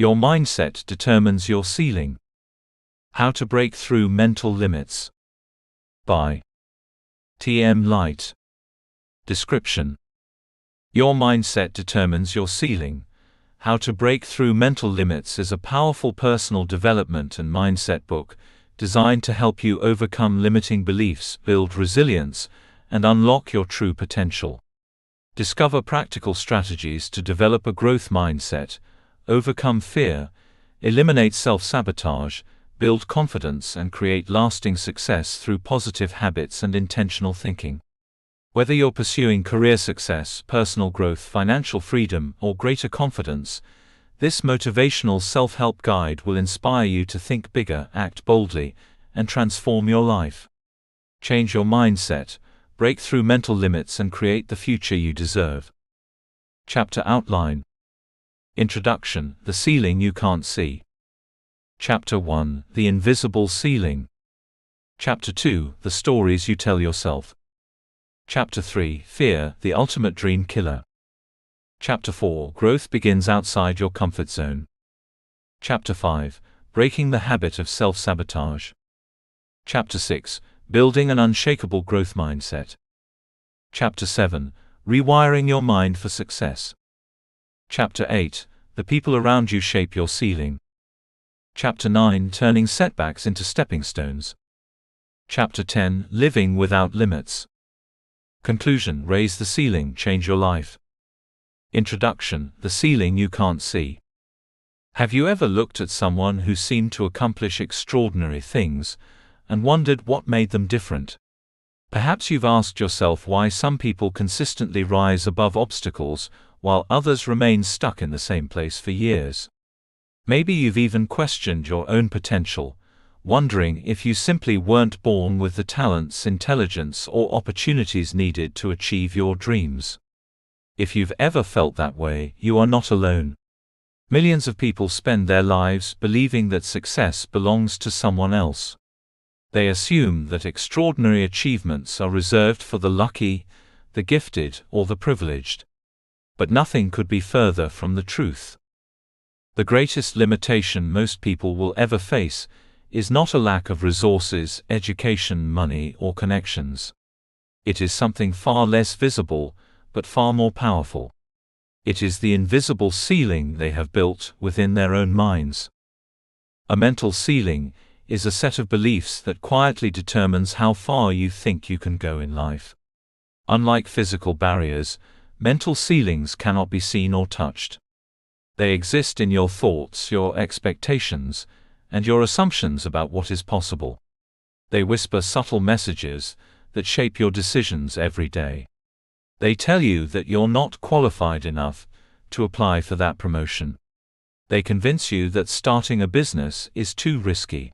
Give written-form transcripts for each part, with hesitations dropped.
Your mindset determines your ceiling. How to break through mental limits. By T.M. Light. Description: Your mindset determines your ceiling. How to Break Through Mental Limits is a powerful personal development and mindset book designed to help you overcome limiting beliefs, build resilience, and unlock your true potential. Discover practical strategies to develop a growth mindset, overcome fear, eliminate self-sabotage, build confidence, and create lasting success through positive habits and intentional thinking. Whether you're pursuing career success, personal growth, financial freedom, or greater confidence, this motivational self-help guide will inspire you to think bigger, act boldly, and transform your life. Change your mindset, break through mental limits, and create the future you deserve. Chapter Outline. Introduction: The Ceiling You Can't See. Chapter 1: The Invisible Ceiling. Chapter 2: The Stories You Tell Yourself. Chapter 3: Fear, the Ultimate Dream Killer. Chapter 4: Growth Begins Outside Your Comfort Zone. Chapter 5: Breaking the Habit of Self-Sabotage. Chapter 6: Building an Unshakable Growth Mindset. Chapter 7: Rewiring Your Mind for Success. Chapter 8: The People Around You Shape Your Ceiling. Chapter 9: Turning Setbacks into Stepping Stones. Chapter 10: Living Without Limits. Conclusion: Raise the ceiling, change your life. Introduction: The Ceiling You Can't See. Have you ever looked at someone who seemed to accomplish extraordinary things and wondered what made them different? Perhaps you've asked yourself why some people consistently rise above obstacles while others remain stuck in the same place for years. Maybe you've even questioned your own potential, wondering if you simply weren't born with the talents, intelligence, or opportunities needed to achieve your dreams. If you've ever felt that way, you are not alone. Millions of people spend their lives believing that success belongs to someone else. They assume that extraordinary achievements are reserved for the lucky, the gifted, or the privileged. But nothing could be further from the truth. The greatest limitation most people will ever face is not a lack of resources, education, money, or connections. It is something far less visible, but far more powerful. It is the invisible ceiling they have built within their own minds. A mental ceiling is a set of beliefs that quietly determines how far you think you can go in life. Unlike physical barriers, mental ceilings cannot be seen or touched. They exist in your thoughts, your expectations, and your assumptions about what is possible. They whisper subtle messages that shape your decisions every day. They tell you that you're not qualified enough to apply for that promotion. They convince you that starting a business is too risky.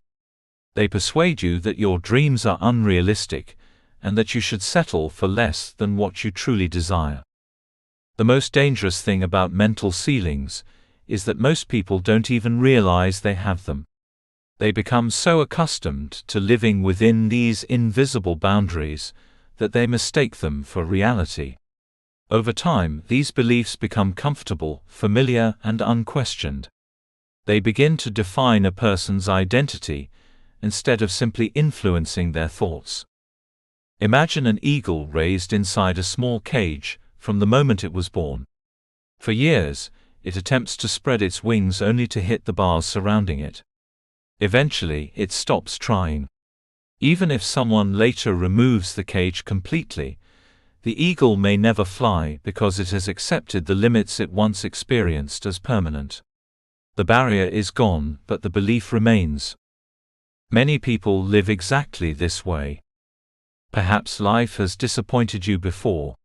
They persuade you that your dreams are unrealistic and that you should settle for less than what you truly desire. The most dangerous thing about mental ceilings is that most people don't even realize they have them. They become so accustomed to living within these invisible boundaries that they mistake them for reality. Over time, these beliefs become comfortable, familiar, and unquestioned. They begin to define a person's identity instead of simply influencing their thoughts. Imagine an eagle raised inside a small cage from the moment it was born. For years, it attempts to spread its wings only to hit the bars surrounding it. Eventually, it stops trying. Even if someone later removes the cage completely, the eagle may never fly because it has accepted the limits it once experienced as permanent. The barrier is gone, but the belief remains. Many people live exactly this way. Perhaps life has disappointed you before.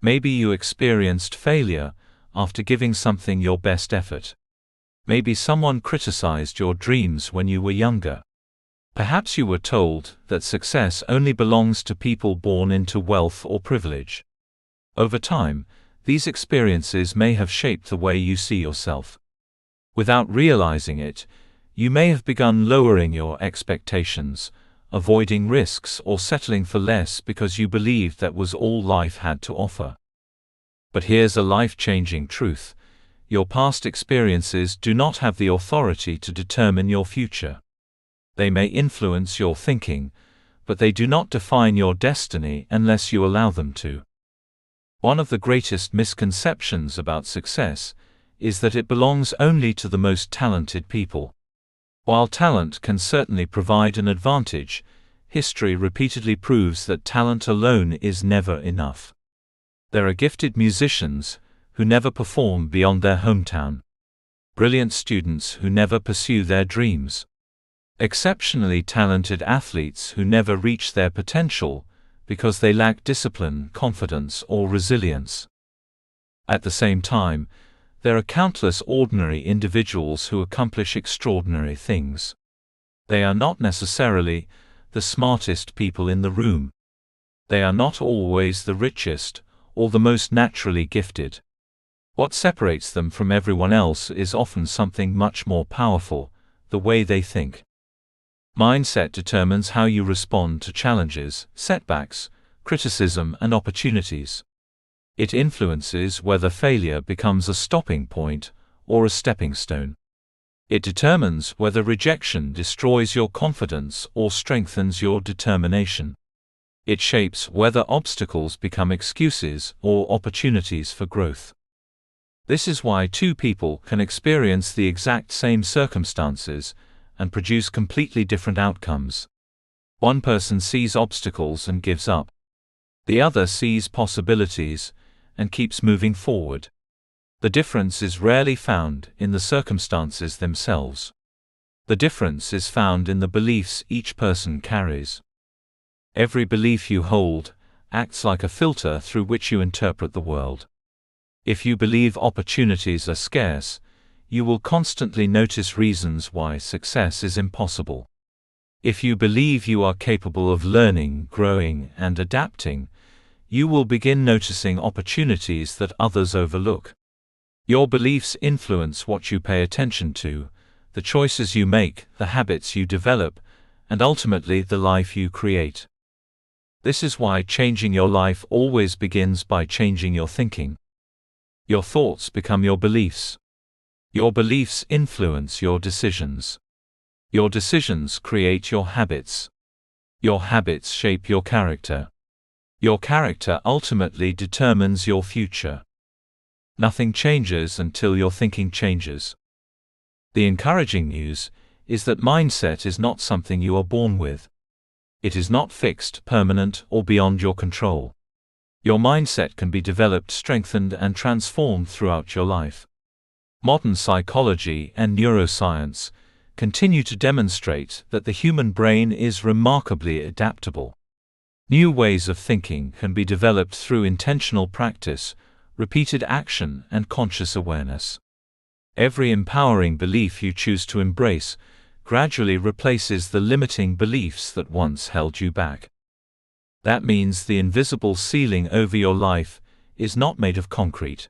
Maybe you experienced failure after giving something your best effort. Maybe someone criticized your dreams when you were younger. Perhaps you were told that success only belongs to people born into wealth or privilege. Over time, these experiences may have shaped the way you see yourself. Without realizing it, you may have begun lowering your expectations, avoiding risks, or settling for less because you believed that was all life had to offer. But here's a life-changing truth. Your past experiences do not have the authority to determine your future. They may influence your thinking, but they do not define your destiny unless you allow them to. One of the greatest misconceptions about success is that it belongs only to the most talented people. While talent can certainly provide an advantage, history repeatedly proves that talent alone is never enough. There are gifted musicians who never perform beyond their hometown. Brilliant students who never pursue their dreams. Exceptionally talented athletes who never reach their potential because they lack discipline, confidence, or resilience. At the same time, there are countless ordinary individuals who accomplish extraordinary things. They are not necessarily the smartest people in the room. They are not always the richest or the most naturally gifted. What separates them from everyone else is often something much more powerful: the way they think. Mindset determines how you respond to challenges, setbacks, criticism, and opportunities. It influences whether failure becomes a stopping point or a stepping stone. It determines whether rejection destroys your confidence or strengthens your determination. It shapes whether obstacles become excuses or opportunities for growth. This is why two people can experience the exact same circumstances and produce completely different outcomes. One person sees obstacles and gives up. The other sees possibilities and keeps moving forward. The difference is rarely found in the circumstances themselves. The difference is found in the beliefs each person carries. Every belief you hold acts like a filter through which you interpret the world. If you believe opportunities are scarce, you will constantly notice reasons why success is impossible. If you believe you are capable of learning, growing, and adapting, you will begin noticing opportunities that others overlook. Your beliefs influence what you pay attention to, the choices you make, the habits you develop, and ultimately the life you create. This is why changing your life always begins by changing your thinking. Your thoughts become your beliefs. Your beliefs influence your decisions. Your decisions create your habits. Your habits shape your character. Your character ultimately determines your future. Nothing changes until your thinking changes. The encouraging news is that mindset is not something you are born with. It is not fixed, permanent, or beyond your control. Your mindset can be developed, strengthened, and transformed throughout your life. Modern psychology and neuroscience continue to demonstrate that the human brain is remarkably adaptable. New ways of thinking can be developed through intentional practice, repeated action, and conscious awareness. Every empowering belief you choose to embrace gradually replaces the limiting beliefs that once held you back. That means the invisible ceiling over your life is not made of concrete.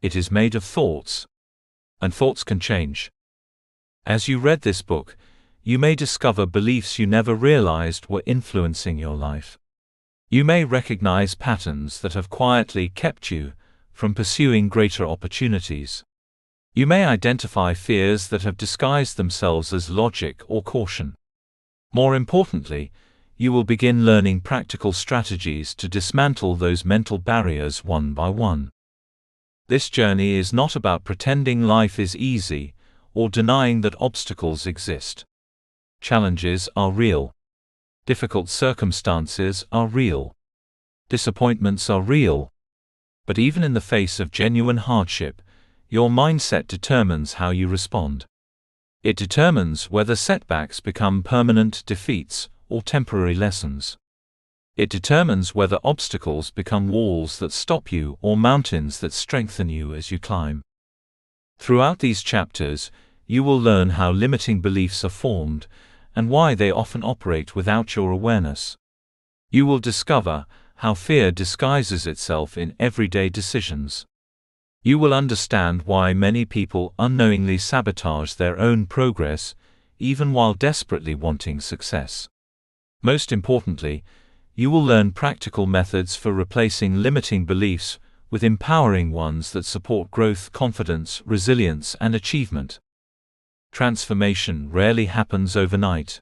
It is made of thoughts. And thoughts can change. As you read this book, you may discover beliefs you never realized were influencing your life. You may recognize patterns that have quietly kept you from pursuing greater opportunities. You may identify fears that have disguised themselves as logic or caution. More importantly, you will begin learning practical strategies to dismantle those mental barriers one by one. This journey is not about pretending life is easy or denying that obstacles exist. Challenges are real. Difficult circumstances are real. Disappointments are real. But even in the face of genuine hardship, your mindset determines how you respond. It determines whether setbacks become permanent defeats or temporary lessons. It determines whether obstacles become walls that stop you or mountains that strengthen you as you climb. Throughout these chapters, you will learn how limiting beliefs are formed and why they often operate without your awareness. You will discover how fear disguises itself in everyday decisions. You will understand why many people unknowingly sabotage their own progress, even while desperately wanting success. Most importantly, you will learn practical methods for replacing limiting beliefs with empowering ones that support growth, confidence, resilience, and achievement. Transformation rarely happens overnight.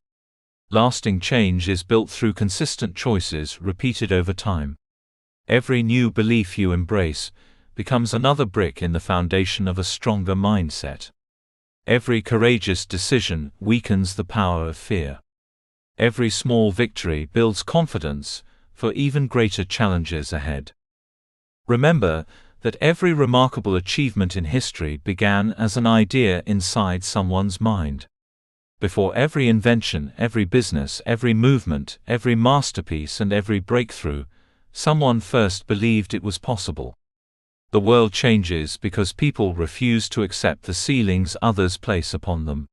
Lasting change is built through consistent choices repeated over time. Every new belief you embrace becomes another brick in the foundation of a stronger mindset. Every courageous decision weakens the power of fear. Every small victory builds confidence for even greater challenges ahead. Remember that every remarkable achievement in history began as an idea inside someone's mind. Before every invention, every business, every movement, every masterpiece, and every breakthrough, someone first believed it was possible. The world changes because people refuse to accept the ceilings others place upon them.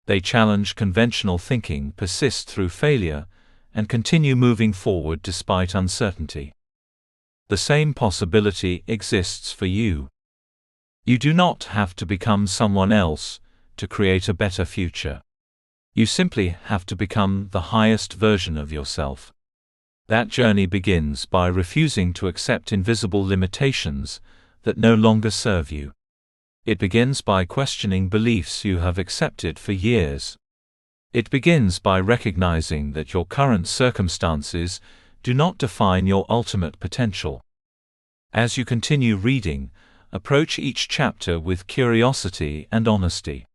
They challenge conventional thinking, persist through failure, and continue moving forward despite uncertainty. The same possibility exists for you. You do not have to become someone else to create a better future. You simply have to become the highest version of yourself. That journey begins by refusing to accept invisible limitations that no longer serve you. It begins by questioning beliefs you have accepted for years. It begins by recognizing that your current circumstances do not define your ultimate potential. As you continue reading, approach each chapter with curiosity and honesty.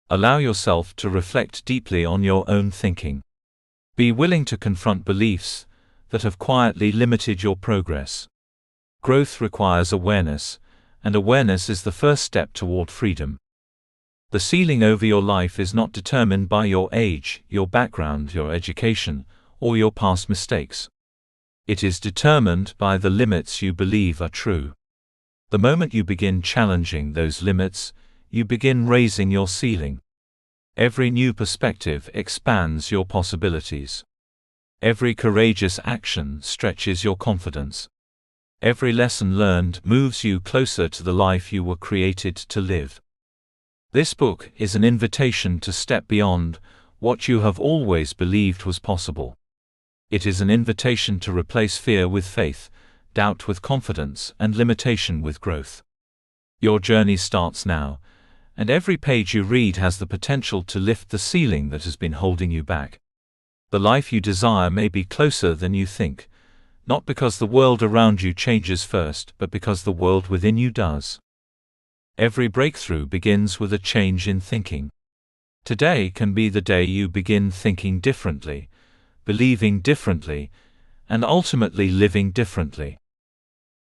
Allow yourself to reflect deeply on your own thinking. Be willing to confront beliefs that have quietly limited your progress. Growth requires awareness, and awareness is the first step toward freedom. The ceiling over your life is not determined by your age, your background, your education, or your past mistakes. It is determined by the limits you believe are true. The moment you begin challenging those limits, you begin raising your ceiling. Every new perspective expands your possibilities. Every courageous action stretches your confidence. Every lesson learned moves you closer to the life you were created to live. This book is an invitation to step beyond what you have always believed was possible. It is an invitation to replace fear with faith, doubt with confidence, and limitation with growth. Your journey starts now, and every page you read has the potential to lift the ceiling that has been holding you back. The life you desire may be closer than you think, not because the world around you changes first, but because the world within you does. Every breakthrough begins with a change in thinking. Today can be the day you begin thinking differently, believing differently, and ultimately living differently.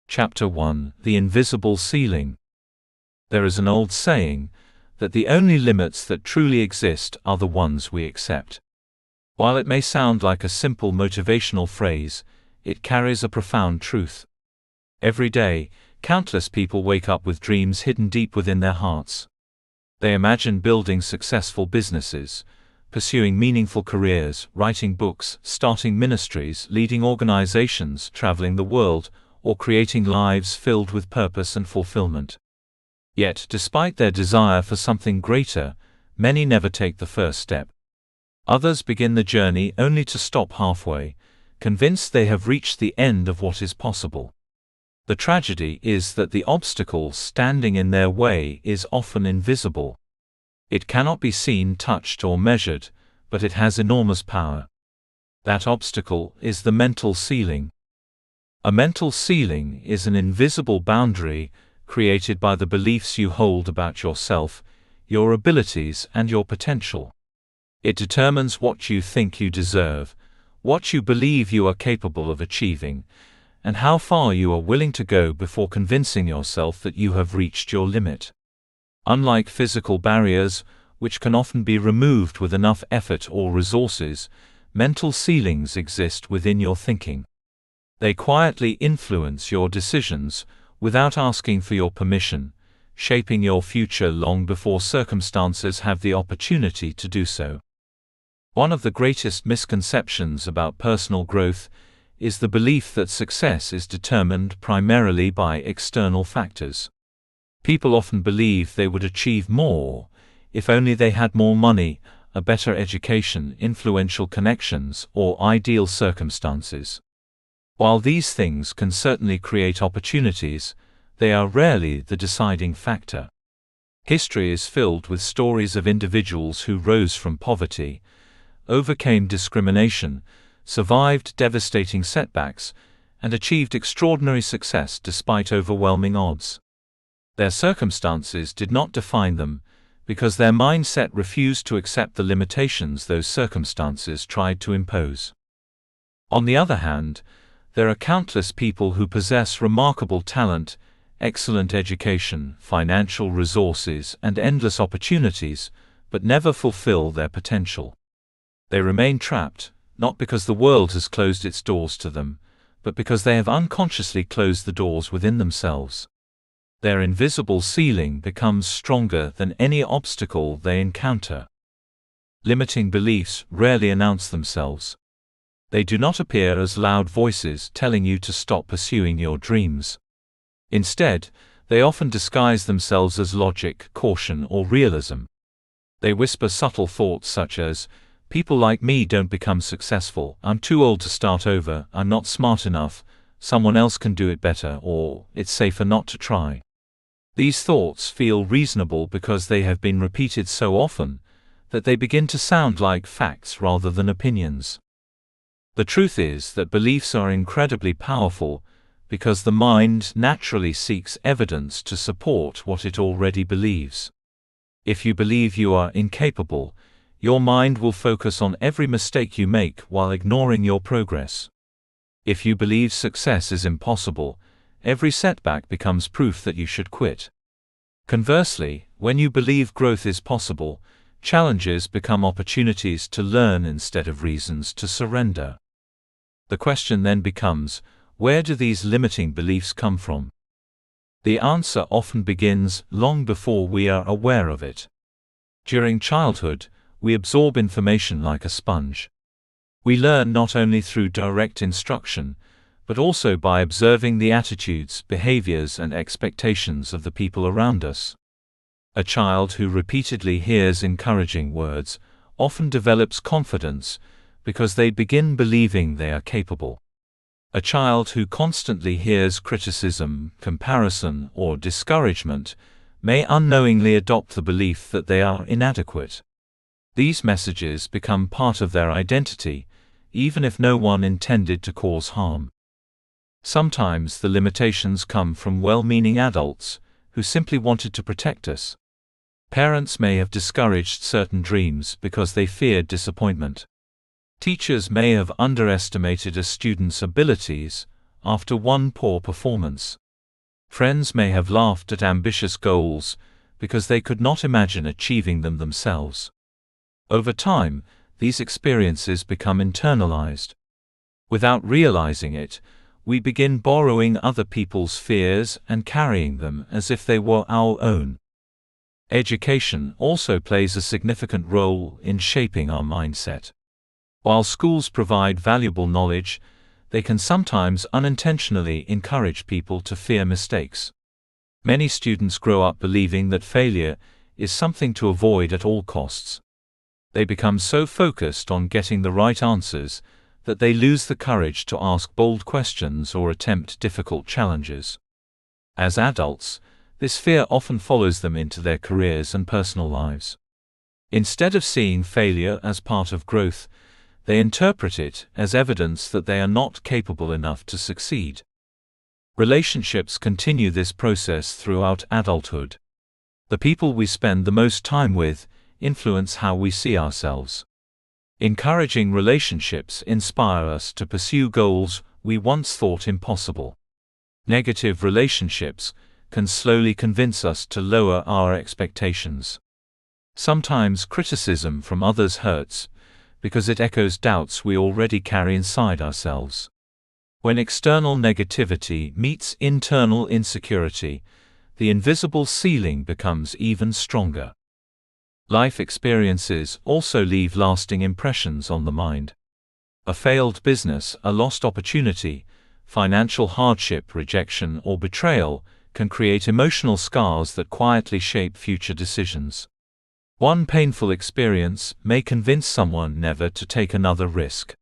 Chapter 1: The Invisible Ceiling. There is an old saying that the only limits that truly exist are the ones we accept. While it may sound like a simple motivational phrase, it carries a profound truth. Every day, countless people wake up with dreams hidden deep within their hearts. They imagine building successful businesses, pursuing meaningful careers, writing books, starting ministries, leading organizations, traveling the world, or creating lives filled with purpose and fulfillment. Yet, despite their desire for something greater, many never take the first step. Others begin the journey only to stop halfway, convinced they have reached the end of what is possible. The tragedy is that the obstacle standing in their way is often invisible. It cannot be seen, touched, or measured, but it has enormous power. That obstacle is the mental ceiling. A mental ceiling is an invisible boundary created by the beliefs you hold about yourself, your abilities, and your potential. It determines what you think you deserve, what you believe you are capable of achieving, and how far you are willing to go before convincing yourself that you have reached your limit. Unlike physical barriers, which can often be removed with enough effort or resources, mental ceilings exist within your thinking. They quietly influence your decisions without asking for your permission, shaping your future long before circumstances have the opportunity to do so. One of the greatest misconceptions about personal growth is the belief that success is determined primarily by external factors. People often believe they would achieve more if only they had more money, a better education, influential connections, or ideal circumstances. While these things can certainly create opportunities, they are rarely the deciding factor. History is filled with stories of individuals who rose from poverty, overcame discrimination, survived devastating setbacks, and achieved extraordinary success despite overwhelming odds. Their circumstances did not define them, because their mindset refused to accept the limitations those circumstances tried to impose. On the other hand, there are countless people who possess remarkable talent, excellent education, financial resources, and endless opportunities, but never fulfill their potential. They remain trapped, not because the world has closed its doors to them, but because they have unconsciously closed the doors within themselves. Their invisible ceiling becomes stronger than any obstacle they encounter. Limiting beliefs rarely announce themselves. They do not appear as loud voices telling you to stop pursuing your dreams. Instead, they often disguise themselves as logic, caution, or realism. They whisper subtle thoughts such as, "People like me don't become successful, I'm too old to start over, I'm not smart enough, someone else can do it better," or "It's safer not to try." These thoughts feel reasonable because they have been repeated so often that they begin to sound like facts rather than opinions. The truth is that beliefs are incredibly powerful because the mind naturally seeks evidence to support what it already believes. If you believe you are incapable, your mind will focus on every mistake you make while ignoring your progress. If you believe success is impossible, every setback becomes proof that you should quit. Conversely, when you believe growth is possible, challenges become opportunities to learn instead of reasons to surrender. The question then becomes, where do these limiting beliefs come from? The answer often begins long before we are aware of it. During childhood, we absorb information like a sponge. We learn not only through direct instruction, but also by observing the attitudes, behaviors, and expectations of the people around us. A child who repeatedly hears encouraging words often develops confidence because they begin believing they are capable. A child who constantly hears criticism, comparison, or discouragement may unknowingly adopt the belief that they are inadequate. These messages become part of their identity, even if no one intended to cause harm. Sometimes the limitations come from well-meaning adults who simply wanted to protect us. Parents may have discouraged certain dreams because they feared disappointment. Teachers may have underestimated a student's abilities after one poor performance. Friends may have laughed at ambitious goals because they could not imagine achieving them themselves. Over time, these experiences become internalized. Without realizing it, we begin borrowing other people's fears and carrying them as if they were our own. Education also plays a significant role in shaping our mindset. While schools provide valuable knowledge, they can sometimes unintentionally encourage people to fear mistakes. Many students grow up believing that failure is something to avoid at all costs. They become so focused on getting the right answers that they lose the courage to ask bold questions or attempt difficult challenges. As adults, this fear often follows them into their careers and personal lives. Instead of seeing failure as part of growth, they interpret it as evidence that they are not capable enough to succeed. Relationships continue this process throughout adulthood. The people we spend the most time with influence how we see ourselves. Encouraging relationships inspire us to pursue goals we once thought impossible. Negative relationships can slowly convince us to lower our expectations. Sometimes criticism from others hurts because it echoes doubts we already carry inside ourselves. When external negativity meets internal insecurity, the invisible ceiling becomes even stronger. Life experiences also leave lasting impressions on the mind. A failed business, a lost opportunity, financial hardship, rejection, or betrayal can create emotional scars that quietly shape future decisions. One painful experience may convince someone never to take another risk.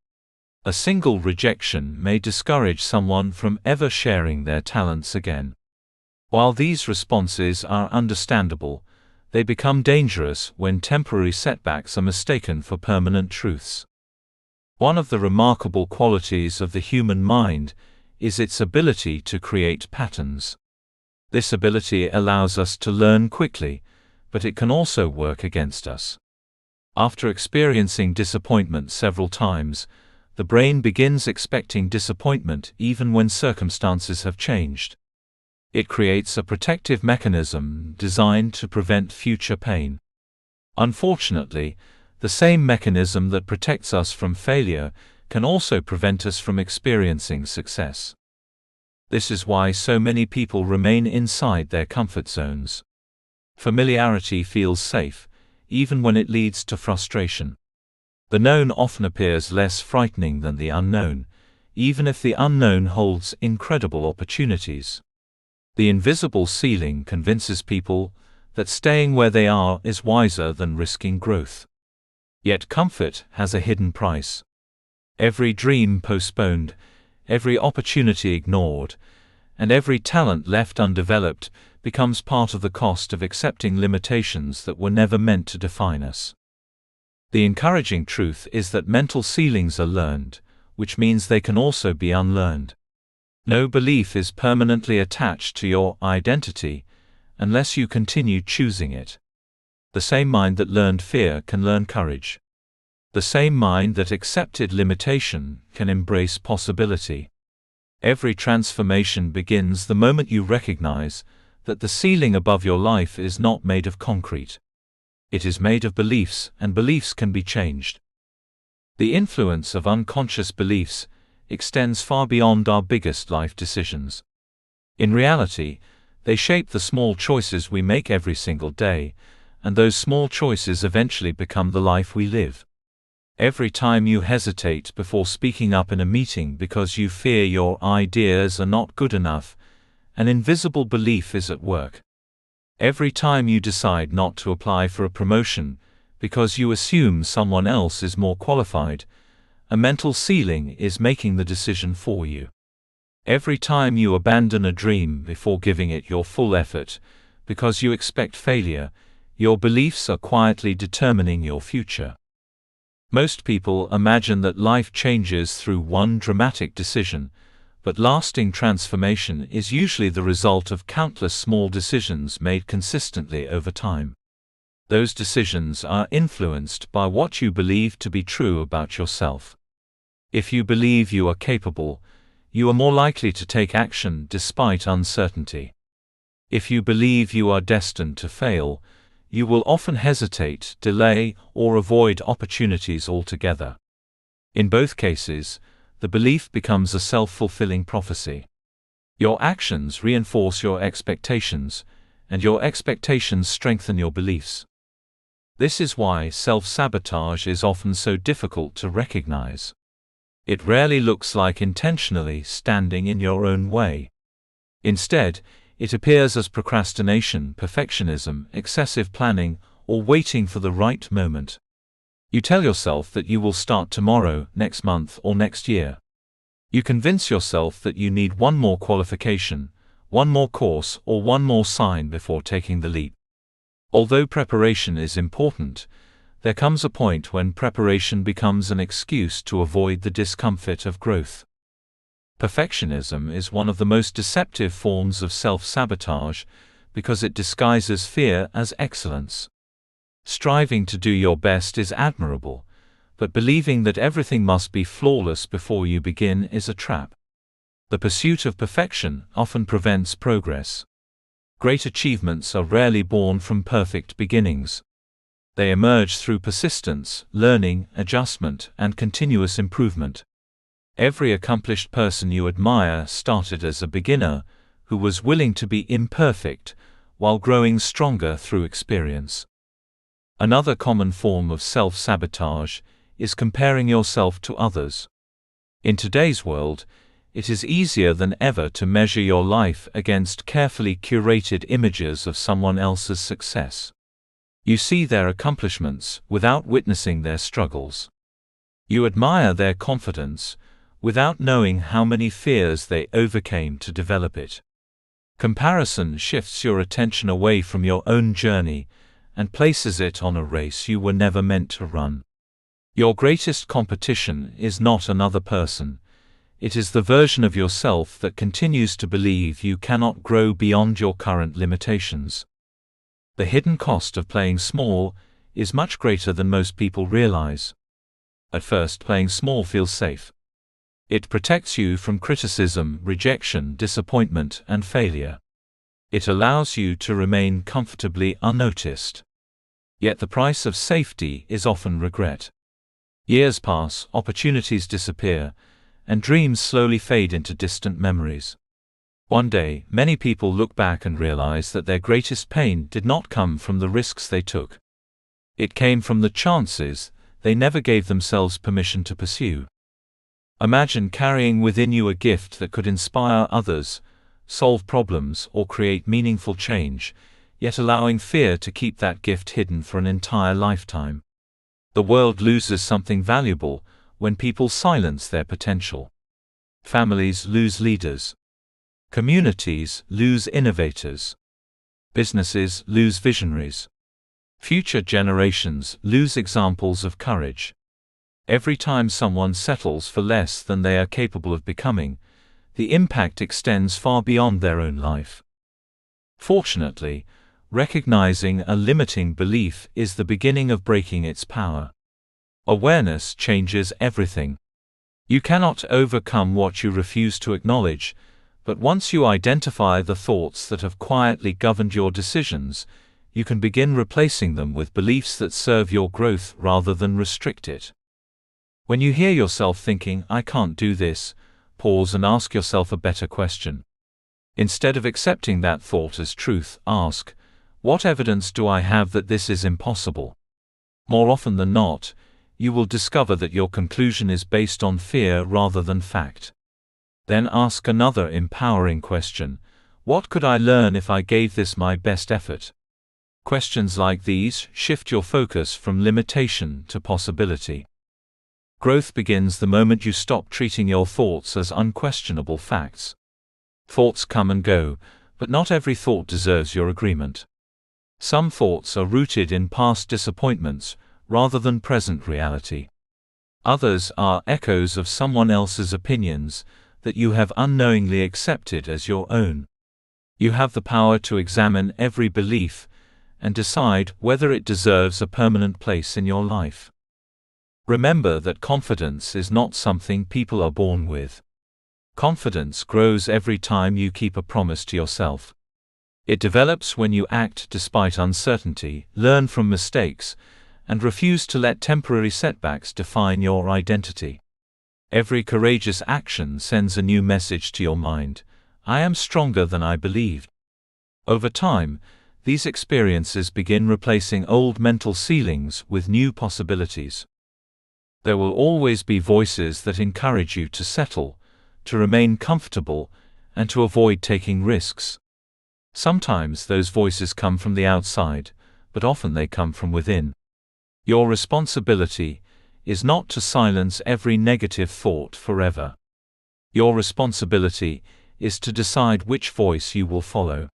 A single rejection may discourage someone from ever sharing their talents again. While these responses are understandable, they become dangerous when temporary setbacks are mistaken for permanent truths. One of the remarkable qualities of the human mind is its ability to create patterns. This ability allows us to learn quickly, but it can also work against us. After experiencing disappointment several times, the brain begins expecting disappointment even when circumstances have changed. It creates a protective mechanism designed to prevent future pain. Unfortunately, the same mechanism that protects us from failure can also prevent us from experiencing success. This is why so many people remain inside their comfort zones. Familiarity feels safe, even when it leads to frustration. The known often appears less frightening than the unknown, even if the unknown holds incredible opportunities. The invisible ceiling convinces people that staying where they are is wiser than risking growth. Yet comfort has a hidden price. Every dream postponed, every opportunity ignored, and every talent left undeveloped becomes part of the cost of accepting limitations that were never meant to define us. The encouraging truth is that mental ceilings are learned, which means they can also be unlearned. No belief is permanently attached to your identity unless you continue choosing it. The same mind that learned fear can learn courage. The same mind that accepted limitation can embrace possibility. Every transformation begins the moment you recognize that the ceiling above your life is not made of concrete. It is made of beliefs, and beliefs can be changed. The influence of unconscious beliefs extends far beyond our biggest life decisions. In reality, they shape the small choices we make every single day, and those small choices eventually become the life we live. Every time you hesitate before speaking up in a meeting because you fear your ideas are not good enough, an invisible belief is at work. Every time you decide not to apply for a promotion because you assume someone else is more qualified, a mental ceiling is making the decision for you. Every time you abandon a dream before giving it your full effort because you expect failure, your beliefs are quietly determining your future. Most people imagine that life changes through one dramatic decision, but lasting transformation is usually the result of countless small decisions made consistently over time. Those decisions are influenced by what you believe to be true about yourself. If you believe you are capable, you are more likely to take action despite uncertainty. If you believe you are destined to fail, you will often hesitate, delay, or avoid opportunities altogether. In both cases, the belief becomes a self-fulfilling prophecy. Your actions reinforce your expectations, and your expectations strengthen your beliefs. This is why self-sabotage is often so difficult to recognize. It rarely looks like intentionally standing in your own way. Instead, it appears as procrastination, perfectionism, excessive planning, or waiting for the right moment. You tell yourself that you will start tomorrow, next month, or next year. You convince yourself that you need one more qualification, one more course, or one more sign before taking the leap. Although preparation is important, there comes a point when preparation becomes an excuse to avoid the discomfort of growth. Perfectionism is one of the most deceptive forms of self-sabotage because it disguises fear as excellence. Striving to do your best is admirable, but believing that everything must be flawless before you begin is a trap. The pursuit of perfection often prevents progress. Great achievements are rarely born from perfect beginnings. They emerge through persistence, learning, adjustment, and continuous improvement. Every accomplished person you admire started as a beginner who was willing to be imperfect while growing stronger through experience. Another common form of self-sabotage is comparing yourself to others. In today's world, it is easier than ever to measure your life against carefully curated images of someone else's success. You see their accomplishments without witnessing their struggles. You admire their confidence, without knowing how many fears they overcame to develop it. Comparison shifts your attention away from your own journey and places it on a race you were never meant to run. Your greatest competition is not another person. It is the version of yourself that continues to believe you cannot grow beyond your current limitations. The hidden cost of playing small is much greater than most people realize. At first, playing small feels safe. It protects you from criticism, rejection, disappointment, and failure. It allows you to remain comfortably unnoticed. Yet the price of safety is often regret. Years pass, opportunities disappear, and dreams slowly fade into distant memories. One day, many people look back and realize that their greatest pain did not come from the risks they took. It came from the chances they never gave themselves permission to pursue. Imagine carrying within you a gift that could inspire others, solve problems, or create meaningful change, yet allowing fear to keep that gift hidden for an entire lifetime. The world loses something valuable when people silence their potential. Families lose leaders. Communities lose innovators. Businesses lose visionaries. Future generations lose examples of courage. Every time someone settles for less than they are capable of becoming, the impact extends far beyond their own life. Fortunately, recognizing a limiting belief is the beginning of breaking its power. Awareness changes everything. You cannot overcome what you refuse to acknowledge, but once you identify the thoughts that have quietly governed your decisions, you can begin replacing them with beliefs that serve your growth rather than restrict it. When you hear yourself thinking, "I can't do this," pause and ask yourself a better question. Instead of accepting that thought as truth, ask, "What evidence do I have that this is impossible?" More often than not, you will discover that your conclusion is based on fear rather than fact. Then ask another empowering question: what could I learn if I gave this my best effort? Questions like these shift your focus from limitation to possibility. Growth begins the moment you stop treating your thoughts as unquestionable facts. Thoughts come and go, but not every thought deserves your agreement. Some thoughts are rooted in past disappointments rather than present reality. Others are echoes of someone else's opinions that you have unknowingly accepted as your own. You have the power to examine every belief and decide whether it deserves a permanent place in your life. Remember that confidence is not something people are born with. Confidence grows every time you keep a promise to yourself. It develops when you act despite uncertainty, learn from mistakes, and refuse to let temporary setbacks define your identity. Every courageous action sends a new message to your mind: I am stronger than I believed. Over time, these experiences begin replacing old mental ceilings with new possibilities. There will always be voices that encourage you to settle, to remain comfortable, and to avoid taking risks. Sometimes those voices come from the outside, but often they come from within. Your responsibility is not to silence every negative thought forever. Your responsibility is to decide which voice you will follow.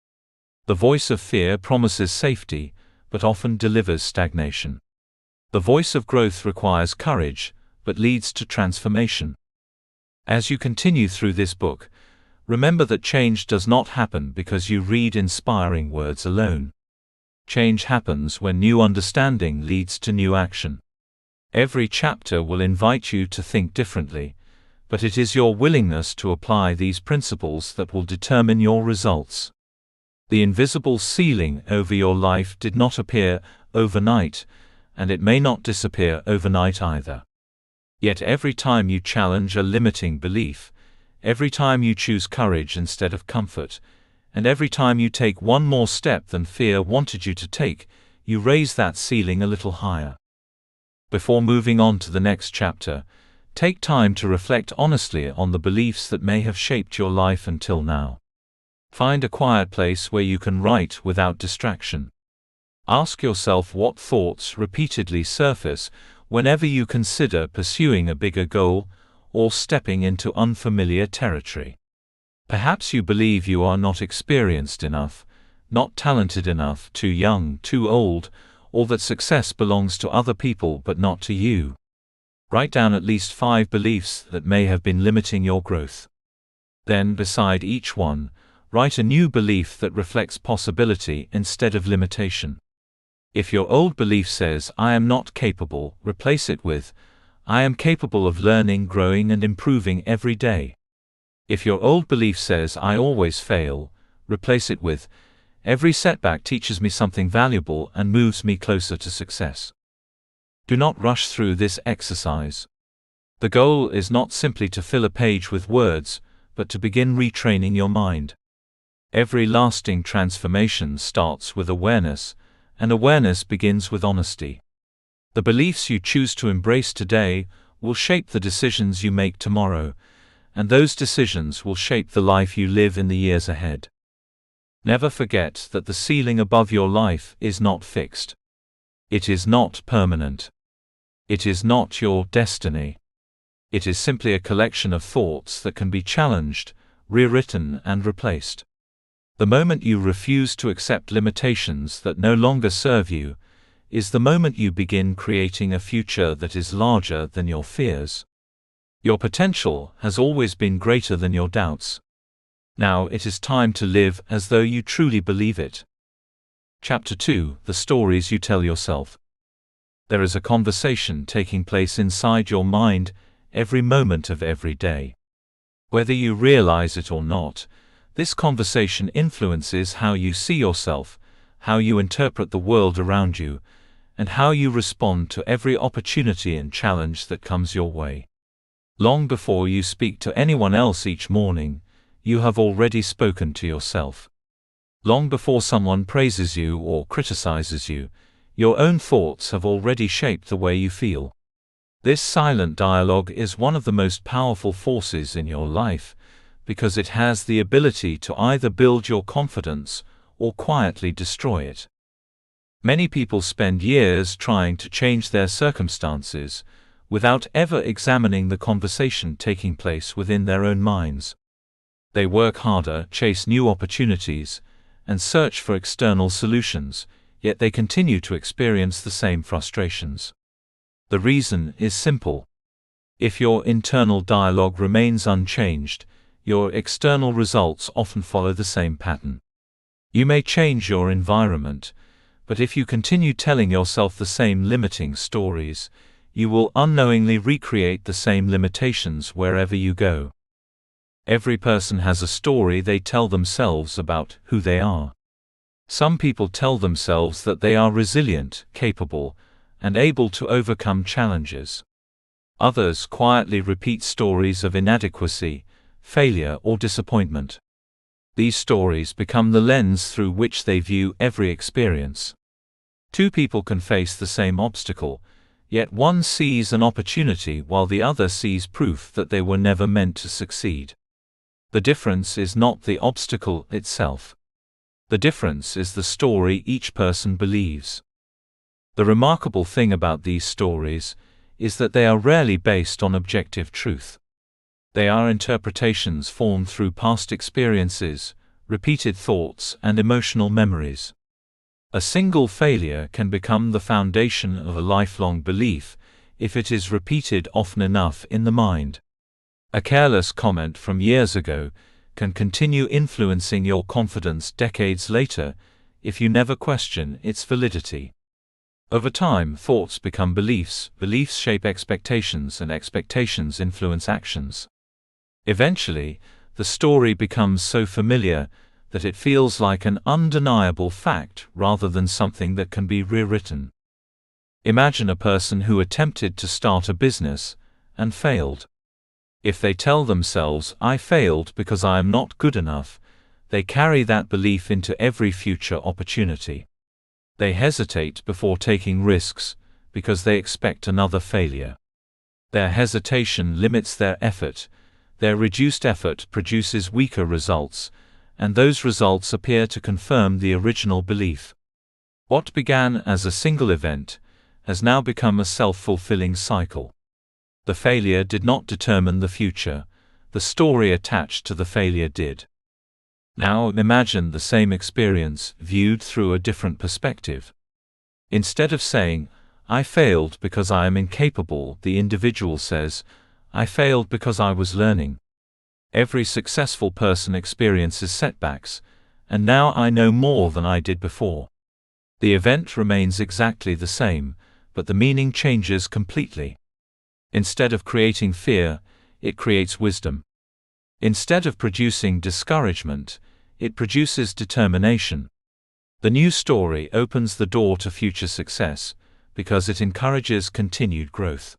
The voice of fear promises safety, but often delivers stagnation. The voice of growth requires courage, but leads to transformation. As you continue through this book, remember that change does not happen because you read inspiring words alone. Change happens when new understanding leads to new action. Every chapter will invite you to think differently, but it is your willingness to apply these principles that will determine your results. The invisible ceiling over your life did not appear overnight, and it may not disappear overnight either. Yet every time you challenge a limiting belief, every time you choose courage instead of comfort, and every time you take one more step than fear wanted you to take, you raise that ceiling a little higher. Before moving on to the next chapter, take time to reflect honestly on the beliefs that may have shaped your life until now. Find a quiet place where you can write without distraction. Ask yourself what thoughts repeatedly surface whenever you consider pursuing a bigger goal or stepping into unfamiliar territory. Perhaps you believe you are not experienced enough, not talented enough, too young, too old, or that success belongs to other people but not to you. Write down at least 5 beliefs that may have been limiting your growth. Then, beside each one, write a new belief that reflects possibility instead of limitation. If your old belief says, "I am not capable," replace it with, "I am capable of learning, growing, and improving every day." If your old belief says, "I always fail," replace it with, "Every setback teaches me something valuable and moves me closer to success." Do not rush through this exercise. The goal is not simply to fill a page with words, but to begin retraining your mind. Every lasting transformation starts with awareness, and awareness begins with honesty. The beliefs you choose to embrace today will shape the decisions you make tomorrow, and those decisions will shape the life you live in the years ahead. Never forget that the ceiling above your life is not fixed. It is not permanent. It is not your destiny. It is simply a collection of thoughts that can be challenged, rewritten, and replaced. The moment you refuse to accept limitations that no longer serve you, is the moment you begin creating a future that is larger than your fears. Your potential has always been greater than your doubts. Now it is time to live as though you truly believe it. Chapter 2: The Stories You Tell Yourself. There is a conversation taking place inside your mind every moment of every day. Whether you realize it or not, this conversation influences how you see yourself, how you interpret the world around you, and how you respond to every opportunity and challenge that comes your way. Long before you speak to anyone else each morning, you have already spoken to yourself. Long before someone praises you or criticizes you, your own thoughts have already shaped the way you feel. This silent dialogue is one of the most powerful forces in your life, because it has the ability to either build your confidence or quietly destroy it. Many people spend years trying to change their circumstances, without ever examining the conversation taking place within their own minds. They work harder, chase new opportunities, and search for external solutions, yet they continue to experience the same frustrations. The reason is simple. If your internal dialogue remains unchanged, your external results often follow the same pattern. You may change your environment, but if you continue telling yourself the same limiting stories, you will unknowingly recreate the same limitations wherever you go. Every person has a story they tell themselves about who they are. Some people tell themselves that they are resilient, capable, and able to overcome challenges. Others quietly repeat stories of inadequacy, failure, or disappointment. These stories become the lens through which they view every experience. Two people can face the same obstacle, yet one sees an opportunity while the other sees proof that they were never meant to succeed. The difference is not the obstacle itself. The difference is the story each person believes. The remarkable thing about these stories is that they are rarely based on objective truth. They are interpretations formed through past experiences, repeated thoughts, and emotional memories. A single failure can become the foundation of a lifelong belief if it is repeated often enough in the mind. A careless comment from years ago can continue influencing your confidence decades later if you never question its validity. Over time, thoughts become beliefs, beliefs shape expectations, and expectations influence actions. Eventually, the story becomes so familiar that it feels like an undeniable fact rather than something that can be rewritten. Imagine a person who attempted to start a business and failed. If they tell themselves, "I failed because I am not good enough," they carry that belief into every future opportunity. They hesitate before taking risks because they expect another failure. Their hesitation limits their effort, their reduced effort produces weaker results, and those results appear to confirm the original belief. What began as a single event has now become a self-fulfilling cycle. The failure did not determine the future, the story attached to the failure did. Now imagine the same experience viewed through a different perspective. Instead of saying, "I failed because I am incapable," the individual says, "I failed because I was learning." Every successful person experiences setbacks, and now I know more than I did before. The event remains exactly the same, but the meaning changes completely. Instead of creating fear, it creates wisdom. Instead of producing discouragement, it produces determination. The new story opens the door to future success, because it encourages continued growth.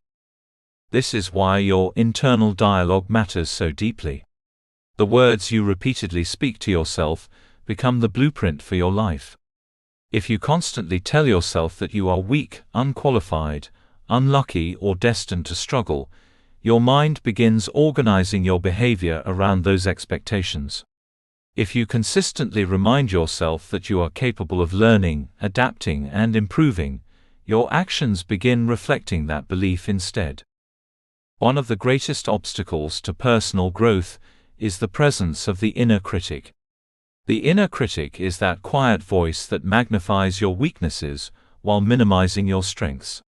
This is why your internal dialogue matters so deeply. The words you repeatedly speak to yourself become the blueprint for your life. If you constantly tell yourself that you are weak, unqualified, unlucky, or destined to struggle, your mind begins organizing your behavior around those expectations. If you consistently remind yourself that you are capable of learning, adapting, and improving, your actions begin reflecting that belief instead. One of the greatest obstacles to personal growth is the presence of the inner critic. The inner critic is that quiet voice that magnifies your weaknesses while minimizing your strengths.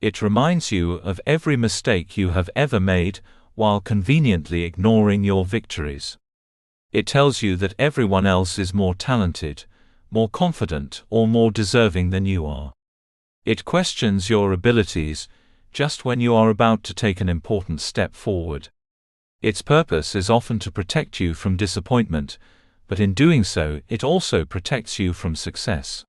It reminds you of every mistake you have ever made while conveniently ignoring your victories. It tells you that everyone else is more talented, more confident, or more deserving than you are. It questions your abilities just when you are about to take an important step forward. Its purpose is often to protect you from disappointment, but in doing so, it also protects you from success.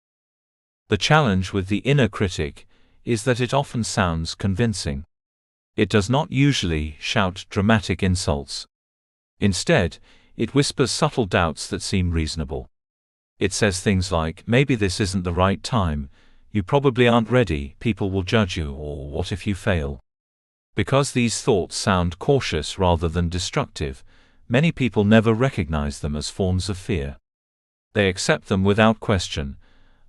The challenge with the inner critic is that it often sounds convincing. It does not usually shout dramatic insults. Instead, it whispers subtle doubts that seem reasonable. It says things like, "Maybe this isn't the right time, you probably aren't ready, people will judge you, or what if you fail?" Because these thoughts sound cautious rather than destructive, many people never recognize them as forms of fear. They accept them without question,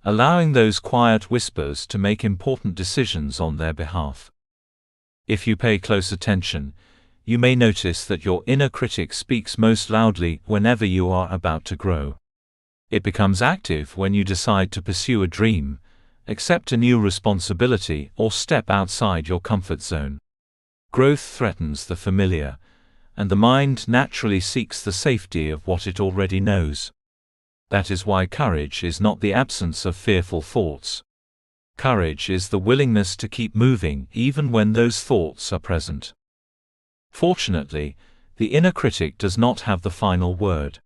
allowing those quiet whispers to make important decisions on their behalf. If you pay close attention, you may notice that your inner critic speaks most loudly whenever you are about to grow. It becomes active when you decide to pursue a dream, accept a new responsibility, or step outside your comfort zone. Growth threatens the familiar, and the mind naturally seeks the safety of what it already knows. That is why courage is not the absence of fearful thoughts. Courage is the willingness to keep moving even when those thoughts are present. Fortunately, the inner critic does not have the final word.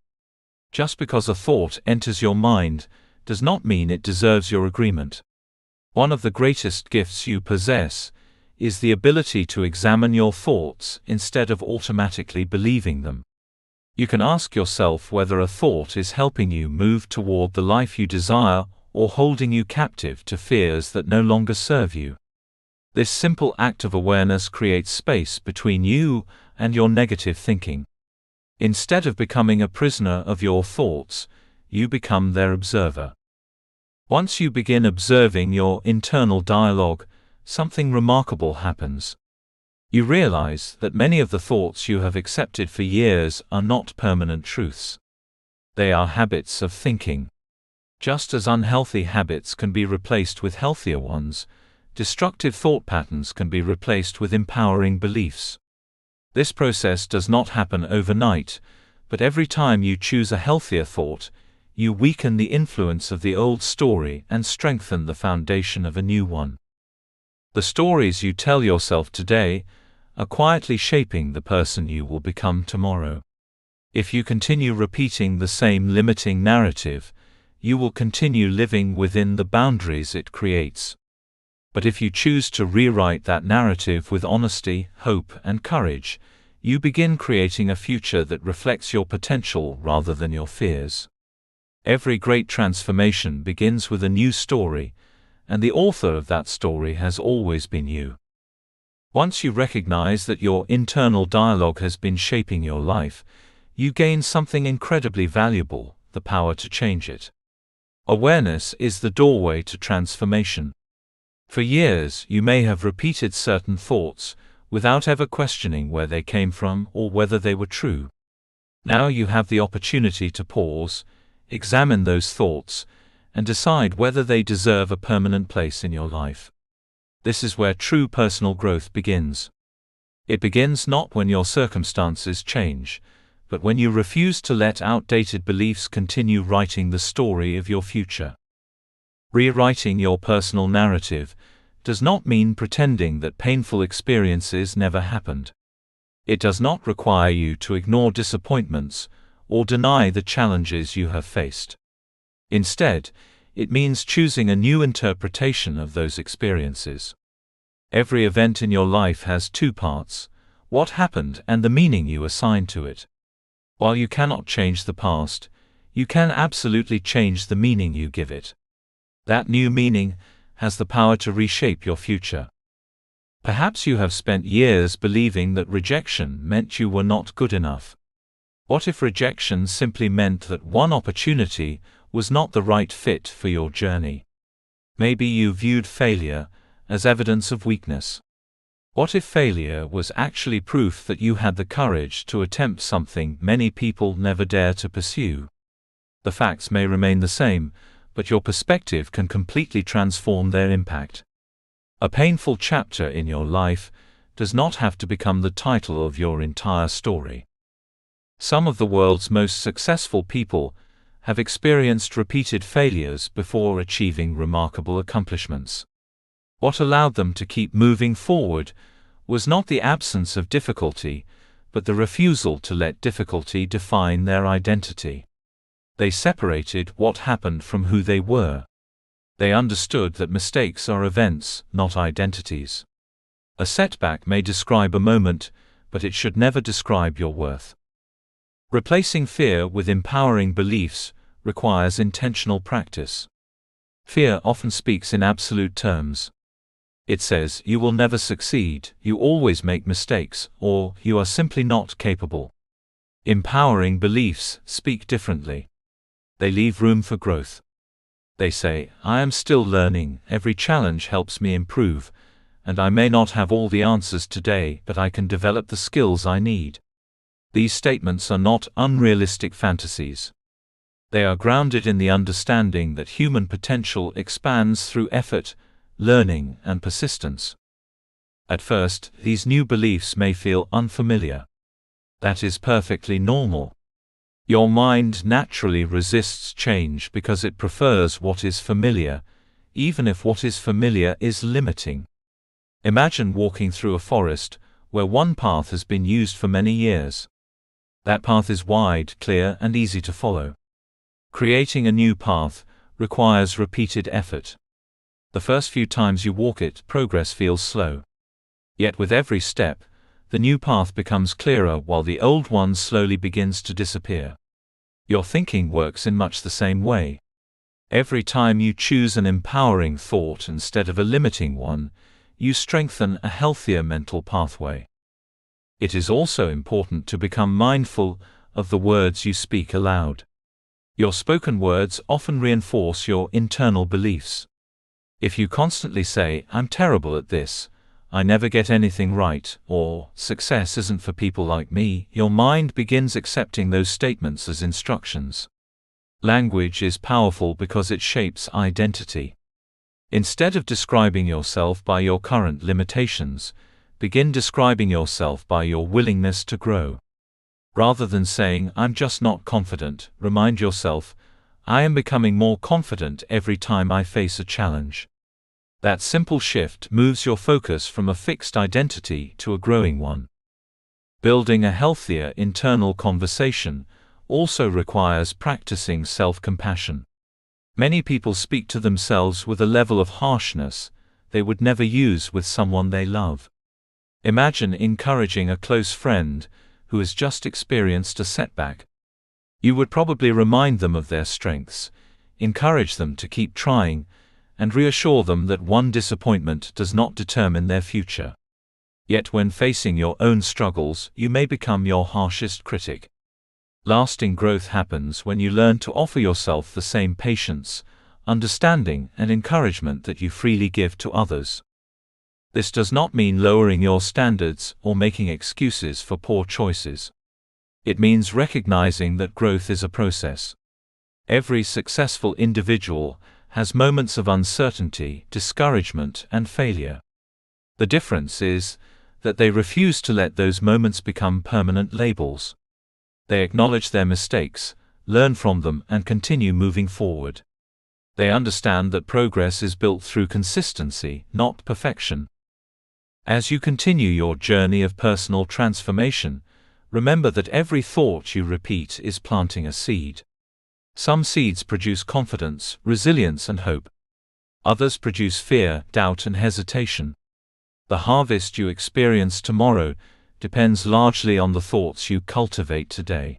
Just because a thought enters your mind does not mean it deserves your agreement. One of the greatest gifts you possess is the ability to examine your thoughts instead of automatically believing them. You can ask yourself whether a thought is helping you move toward the life you desire or holding you captive to fears that no longer serve you. This simple act of awareness creates space between you and your negative thinking. Instead of becoming a prisoner of your thoughts, you become their observer. Once you begin observing your internal dialogue, something remarkable happens. You realize that many of the thoughts you have accepted for years are not permanent truths. They are habits of thinking. Just as unhealthy habits can be replaced with healthier ones, destructive thought patterns can be replaced with empowering beliefs. This process does not happen overnight, but every time you choose a healthier thought, you weaken the influence of the old story and strengthen the foundation of a new one. The stories you tell yourself today are quietly shaping the person you will become tomorrow. If you continue repeating the same limiting narrative, you will continue living within the boundaries it creates. But if you choose to rewrite that narrative with honesty, hope, and courage, you begin creating a future that reflects your potential rather than your fears. Every great transformation begins with a new story, and the author of that story has always been you. Once you recognize that your internal dialogue has been shaping your life, you gain something incredibly valuable: the power to change it. Awareness is the doorway to transformation. For years, you may have repeated certain thoughts without ever questioning where they came from or whether they were true. Now you have the opportunity to pause, examine those thoughts, and decide whether they deserve a permanent place in your life. This is where true personal growth begins. It begins not when your circumstances change, but when you refuse to let outdated beliefs continue writing the story of your future. Rewriting your personal narrative does not mean pretending that painful experiences never happened. It does not require you to ignore disappointments or deny the challenges you have faced. Instead, it means choosing a new interpretation of those experiences. Every event in your life has two parts: what happened and the meaning you assign to it. While you cannot change the past, you can absolutely change the meaning you give it. That new meaning has the power to reshape your future. Perhaps you have spent years believing that rejection meant you were not good enough. What if rejection simply meant that one opportunity was not the right fit for your journey? Maybe you viewed failure as evidence of weakness. What if failure was actually proof that you had the courage to attempt something many people never dare to pursue? The facts may remain the same, but your perspective can completely transform their impact. A painful chapter in your life does not have to become the title of your entire story. Some of the world's most successful people have experienced repeated failures before achieving remarkable accomplishments. What allowed them to keep moving forward was not the absence of difficulty, but the refusal to let difficulty define their identity. They separated what happened from who they were. They understood that mistakes are events, not identities. A setback may describe a moment, but it should never describe your worth. Replacing fear with empowering beliefs requires intentional practice. Fear often speaks in absolute terms. It says, "You will never succeed, you always make mistakes," or "You are simply not capable." Empowering beliefs speak differently. They leave room for growth. They say, "I am still learning, every challenge helps me improve, and I may not have all the answers today, but I can develop the skills I need." These statements are not unrealistic fantasies. They are grounded in the understanding that human potential expands through effort, learning, and persistence. At first, these new beliefs may feel unfamiliar. That is perfectly normal. Your mind naturally resists change because it prefers what is familiar, even if what is familiar is limiting. Imagine walking through a forest where one path has been used for many years. That path is wide, clear, and easy to follow. Creating a new path requires repeated effort. The first few times you walk it, progress feels slow. Yet with every step, the new path becomes clearer while the old one slowly begins to disappear. Your thinking works in much the same way. Every time you choose an empowering thought instead of a limiting one, you strengthen a healthier mental pathway. It is also important to become mindful of the words you speak aloud. Your spoken words often reinforce your internal beliefs. If you constantly say, "I'm terrible at this," "I never get anything right," or "success isn't for people like me," your mind begins accepting those statements as instructions. Language is powerful because it shapes identity. Instead of describing yourself by your current limitations, begin describing yourself by your willingness to grow. Rather than saying, "I'm just not confident," remind yourself, "I am becoming more confident every time I face a challenge." That simple shift moves your focus from a fixed identity to a growing one. Building a healthier internal conversation also requires practicing self-compassion. Many people speak to themselves with a level of harshness they would never use with someone they love. Imagine encouraging a close friend who has just experienced a setback. You would probably remind them of their strengths, encourage them to keep trying, and reassure them that one disappointment does not determine their future. Yet when facing your own struggles, you may become your harshest critic. Lasting growth happens when you learn to offer yourself the same patience, understanding, and encouragement that you freely give to others. This does not mean lowering your standards or making excuses for poor choices. It means recognizing that growth is a process. Every successful individual has moments of uncertainty, discouragement, and failure. The difference is that they refuse to let those moments become permanent labels. They acknowledge their mistakes, learn from them, and continue moving forward. They understand that progress is built through consistency, not perfection. As you continue your journey of personal transformation, remember that every thought you repeat is planting a seed. Some seeds produce confidence, resilience, and hope. Others produce fear, doubt, and hesitation. The harvest you experience tomorrow depends largely on the thoughts you cultivate today.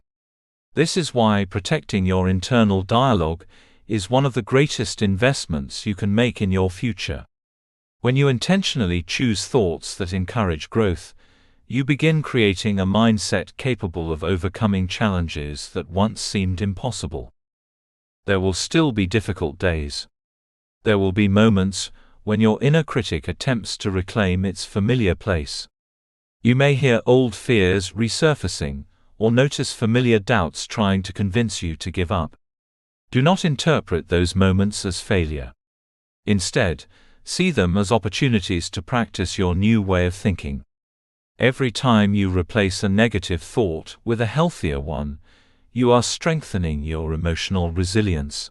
This is why protecting your internal dialogue is one of the greatest investments you can make in your future. When you intentionally choose thoughts that encourage growth, you begin creating a mindset capable of overcoming challenges that once seemed impossible. There will still be difficult days. There will be moments when your inner critic attempts to reclaim its familiar place. You may hear old fears resurfacing, or notice familiar doubts trying to convince you to give up. Do not interpret those moments as failure. Instead, see them as opportunities to practice your new way of thinking. Every time you replace a negative thought with a healthier one, you are strengthening your emotional resilience.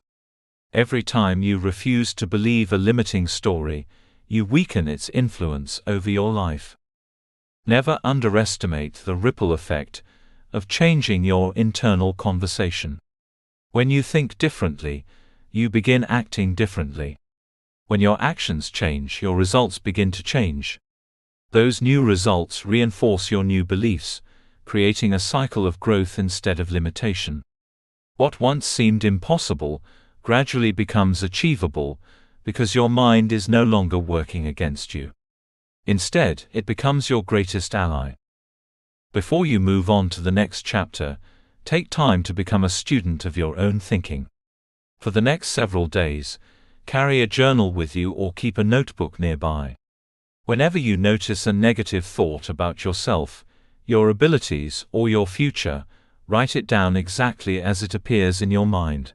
Every time you refuse to believe a limiting story, you weaken its influence over your life. Never underestimate the ripple effect of changing your internal conversation. When you think differently, you begin acting differently. When your actions change, your results begin to change. Those new results reinforce your new beliefs, creating a cycle of growth instead of limitation. What once seemed impossible gradually becomes achievable because your mind is no longer working against you. Instead, it becomes your greatest ally. Before you move on to the next chapter, take time to become a student of your own thinking. For the next several days, carry a journal with you or keep a notebook nearby. Whenever you notice a negative thought about yourself, your abilities, or your future, write it down exactly as it appears in your mind.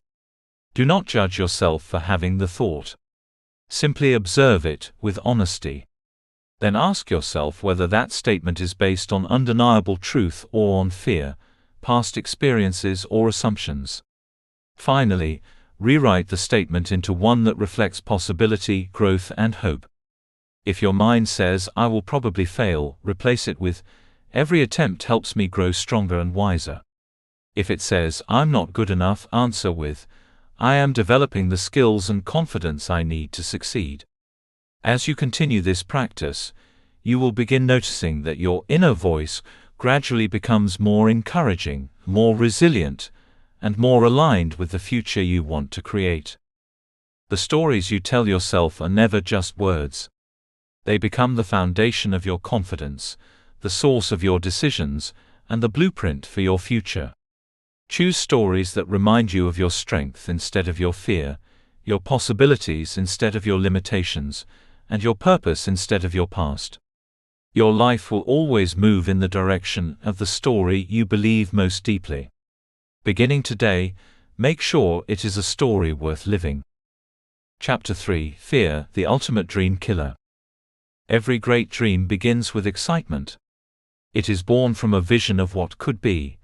Do not judge yourself for having the thought. Simply observe it with honesty. Then ask yourself whether that statement is based on undeniable truth or on fear, past experiences, or assumptions. Finally, rewrite the statement into one that reflects possibility, growth, and hope. If your mind says, "I will probably fail," replace it with, "Every attempt helps me grow stronger and wiser." If it says, "I'm not good enough," answer with, "I am developing the skills and confidence I need to succeed." As you continue this practice, you will begin noticing that your inner voice gradually becomes more encouraging, more resilient, and more aligned with the future you want to create. The stories you tell yourself are never just words. They become the foundation of your confidence, the source of your decisions, and the blueprint for your future. Choose stories that remind you of your strength instead of your fear, your possibilities instead of your limitations, and your purpose instead of your past. Your life will always move in the direction of the story you believe most deeply. Beginning today, make sure it is a story worth living. Chapter 3: Fear, the Ultimate Dream Killer. Every great dream begins with excitement. It is born from a vision of what could be,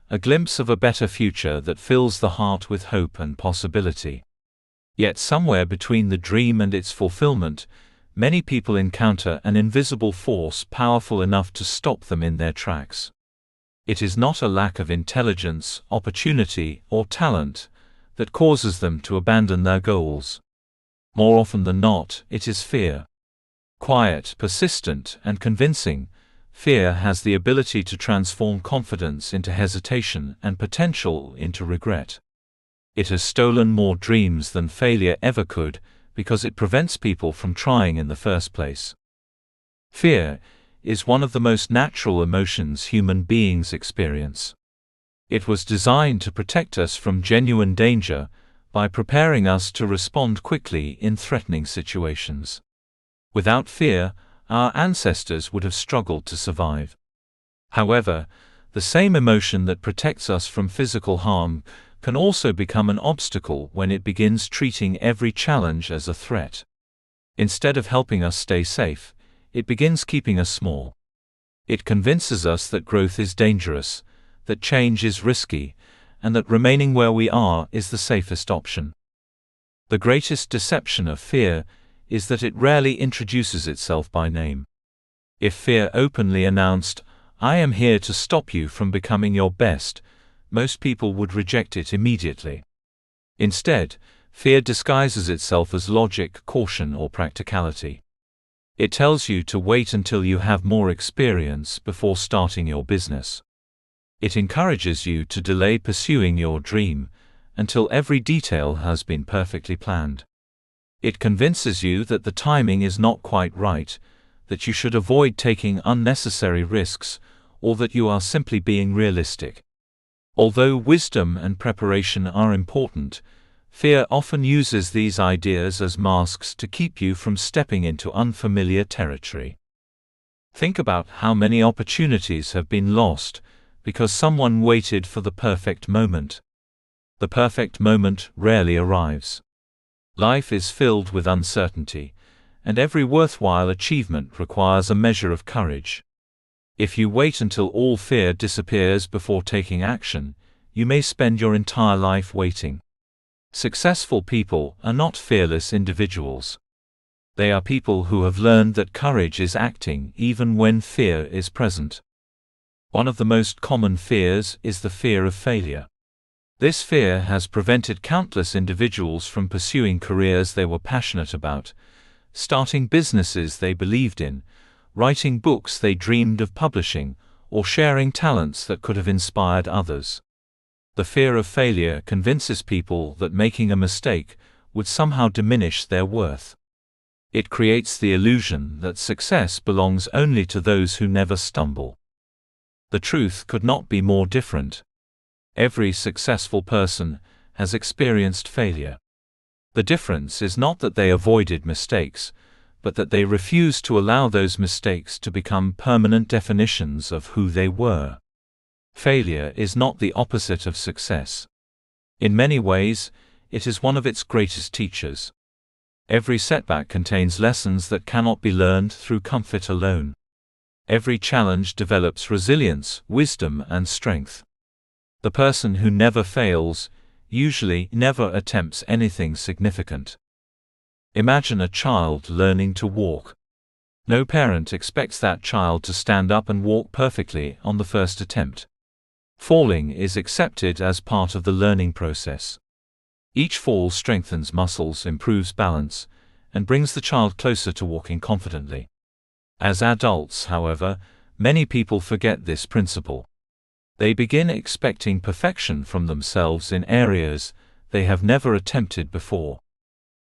a glimpse of a better future that fills the heart with hope and possibility. Yet somewhere between the dream and its fulfillment, many people encounter an invisible force powerful enough to stop them in their tracks. It is not a lack of intelligence, opportunity, or talent that causes them to abandon their goals. More often than not, it is fear. Quiet, persistent, and convincing, fear has the ability to transform confidence into hesitation and potential into regret. It has stolen more dreams than failure ever could, because it prevents people from trying in the first place. Fear is one of the most natural emotions human beings experience. It was designed to protect us from genuine danger by preparing us to respond quickly in threatening situations. Without fear, our ancestors would have struggled to survive. However, the same emotion that protects us from physical harm can also become an obstacle when it begins treating every challenge as a threat. Instead of helping us stay safe, it begins keeping us small. It convinces us that growth is dangerous, that change is risky, and that remaining where we are is the safest option. The greatest deception of fear is that it rarely introduces itself by name. If fear openly announced, "I am here to stop you from becoming your best," most people would reject it immediately. Instead, fear disguises itself as logic, caution, or practicality. It tells you to wait until you have more experience before starting your business. It encourages you to delay pursuing your dream until every detail has been perfectly planned. It convinces you that the timing is not quite right, that you should avoid taking unnecessary risks, or that you are simply being realistic. Although wisdom and preparation are important, fear often uses these ideas as masks to keep you from stepping into unfamiliar territory. Think about how many opportunities have been lost because someone waited for the perfect moment. The perfect moment rarely arrives. Life is filled with uncertainty, and every worthwhile achievement requires a measure of courage. If you wait until all fear disappears before taking action, you may spend your entire life waiting. Successful people are not fearless individuals. They are people who have learned that courage is acting even when fear is present. One of the most common fears is the fear of failure. This fear has prevented countless individuals from pursuing careers they were passionate about, starting businesses they believed in, writing books they dreamed of publishing, or sharing talents that could have inspired others. The fear of failure convinces people that making a mistake would somehow diminish their worth. It creates the illusion that success belongs only to those who never stumble. The truth could not be more different. Every successful person has experienced failure. The difference is not that they avoided mistakes, but that they refused to allow those mistakes to become permanent definitions of who they were. Failure is not the opposite of success. In many ways, it is one of its greatest teachers. Every setback contains lessons that cannot be learned through comfort alone. Every challenge develops resilience, wisdom, and strength. The person who never fails usually never attempts anything significant. Imagine a child learning to walk. No parent expects that child to stand up and walk perfectly on the first attempt. Falling is accepted as part of the learning process. Each fall strengthens muscles, improves balance, and brings the child closer to walking confidently. As adults, however, many people forget this principle. They begin expecting perfection from themselves in areas they have never attempted before.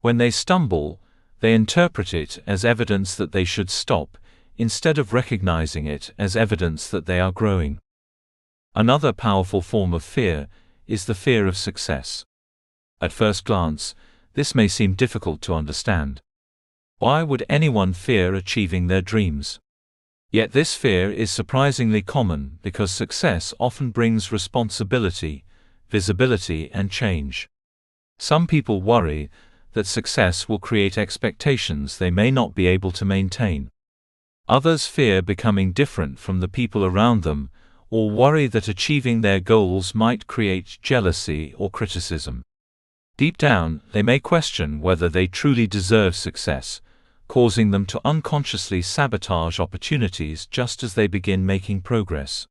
When they stumble, they interpret it as evidence that they should stop, instead of recognizing it as evidence that they are growing. Another powerful form of fear is the fear of success. At first glance, this may seem difficult to understand. Why would anyone fear achieving their dreams? Yet this fear is surprisingly common because success often brings responsibility, visibility, and change. Some people worry that success will create expectations they may not be able to maintain. Others fear becoming different from the people around them, or worry that achieving their goals might create jealousy or criticism. Deep down, they may question whether they truly deserve success, causing them to unconsciously sabotage opportunities just as they begin making progress.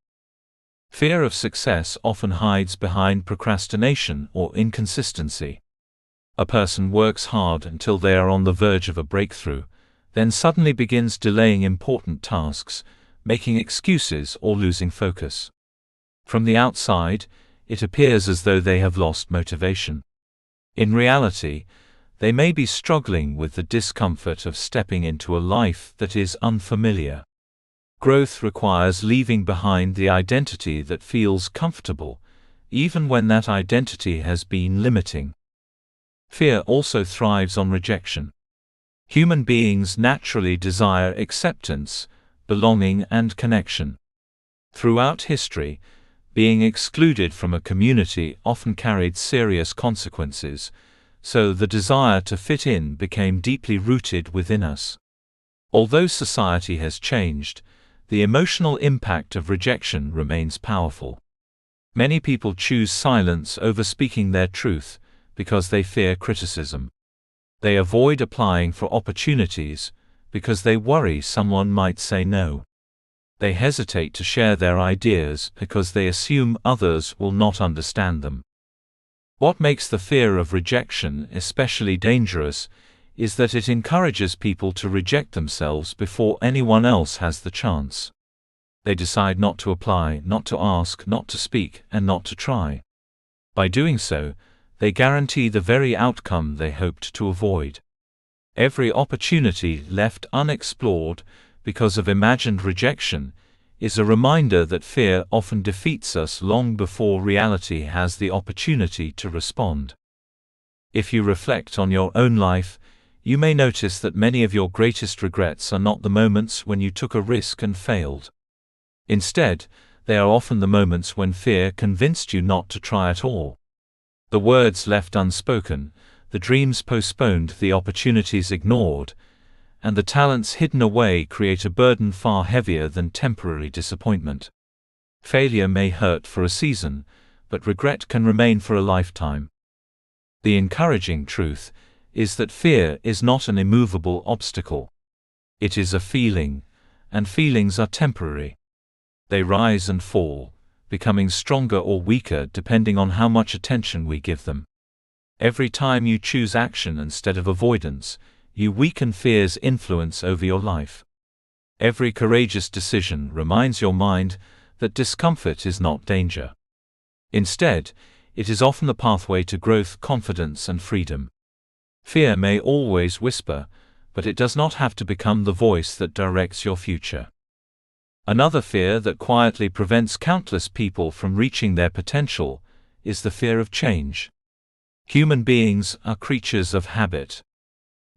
Fear of success often hides behind procrastination or inconsistency. A person works hard until they are on the verge of a breakthrough, then suddenly begins delaying important tasks, making excuses or losing focus. From the outside, it appears as though they have lost motivation. In reality, they may be struggling with the discomfort of stepping into a life that is unfamiliar. Growth requires leaving behind the identity that feels comfortable, even when that identity has been limiting. Fear also thrives on rejection. Human beings naturally desire acceptance, belonging, and connection. Throughout history, being excluded from a community often carried serious consequences, so the desire to fit in became deeply rooted within us. Although society has changed, the emotional impact of rejection remains powerful. Many people choose silence over speaking their truth because they fear criticism. They avoid applying for opportunities because they worry someone might say no. They hesitate to share their ideas because they assume others will not understand them. What makes the fear of rejection especially dangerous is that it encourages people to reject themselves before anyone else has the chance. They decide not to apply, not to ask, not to speak, and not to try. By doing so, they guarantee the very outcome they hoped to avoid. Every opportunity left unexplored because of imagined rejection is a reminder that fear often defeats us long before reality has the opportunity to respond. If you reflect on your own life, you may notice that many of your greatest regrets are not the moments when you took a risk and failed. Instead, they are often the moments when fear convinced you not to try at all. The words left unspoken, the dreams postponed, the opportunities ignored, and the talents hidden away create a burden far heavier than temporary disappointment. Failure may hurt for a season, but regret can remain for a lifetime. The encouraging truth is that fear is not an immovable obstacle. It is a feeling, and feelings are temporary. They rise and fall, becoming stronger or weaker depending on how much attention we give them. Every time you choose action instead of avoidance, you weaken fear's influence over your life. Every courageous decision reminds your mind that discomfort is not danger. Instead, it is often the pathway to growth, confidence, and freedom. Fear may always whisper, but it does not have to become the voice that directs your future. Another fear that quietly prevents countless people from reaching their potential is the fear of change. Human beings are creatures of habit.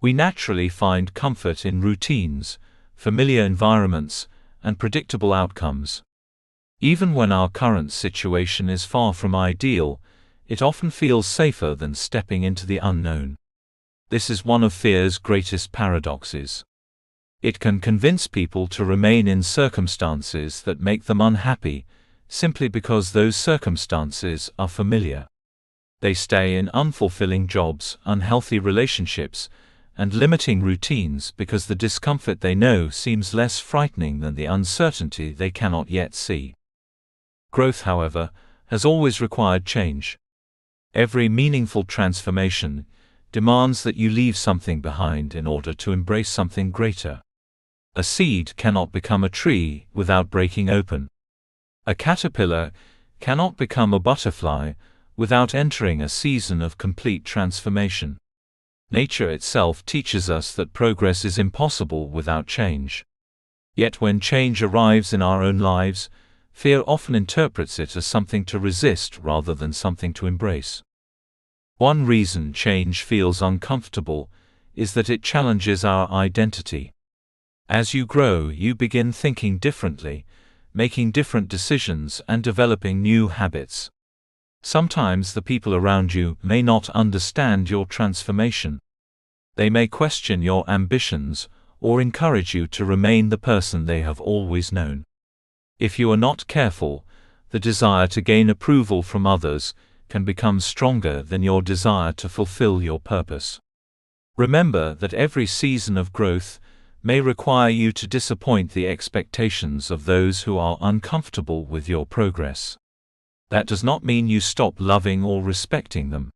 We naturally find comfort in routines, familiar environments, and predictable outcomes. Even when our current situation is far from ideal, it often feels safer than stepping into the unknown. This is one of fear's greatest paradoxes. It can convince people to remain in circumstances that make them unhappy, simply because those circumstances are familiar. They stay in unfulfilling jobs, unhealthy relationships, and limiting routines because the discomfort they know seems less frightening than the uncertainty they cannot yet see. Growth, however, has always required change. Every meaningful transformation demands that you leave something behind in order to embrace something greater. A seed cannot become a tree without breaking open. A caterpillar cannot become a butterfly without entering a season of complete transformation. Nature itself teaches us that progress is impossible without change. Yet when change arrives in our own lives, fear often interprets it as something to resist rather than something to embrace. One reason change feels uncomfortable is that it challenges our identity. As you grow, you begin thinking differently, making different decisions, and developing new habits. Sometimes the people around you may not understand your transformation. They may question your ambitions or encourage you to remain the person they have always known. If you are not careful, the desire to gain approval from others can become stronger than your desire to fulfill your purpose. Remember that every season of growth may require you to disappoint the expectations of those who are uncomfortable with your progress. That does not mean you stop loving or respecting them.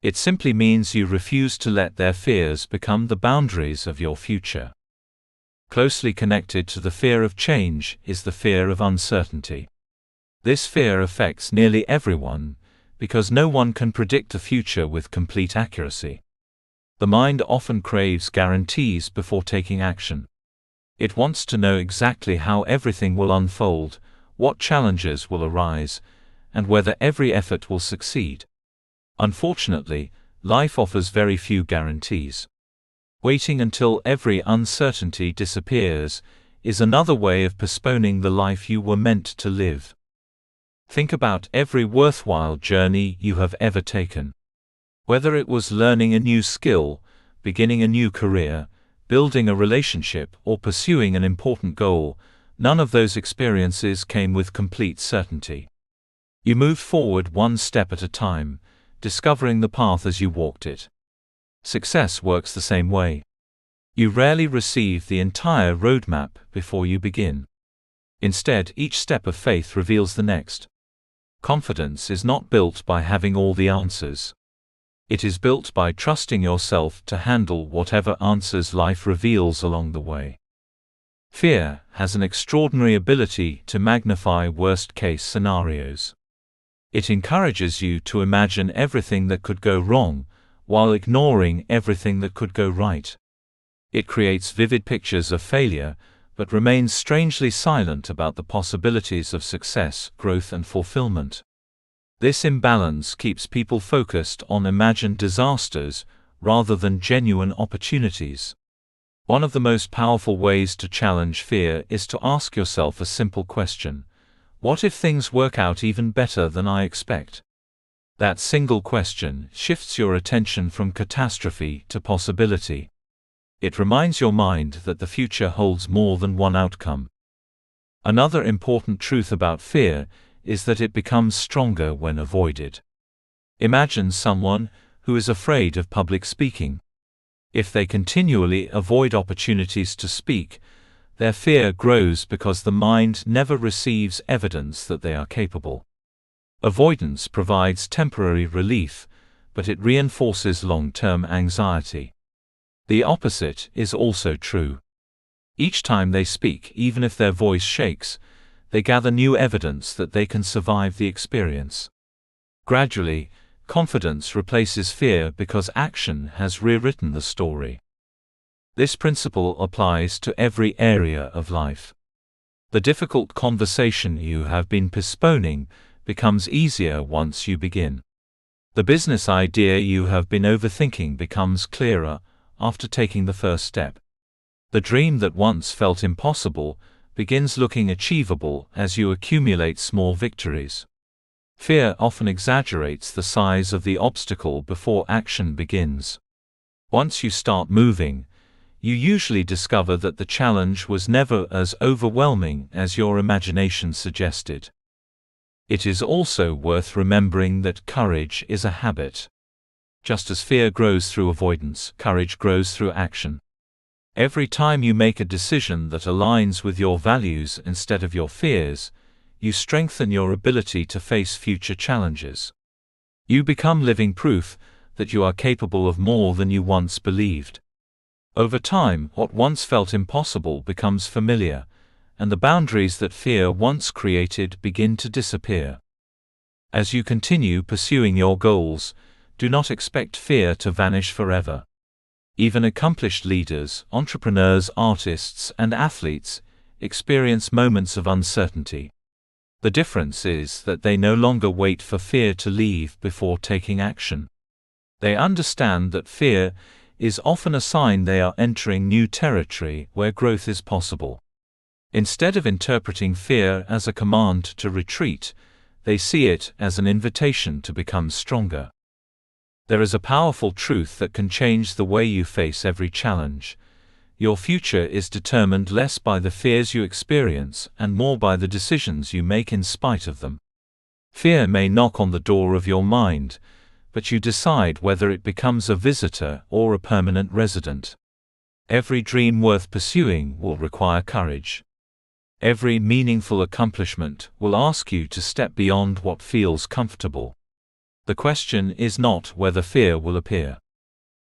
It simply means you refuse to let their fears become the boundaries of your future. Closely connected to the fear of change is the fear of uncertainty. This fear affects nearly everyone, because no one can predict the future with complete accuracy. The mind often craves guarantees before taking action. It wants to know exactly how everything will unfold, what challenges will arise, and whether every effort will succeed. Unfortunately, life offers very few guarantees. Waiting until every uncertainty disappears is another way of postponing the life you were meant to live. Think about every worthwhile journey you have ever taken. Whether it was learning a new skill, beginning a new career, building a relationship, or pursuing an important goal, none of those experiences came with complete certainty. You moved forward one step at a time, discovering the path as you walked it. Success works the same way. You rarely receive the entire roadmap before you begin. Instead, each step of faith reveals the next. Confidence is not built by having all the answers. It is built by trusting yourself to handle whatever answers life reveals along the way. Fear has an extraordinary ability to magnify worst-case scenarios. It encourages you to imagine everything that could go wrong, while ignoring everything that could go right. It creates vivid pictures of failure, but remains strangely silent about the possibilities of success, growth, and fulfillment. This imbalance keeps people focused on imagined disasters rather than genuine opportunities. One of the most powerful ways to challenge fear is to ask yourself a simple question: what if things work out even better than I expect? That single question shifts your attention from catastrophe to possibility. It reminds your mind that the future holds more than one outcome. Another important truth about fear is that it becomes stronger when avoided. Imagine someone who is afraid of public speaking. If they continually avoid opportunities to speak, their fear grows because the mind never receives evidence that they are capable. Avoidance provides temporary relief, but it reinforces long-term anxiety. The opposite is also true. Each time they speak, even if their voice shakes, they gather new evidence that they can survive the experience. Gradually, confidence replaces fear because action has rewritten the story. This principle applies to every area of life. The difficult conversation you have been postponing becomes easier once you begin. The business idea you have been overthinking becomes clearer after taking the first step. The dream that once felt impossible begins looking achievable as you accumulate small victories. Fear often exaggerates the size of the obstacle before action begins. Once you start moving, you usually discover that the challenge was never as overwhelming as your imagination suggested. It is also worth remembering that courage is a habit. Just as fear grows through avoidance, courage grows through action. Every time you make a decision that aligns with your values instead of your fears, you strengthen your ability to face future challenges. You become living proof that you are capable of more than you once believed. Over time, what once felt impossible becomes familiar, and the boundaries that fear once created begin to disappear. As you continue pursuing your goals, do not expect fear to vanish forever. Even accomplished leaders, entrepreneurs, artists, and athletes experience moments of uncertainty. The difference is that they no longer wait for fear to leave before taking action. They understand that fear is often a sign they are entering new territory where growth is possible. Instead of interpreting fear as a command to retreat, they see it as an invitation to become stronger. There is a powerful truth that can change the way you face every challenge. Your future is determined less by the fears you experience and more by the decisions you make in spite of them. Fear may knock on the door of your mind, but you decide whether it becomes a visitor or a permanent resident. Every dream worth pursuing will require courage. Every meaningful accomplishment will ask you to step beyond what feels comfortable. The question is not whether fear will appear.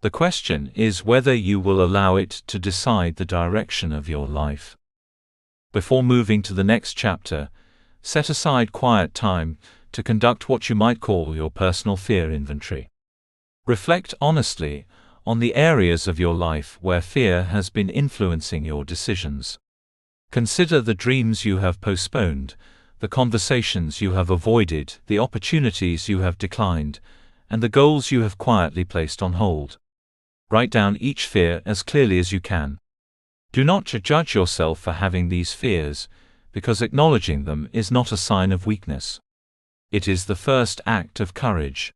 The question is whether you will allow it to decide the direction of your life. Before moving to the next chapter, set aside quiet time to conduct what you might call your personal fear inventory. Reflect honestly on the areas of your life where fear has been influencing your decisions. Consider the dreams you have postponed, the conversations you have avoided, the opportunities you have declined, and the goals you have quietly placed on hold. Write down each fear as clearly as you can. Do not judge yourself for having these fears, because acknowledging them is not a sign of weakness. It is the first act of courage.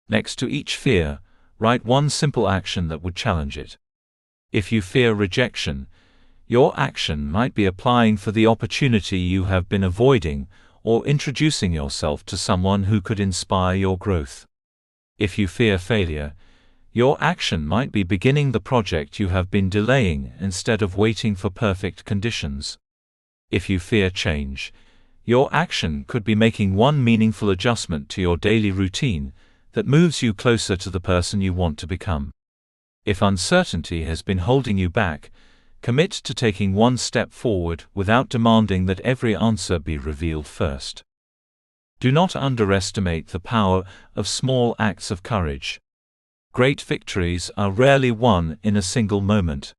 Next to each fear, write one simple action that would challenge it. If you fear rejection, your action might be applying for the opportunity you have been avoiding, or introducing yourself to someone who could inspire your growth. If you fear failure, your action might be beginning the project you have been delaying instead of waiting for perfect conditions. If you fear change, your action could be making one meaningful adjustment to your daily routine that moves you closer to the person you want to become. If uncertainty has been holding you back, commit to taking one step forward without demanding that every answer be revealed first. Do not underestimate the power of small acts of courage. Great victories are rarely won in a single moment.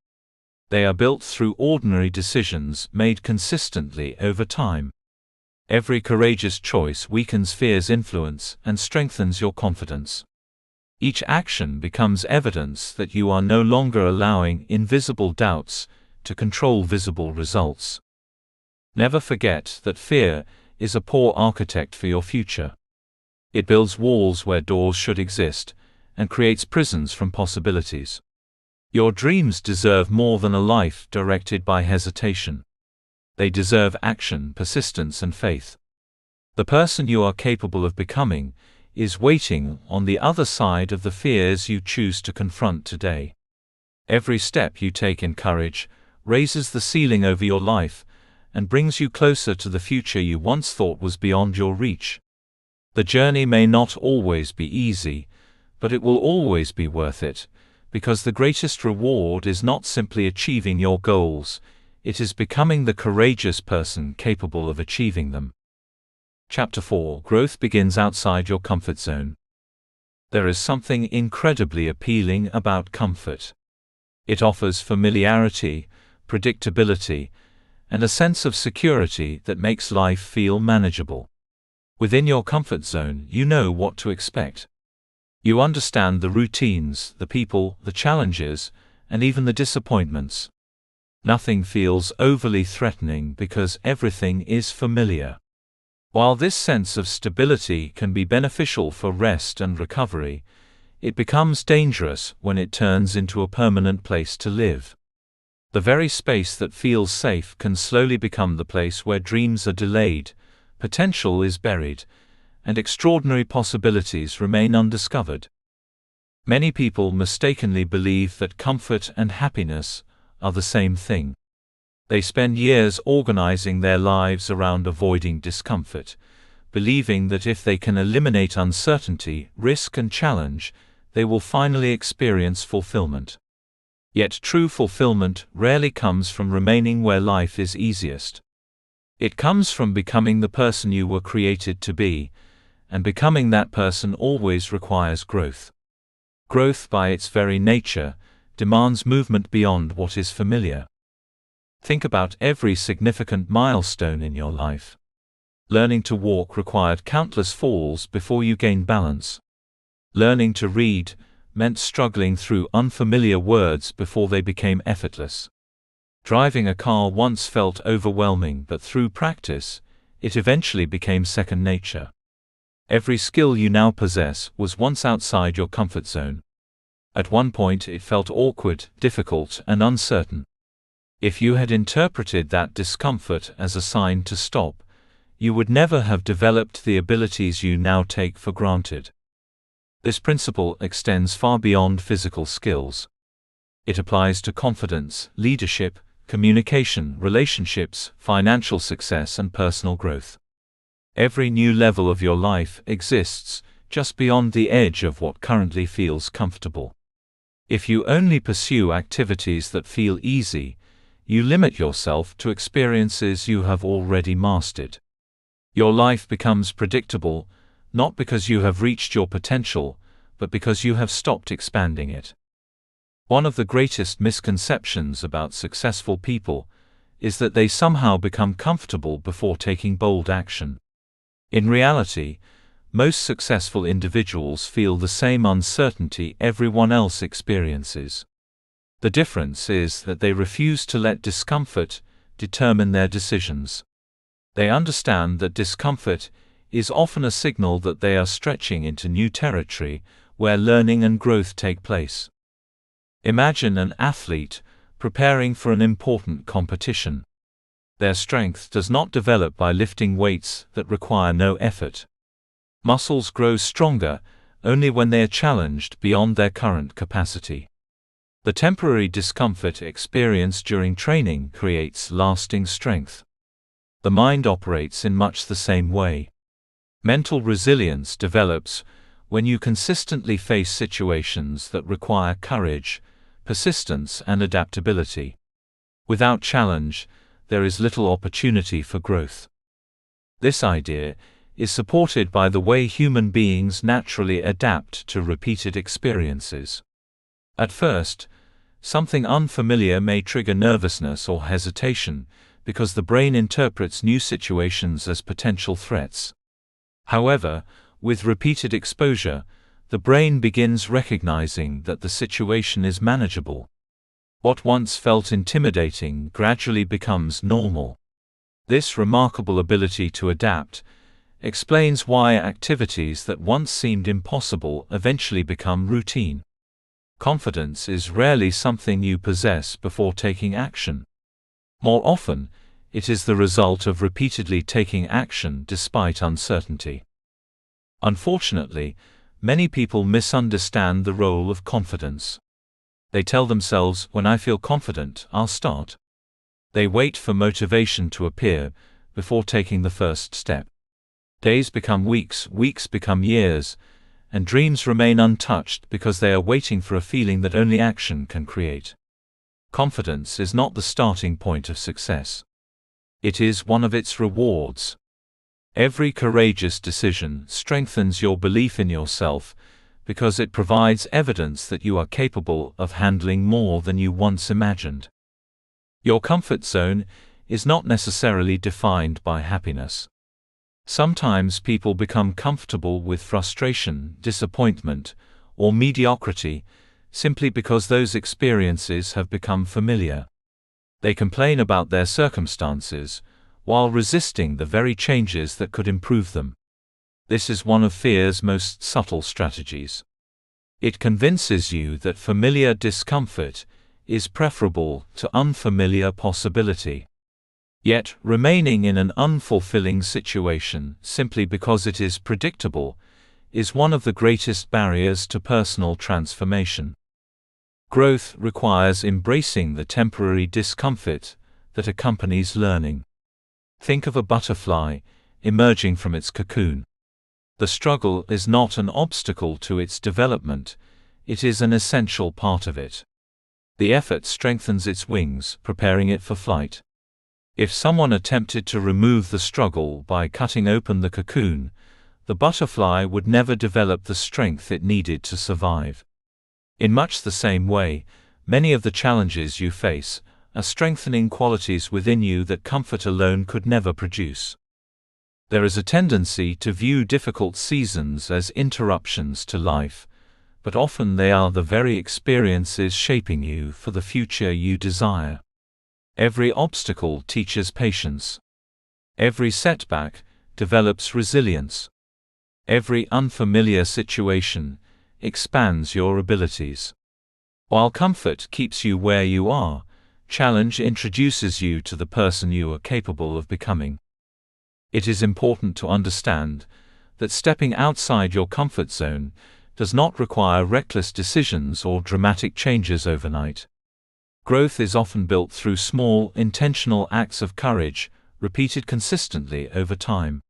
They are built through ordinary decisions made consistently over time. Every courageous choice weakens fear's influence and strengthens your confidence. Each action becomes evidence that you are no longer allowing invisible doubts to control visible results. Never forget that fear is a poor architect for your future. It builds walls where doors should exist, and creates prisons from possibilities. Your dreams deserve more than a life directed by hesitation. They deserve action, persistence, and faith. The person you are capable of becoming is waiting on the other side of the fears you choose to confront today. Every step you take in courage raises the ceiling over your life and brings you closer to the future you once thought was beyond your reach. The journey may not always be easy, but it will always be worth it, because the greatest reward is not simply achieving your goals, it is becoming the courageous person capable of achieving them. Chapter 4: Growth begins outside your comfort zone. There is something incredibly appealing about comfort. It offers familiarity, predictability, and a sense of security that makes life feel manageable. Within your comfort zone, you know what to expect. You understand the routines, the people, the challenges, and even the disappointments. Nothing feels overly threatening because everything is familiar. While this sense of stability can be beneficial for rest and recovery, it becomes dangerous when it turns into a permanent place to live. The very space that feels safe can slowly become the place where dreams are delayed, potential is buried, and extraordinary possibilities remain undiscovered. Many people mistakenly believe that comfort and happiness are the same thing. They spend years organizing their lives around avoiding discomfort, believing that if they can eliminate uncertainty, risk, and challenge, they will finally experience fulfillment. Yet true fulfillment rarely comes from remaining where life is easiest. It comes from becoming the person you were created to be, and becoming that person always requires growth. Growth, by its very nature, demands movement beyond what is familiar. Think about every significant milestone in your life. Learning to walk required countless falls before you gained balance. Learning to read meant struggling through unfamiliar words before they became effortless. Driving a car once felt overwhelming, but through practice, it eventually became second nature. Every skill you now possess was once outside your comfort zone. At one point it felt awkward, difficult, and uncertain. If you had interpreted that discomfort as a sign to stop, you would never have developed the abilities you now take for granted. This principle extends far beyond physical skills. It applies to confidence, leadership, communication, relationships, financial success, and personal growth. Every new level of your life exists just beyond the edge of what currently feels comfortable. If you only pursue activities that feel easy, you limit yourself to experiences you have already mastered. Your life becomes predictable, not because you have reached your potential, but because you have stopped expanding it. One of the greatest misconceptions about successful people is that they somehow become comfortable before taking bold action. In reality, Most successful individuals feel the same uncertainty everyone else experiences. The difference is that they refuse to let discomfort determine their decisions. They understand that discomfort is often a signal that they are stretching into new territory where learning and growth take place. Imagine an athlete preparing for an important competition. Their strength does not develop by lifting weights that require no effort. Muscles grow stronger only when they are challenged beyond their current capacity. The temporary discomfort experienced during training creates lasting strength. The mind operates in much the same way. Mental resilience develops when you consistently face situations that require courage, persistence, and adaptability. Without challenge, there is little opportunity for growth. This idea is supported by the way human beings naturally adapt to repeated experiences. At first, something unfamiliar may trigger nervousness or hesitation because the brain interprets new situations as potential threats. However, with repeated exposure, the brain begins recognizing that the situation is manageable. What once felt intimidating gradually becomes normal. This remarkable ability to adapt explains why activities that once seemed impossible eventually become routine. Confidence is rarely something you possess before taking action. More often, it is the result of repeatedly taking action despite uncertainty. Unfortunately, many people misunderstand the role of confidence. They tell themselves, "When I feel confident, I'll start." They wait for motivation to appear before taking the first step. Days become weeks, weeks become years, and dreams remain untouched because they are waiting for a feeling that only action can create. Confidence is not the starting point of success. It is one of its rewards. Every courageous decision strengthens your belief in yourself because it provides evidence that you are capable of handling more than you once imagined. Your comfort zone is not necessarily defined by happiness. Sometimes people become comfortable with frustration, disappointment, or mediocrity simply because those experiences have become familiar. They complain about their circumstances while resisting the very changes that could improve them. This is one of fear's most subtle strategies. It convinces you that familiar discomfort is preferable to unfamiliar possibility. Yet, remaining in an unfulfilling situation simply because it is predictable is one of the greatest barriers to personal transformation. Growth requires embracing the temporary discomfort that accompanies learning. Think of a butterfly emerging from its cocoon. The struggle is not an obstacle to its development, it is an essential part of it. The effort strengthens its wings, preparing it for flight. If someone attempted to remove the struggle by cutting open the cocoon, the butterfly would never develop the strength it needed to survive. In much the same way, many of the challenges you face are strengthening qualities within you that comfort alone could never produce. There is a tendency to view difficult seasons as interruptions to life, but often they are the very experiences shaping you for the future you desire. Every obstacle teaches patience. Every setback develops resilience. Every unfamiliar situation expands your abilities. While comfort keeps you where you are, challenge introduces you to the person you are capable of becoming. It is important to understand that stepping outside your comfort zone does not require reckless decisions or dramatic changes overnight. Growth is often built through small, intentional acts of courage, repeated consistently over time.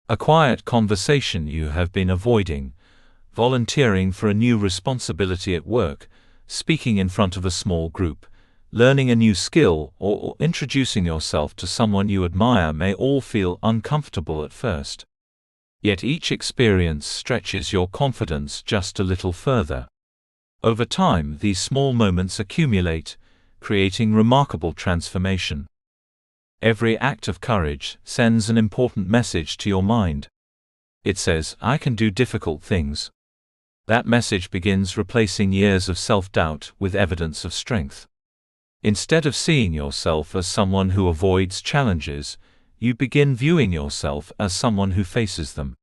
A quiet conversation you have been avoiding, volunteering for a new responsibility at work, speaking in front of a small group, learning a new skill, or introducing yourself to someone you admire may all feel uncomfortable at first. Yet each experience stretches your confidence just a little further. Over time, these small moments accumulate, creating remarkable transformation. Every act of courage sends an important message to your mind. It says, "I can do difficult things." That message begins replacing years of self-doubt with evidence of strength. Instead of seeing yourself as someone who avoids challenges, you begin viewing yourself as someone who faces them.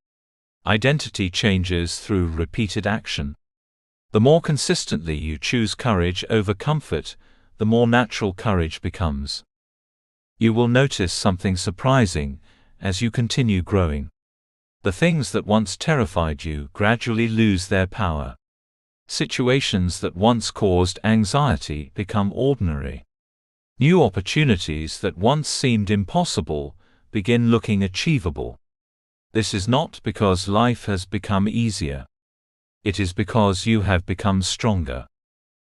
Identity changes through repeated action. The more consistently you choose courage over comfort, the more natural courage becomes. You will notice something surprising as you continue growing. The things that once terrified you gradually lose their power. Situations that once caused anxiety become ordinary. New opportunities that once seemed impossible begin looking achievable. This is not because life has become easier. It is because you have become stronger.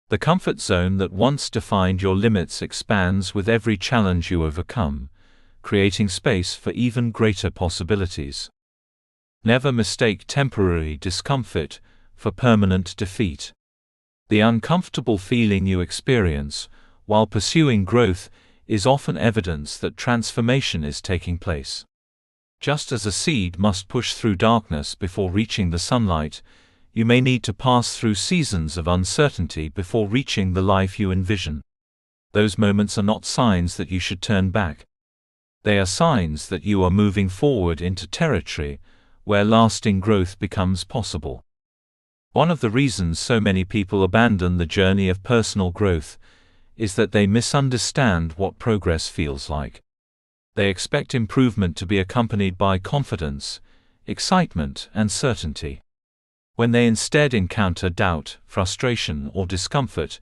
The comfort zone that once defined your limits expands with every challenge you overcome, creating space for even greater possibilities. Never mistake temporary discomfort for permanent defeat. The uncomfortable feeling you experience while pursuing growth is often evidence that transformation is taking place. Just as a seed must push through darkness before reaching the sunlight, you may need to pass through seasons of uncertainty before reaching the life you envision. Those moments are not signs that you should turn back. They are signs that you are moving forward into territory where lasting growth becomes possible. One of the reasons so many people abandon the journey of personal growth is that they misunderstand what progress feels like. They expect improvement to be accompanied by confidence, excitement, and certainty. When they instead encounter doubt, frustration, or discomfort,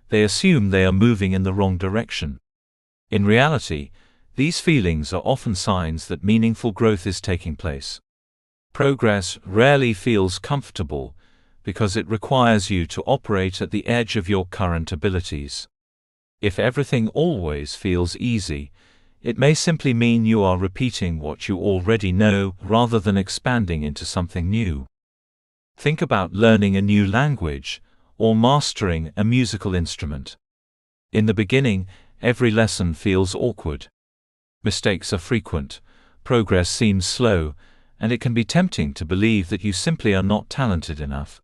they assume they are moving in the wrong direction. In reality, these feelings are often signs that meaningful growth is taking place. Progress rarely feels comfortable because it requires you to operate at the edge of your current abilities. If everything always feels easy, it may simply mean you are repeating what you already know rather than expanding into something new. Think about learning a new language or mastering a musical instrument. In the beginning, every lesson feels awkward. Mistakes are frequent, progress seems slow, and it can be tempting to believe that you simply are not talented enough.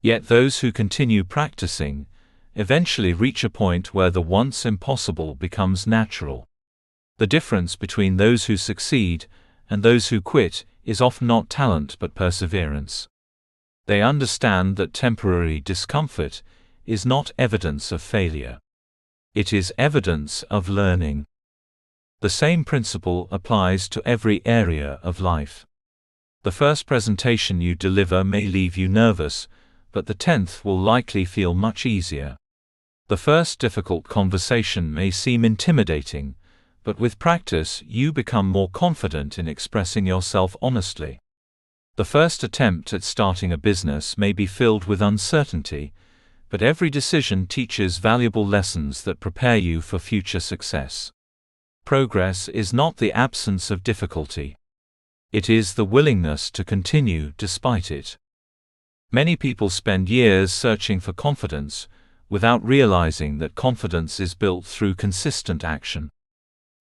Yet those who continue practicing eventually reach a point where the once impossible becomes natural. The difference between those who succeed and those who quit is often not talent but perseverance. They understand that temporary discomfort is not evidence of failure. It is evidence of learning. The same principle applies to every area of life. The first presentation you deliver may leave you nervous, but the 10th will likely feel much easier. The first difficult conversation may seem intimidating, but with practice you become more confident in expressing yourself honestly. The first attempt at starting a business may be filled with uncertainty, but every decision teaches valuable lessons that prepare you for future success. Progress is not the absence of difficulty. It is the willingness to continue despite it. Many people spend years searching for confidence, without realizing that confidence is built through consistent action.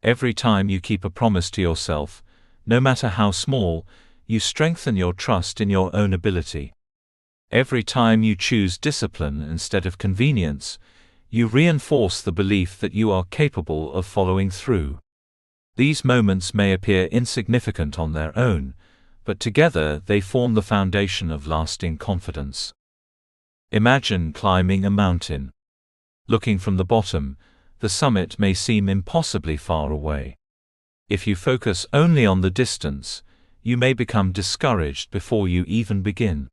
Every time you keep a promise to yourself, no matter how small, you strengthen your trust in your own ability. Every time you choose discipline instead of convenience, you reinforce the belief that you are capable of following through. These moments may appear insignificant on their own, but together they form the foundation of lasting confidence. Imagine climbing a mountain. Looking from the bottom, the summit may seem impossibly far away. If you focus only on the distance, you may become discouraged before you even begin.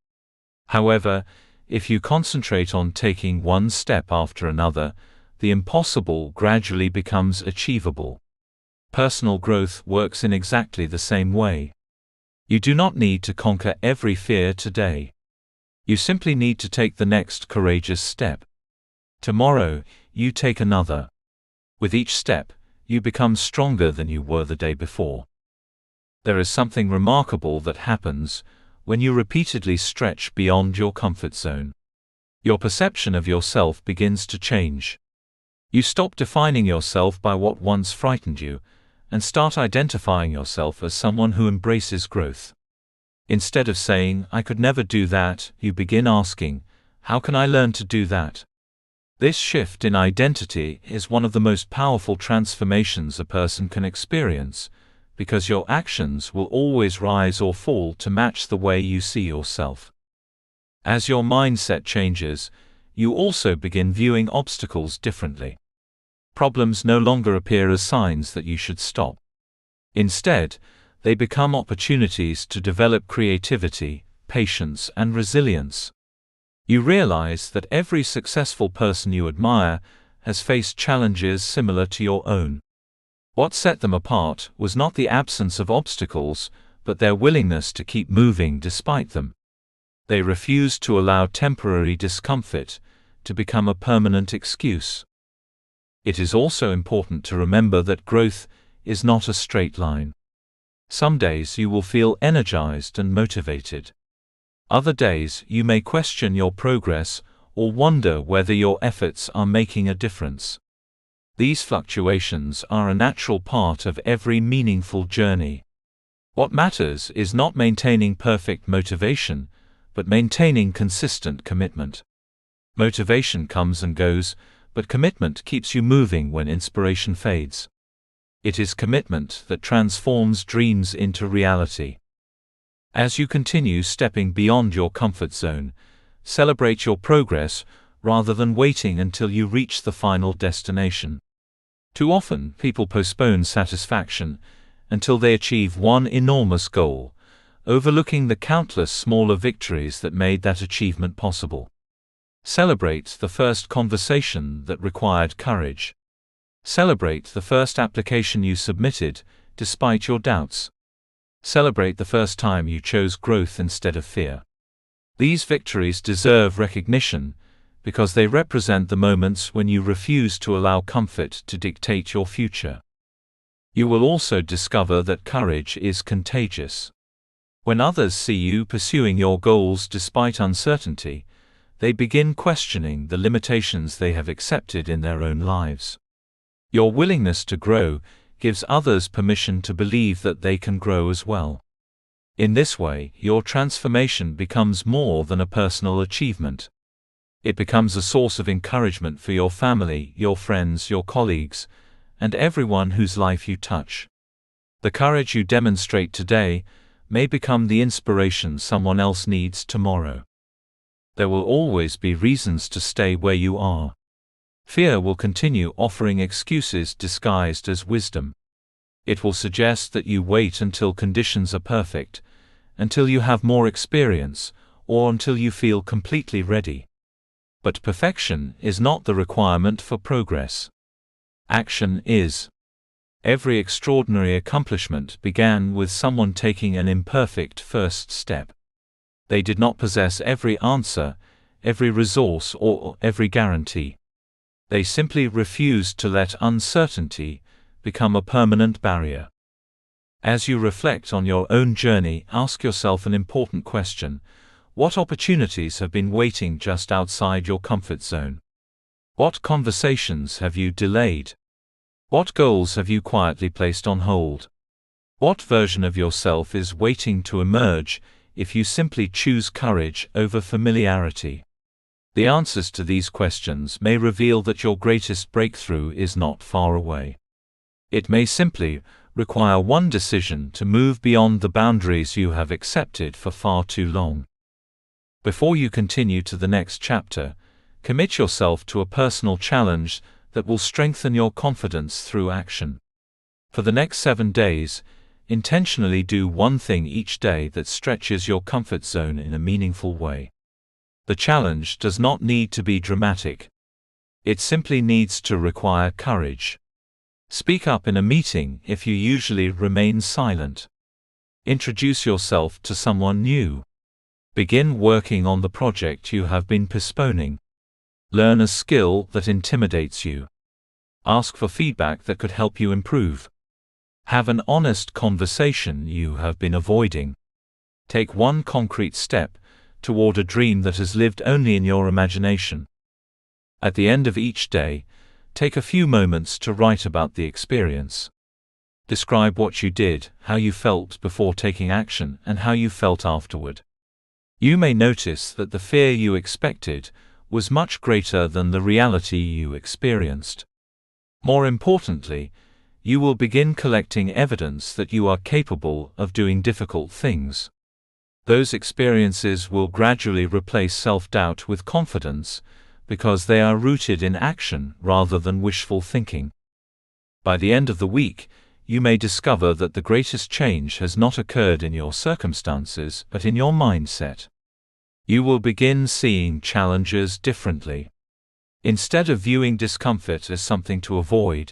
However, if you concentrate on taking one step after another, the impossible gradually becomes achievable. Personal growth works in exactly the same way. You do not need to conquer every fear today. You simply need to take the next courageous step. Tomorrow, you take another. With each step, you become stronger than you were the day before. There is something remarkable that happens when you repeatedly stretch beyond your comfort zone. Your perception of yourself begins to change. You stop defining yourself by what once frightened you, and start identifying yourself as someone who embraces growth. Instead of saying, "I could never do that," you begin asking, "How can I learn to do that?" This shift in identity is one of the most powerful transformations a person can experience, because your actions will always rise or fall to match the way you see yourself. As your mindset changes, you also begin viewing obstacles differently. Problems no longer appear as signs that you should stop. Instead, they become opportunities to develop creativity, patience, and resilience. You realize that every successful person you admire has faced challenges similar to your own. What set them apart was not the absence of obstacles, but their willingness to keep moving despite them. They refused to allow temporary discomfort to become a permanent excuse. It is also important to remember that growth is not a straight line. Some days you will feel energized and motivated. Other days you may question your progress or wonder whether your efforts are making a difference. These fluctuations are a natural part of every meaningful journey. What matters is not maintaining perfect motivation, but maintaining consistent commitment. Motivation comes and goes, but commitment keeps you moving when inspiration fades. It is commitment that transforms dreams into reality. As you continue stepping beyond your comfort zone, celebrate your progress rather than waiting until you reach the final destination. Too often, people postpone satisfaction until they achieve one enormous goal, overlooking the countless smaller victories that made that achievement possible. Celebrate the first conversation that required courage. Celebrate the first application you submitted, despite your doubts. Celebrate the first time you chose growth instead of fear. These victories deserve recognition, because they represent the moments when you refuse to allow comfort to dictate your future. You will also discover that courage is contagious. When others see you pursuing your goals despite uncertainty, they begin questioning the limitations they have accepted in their own lives. Your willingness to grow gives others permission to believe that they can grow as well. In this way, your transformation becomes more than a personal achievement. It becomes a source of encouragement for your family, your friends, your colleagues, and everyone whose life you touch. The courage you demonstrate today may become the inspiration someone else needs tomorrow. There will always be reasons to stay where you are. Fear will continue offering excuses disguised as wisdom. It will suggest that you wait until conditions are perfect, until you have more experience, or until you feel completely ready. But perfection is not the requirement for progress. Action is. Every extraordinary accomplishment began with someone taking an imperfect first step. They did not possess every answer, every resource, or every guarantee. They simply refused to let uncertainty become a permanent barrier. As you reflect on your own journey, ask yourself an important question: what opportunities have been waiting just outside your comfort zone? What conversations have you delayed? What goals have you quietly placed on hold? What version of yourself is waiting to emerge if you simply choose courage over familiarity? The answers to these questions may reveal that your greatest breakthrough is not far away. It may simply require one decision to move beyond the boundaries you have accepted for far too long. Before you continue to the next chapter, commit yourself to a personal challenge that will strengthen your confidence through action. For the next 7 days, intentionally do one thing each day that stretches your comfort zone in a meaningful way. The challenge does not need to be dramatic. It simply needs to require courage. Speak up in a meeting if you usually remain silent. Introduce yourself to someone new. Begin working on the project you have been postponing. Learn a skill that intimidates you. Ask for feedback that could help you improve. Have an honest conversation you have been avoiding. Take one concrete step toward a dream that has lived only in your imagination. At the end of each day, take a few moments to write about the experience. Describe what you did, how you felt before taking action, and how you felt afterward. You may notice that the fear you expected was much greater than the reality you experienced. More importantly, you will begin collecting evidence that you are capable of doing difficult things. Those experiences will gradually replace self-doubt with confidence, because they are rooted in action rather than wishful thinking. By the end of the week, you may discover that the greatest change has not occurred in your circumstances but in your mindset. You will begin seeing challenges differently. Instead of viewing discomfort as something to avoid,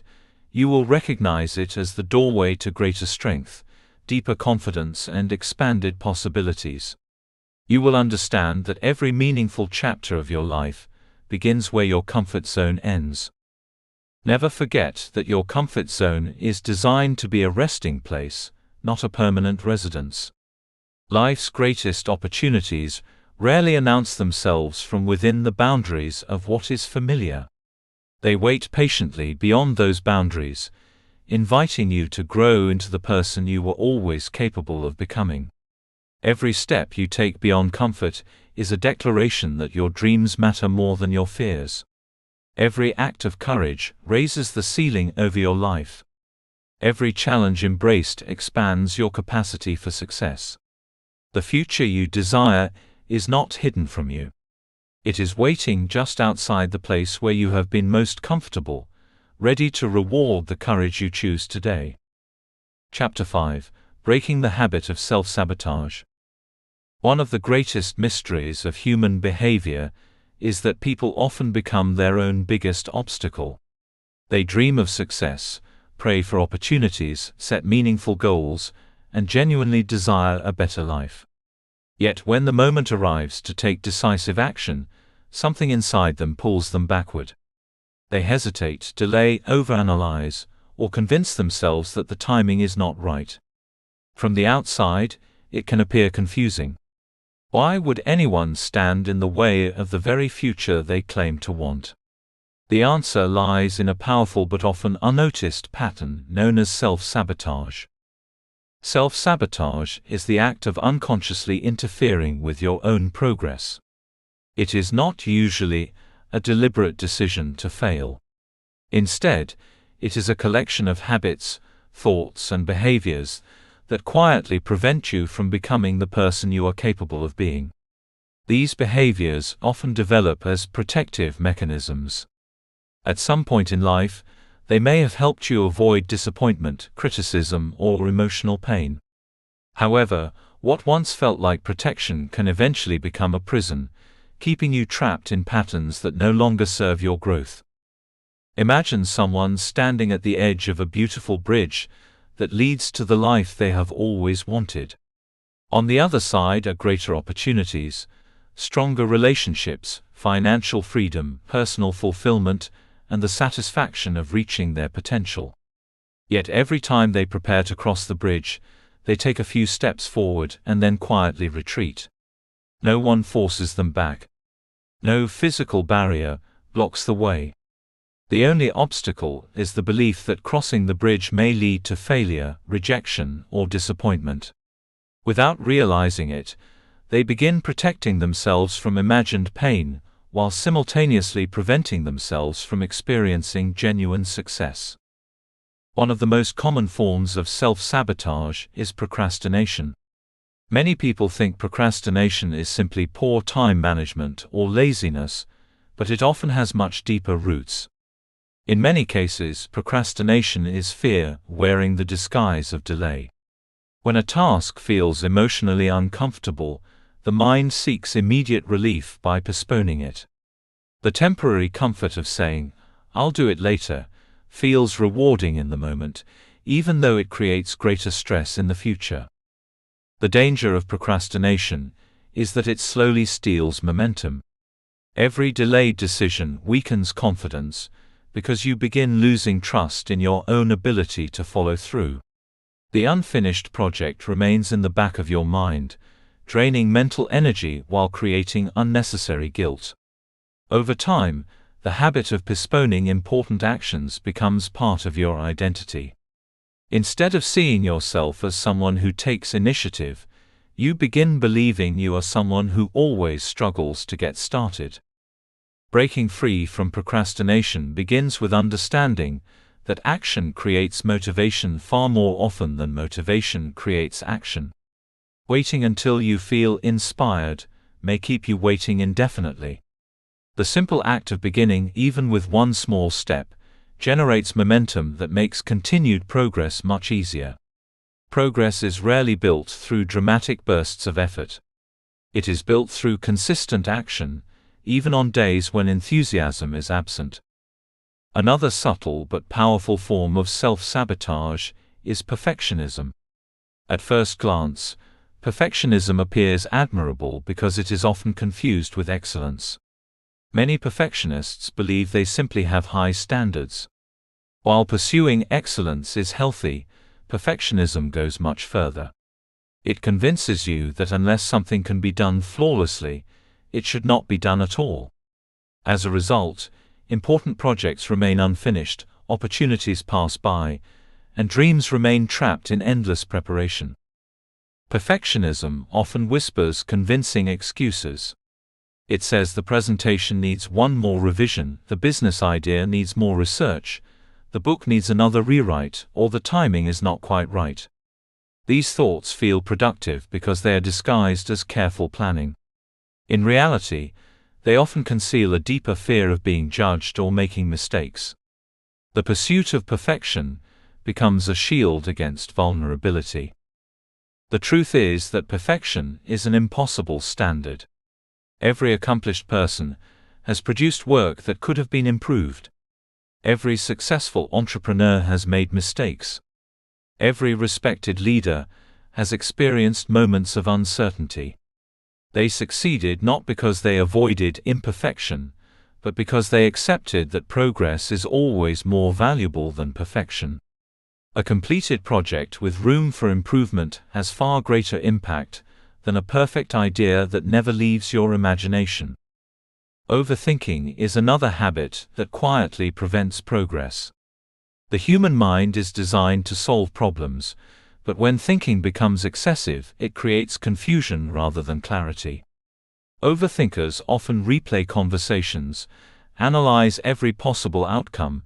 you will recognize it as the doorway to greater strength, deeper confidence, and expanded possibilities. You will understand that every meaningful chapter of your life begins where your comfort zone ends. Never forget that your comfort zone is designed to be a resting place, not a permanent residence. Life's greatest opportunities rarely announce themselves from within the boundaries of what is familiar. They wait patiently beyond those boundaries, inviting you to grow into the person you were always capable of becoming. Every step you take beyond comfort is a declaration that your dreams matter more than your fears. Every act of courage raises the ceiling over your life. Every challenge embraced expands your capacity for success. The future you desire is not hidden from you. It is waiting just outside the place where you have been most comfortable, ready to reward the courage you choose today. Chapter 5: Breaking the Habit of Self-Sabotage. One of the greatest mysteries of human behavior is that people often become their own biggest obstacle. They dream of success, pray for opportunities, set meaningful goals, and genuinely desire a better life. Yet when the moment arrives to take decisive action, something inside them pulls them backward. They hesitate, delay, overanalyze, or convince themselves that the timing is not right. From the outside, it can appear confusing. Why would anyone stand in the way of the very future they claim to want? The answer lies in a powerful but often unnoticed pattern known as self-sabotage. Self-sabotage is the act of unconsciously interfering with your own progress. It is not usually a deliberate decision to fail. Instead, it is a collection of habits, thoughts, and behaviors that quietly prevent you from becoming the person you are capable of being. These behaviors often develop as protective mechanisms. At some point in life, they may have helped you avoid disappointment, criticism, or emotional pain. However, what once felt like protection can eventually become a prison, keeping you trapped in patterns that no longer serve your growth. Imagine someone standing at the edge of a beautiful bridge that leads to the life they have always wanted. On the other side are greater opportunities, stronger relationships, financial freedom, personal fulfillment, and the satisfaction of reaching their potential. Yet every time they prepare to cross the bridge, they take a few steps forward and then quietly retreat. No one forces them back. No physical barrier blocks the way. The only obstacle is the belief that crossing the bridge may lead to failure, rejection, or disappointment. Without realizing it, they begin protecting themselves from imagined pain, while simultaneously preventing themselves from experiencing genuine success. One of the most common forms of self-sabotage is procrastination. Many people think procrastination is simply poor time management or laziness, but it often has much deeper roots. In many cases, procrastination is fear wearing the disguise of delay. When a task feels emotionally uncomfortable, the mind seeks immediate relief by postponing it. The temporary comfort of saying, "I'll do it later," feels rewarding in the moment, even though it creates greater stress in the future. The danger of procrastination is that it slowly steals momentum. Every delayed decision weakens confidence, because you begin losing trust in your own ability to follow through. The unfinished project remains in the back of your mind, draining mental energy while creating unnecessary guilt. Over time, the habit of postponing important actions becomes part of your identity. Instead of seeing yourself as someone who takes initiative, you begin believing you are someone who always struggles to get started. Breaking free from procrastination begins with understanding that action creates motivation far more often than motivation creates action. Waiting until you feel inspired may keep you waiting indefinitely. The simple act of beginning, even with one small step, generates momentum that makes continued progress much easier. Progress is rarely built through dramatic bursts of effort. It is built through consistent action, even on days when enthusiasm is absent. Another subtle but powerful form of self-sabotage is perfectionism. At first glance, perfectionism appears admirable because it is often confused with excellence. Many perfectionists believe they simply have high standards. While pursuing excellence is healthy, perfectionism goes much further. It convinces you that unless something can be done flawlessly, it should not be done at all. As a result, important projects remain unfinished, opportunities pass by, and dreams remain trapped in endless preparation. Perfectionism often whispers convincing excuses. It says the presentation needs one more revision, the business idea needs more research, the book needs another rewrite, or the timing is not quite right. These thoughts feel productive because they are disguised as careful planning. In reality, they often conceal a deeper fear of being judged or making mistakes. The pursuit of perfection becomes a shield against vulnerability. The truth is that perfection is an impossible standard. Every accomplished person has produced work that could have been improved. Every successful entrepreneur has made mistakes. Every respected leader has experienced moments of uncertainty. They succeeded not because they avoided imperfection, but because they accepted that progress is always more valuable than perfection. A completed project with room for improvement has far greater impact than a perfect idea that never leaves your imagination. Overthinking is another habit that quietly prevents progress. The human mind is designed to solve problems, but when thinking becomes excessive, it creates confusion rather than clarity. Overthinkers often replay conversations, analyze every possible outcome,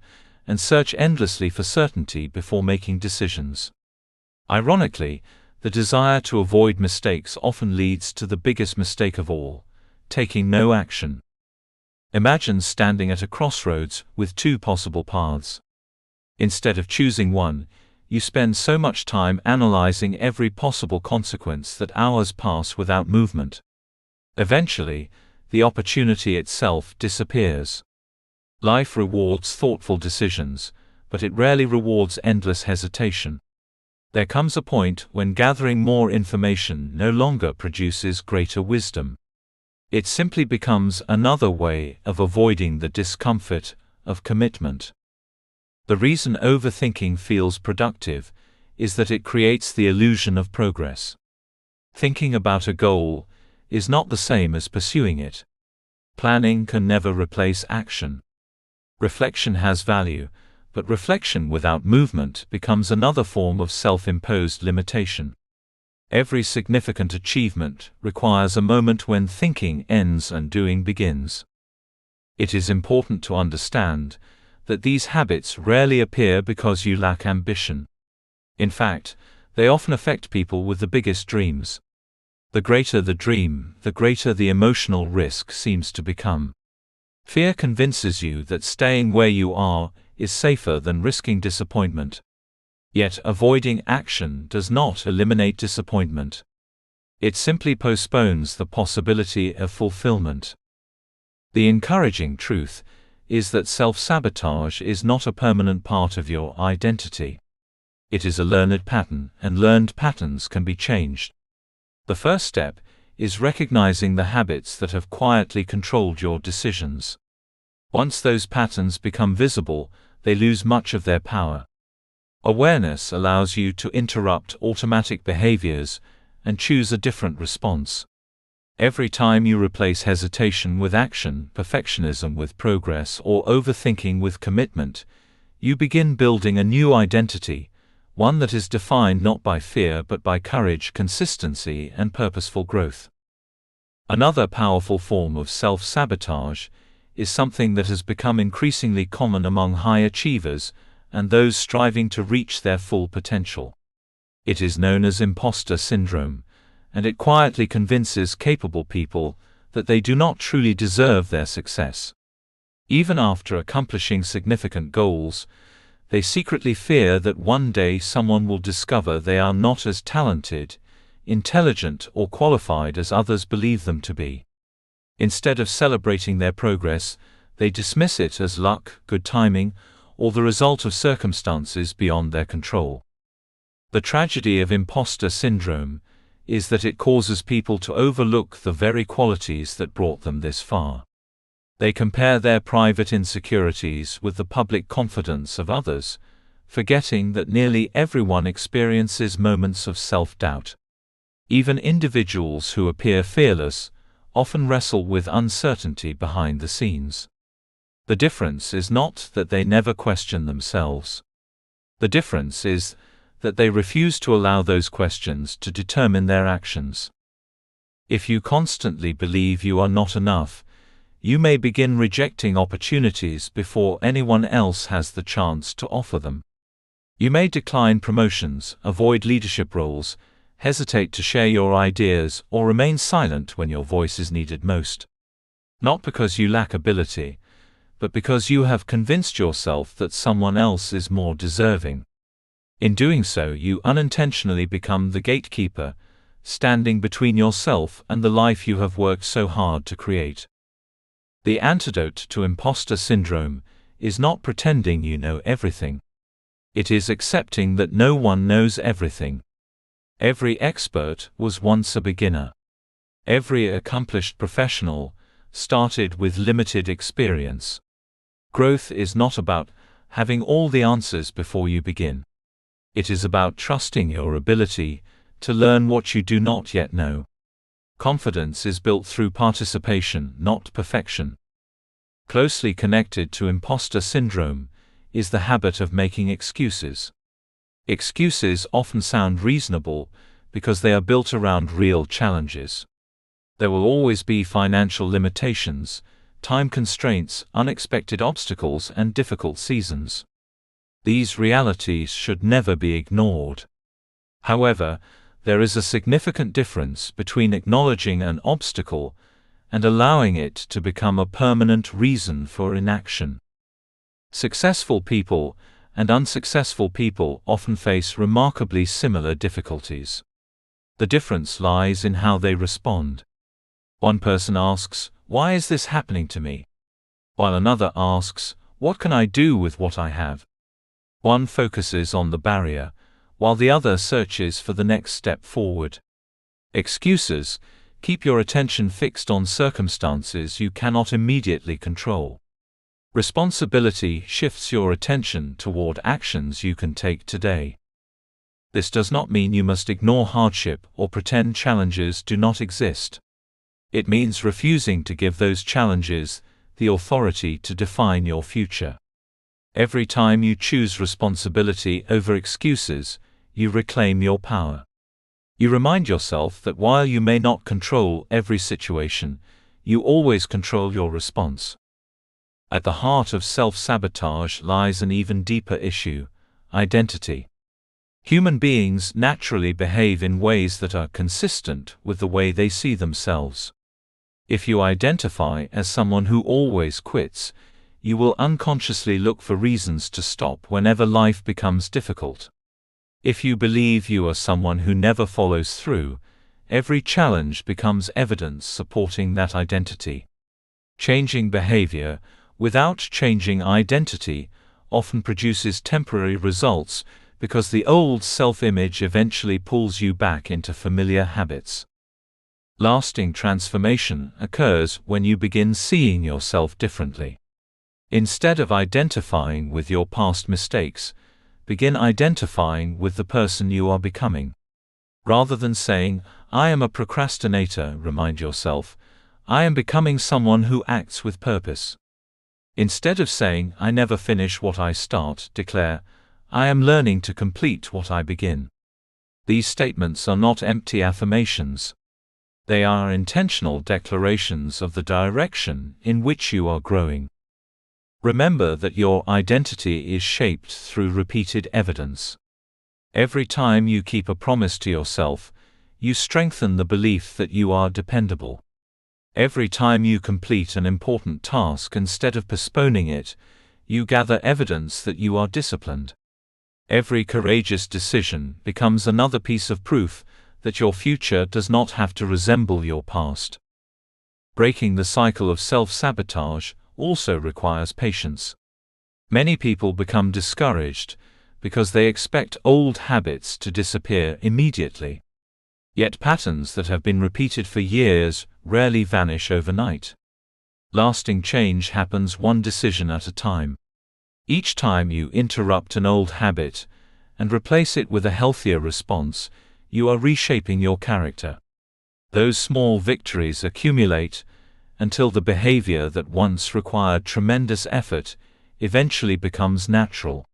and search endlessly for certainty before making decisions. Ironically, the desire to avoid mistakes often leads to the biggest mistake of all: taking no action. Imagine standing at a crossroads with two possible paths. Instead of choosing one, you spend so much time analyzing every possible consequence that hours pass without movement. Eventually, the opportunity itself disappears. Life rewards thoughtful decisions, but it rarely rewards endless hesitation. There comes a point when gathering more information no longer produces greater wisdom. It simply becomes another way of avoiding the discomfort of commitment. The reason overthinking feels productive is that it creates the illusion of progress. Thinking about a goal is not the same as pursuing it. Planning can never replace action. Reflection has value, but reflection without movement becomes another form of self-imposed limitation. Every significant achievement requires a moment when thinking ends and doing begins. It is important to understand that these habits rarely appear because you lack ambition. In fact, they often affect people with the biggest dreams. The greater the dream, the greater the emotional risk seems to become. Fear convinces you that staying where you are is safer than risking disappointment. Yet avoiding action does not eliminate disappointment. It simply postpones the possibility of fulfillment. The encouraging truth is that self-sabotage is not a permanent part of your identity. It is a learned pattern, and learned patterns can be changed. The first step is recognizing the habits that have quietly controlled your decisions. Once those patterns become visible, they lose much of their power. Awareness allows you to interrupt automatic behaviors and choose a different response. Every time you replace hesitation with action, perfectionism with progress, or overthinking with commitment, you begin building a new identity, one that is defined not by fear but by courage, consistency, and purposeful growth. Another powerful form of self-sabotage is something that has become increasingly common among high achievers and those striving to reach their full potential. It is known as imposter syndrome, and it quietly convinces capable people that they do not truly deserve their success. Even after accomplishing significant goals, they secretly fear that one day someone will discover they are not as talented, intelligent, or qualified as others believe them to be. Instead of celebrating their progress, they dismiss it as luck, good timing, or the result of circumstances beyond their control. The tragedy of imposter syndrome is that it causes people to overlook the very qualities that brought them this far. They compare their private insecurities with the public confidence of others, forgetting that nearly everyone experiences moments of self-doubt. Even individuals who appear fearless often wrestle with uncertainty behind the scenes. The difference is not that they never question themselves. The difference is that they refuse to allow those questions to determine their actions. If you constantly believe you are not enough, you may begin rejecting opportunities before anyone else has the chance to offer them. You may decline promotions, avoid leadership roles, hesitate to share your ideas, or remain silent when your voice is needed most. Not because you lack ability, but because you have convinced yourself that someone else is more deserving. In doing so, you unintentionally become the gatekeeper, standing between yourself and the life you have worked so hard to create. The antidote to imposter syndrome is not pretending you know everything. It is accepting that no one knows everything. Every expert was once a beginner. Every accomplished professional started with limited experience. Growth is not about having all the answers before you begin. It is about trusting your ability to learn what you do not yet know. Confidence is built through participation, not perfection. Closely connected to imposter syndrome is the habit of making excuses. Excuses often sound reasonable because they are built around real challenges. There will always be financial limitations, time constraints, unexpected obstacles, and difficult seasons. These realities should never be ignored. However, there is a significant difference between acknowledging an obstacle and allowing it to become a permanent reason for inaction. Successful people and unsuccessful people often face remarkably similar difficulties. The difference lies in how they respond. One person asks, "Why is this happening to me?" while another asks, "What can I do with what I have?" One focuses on the barrier, while the other searches for the next step forward. Excuses keep your attention fixed on circumstances you cannot immediately control. Responsibility shifts your attention toward actions you can take today. This does not mean you must ignore hardship or pretend challenges do not exist. It means refusing to give those challenges the authority to define your future. Every time you choose responsibility over excuses, you reclaim your power. You remind yourself that while you may not control every situation, you always control your response. At the heart of self-sabotage lies an even deeper issue: identity. Human beings naturally behave in ways that are consistent with the way they see themselves. If you identify as someone who always quits, you will unconsciously look for reasons to stop whenever life becomes difficult. If you believe you are someone who never follows through, every challenge becomes evidence supporting that identity. Changing behavior without changing identity often produces temporary results because the old self-image eventually pulls you back into familiar habits. Lasting transformation occurs when you begin seeing yourself differently. Instead of identifying with your past mistakes, begin identifying with the person you are becoming. Rather than saying, "I am a procrastinator," remind yourself, "I am becoming someone who acts with purpose." Instead of saying, "I never finish what I start," declare, I am learning to complete what I begin. These statements are not empty affirmations. They are intentional declarations of the direction in which you are growing. Remember that your identity is shaped through repeated evidence. Every time you keep a promise to yourself, you strengthen the belief that you are dependable. Every time you complete an important task instead of postponing it, you gather evidence that you are disciplined. Every courageous decision becomes another piece of proof that your future does not have to resemble your past. Breaking the cycle of self-sabotage also requires patience. Many people become discouraged because they expect old habits to disappear immediately. Yet patterns that have been repeated for years rarely vanish overnight. Lasting change happens one decision at a time. Each time you interrupt an old habit and replace it with a healthier response, you are reshaping your character. Those small victories accumulate until the behavior that once required tremendous effort eventually becomes natural.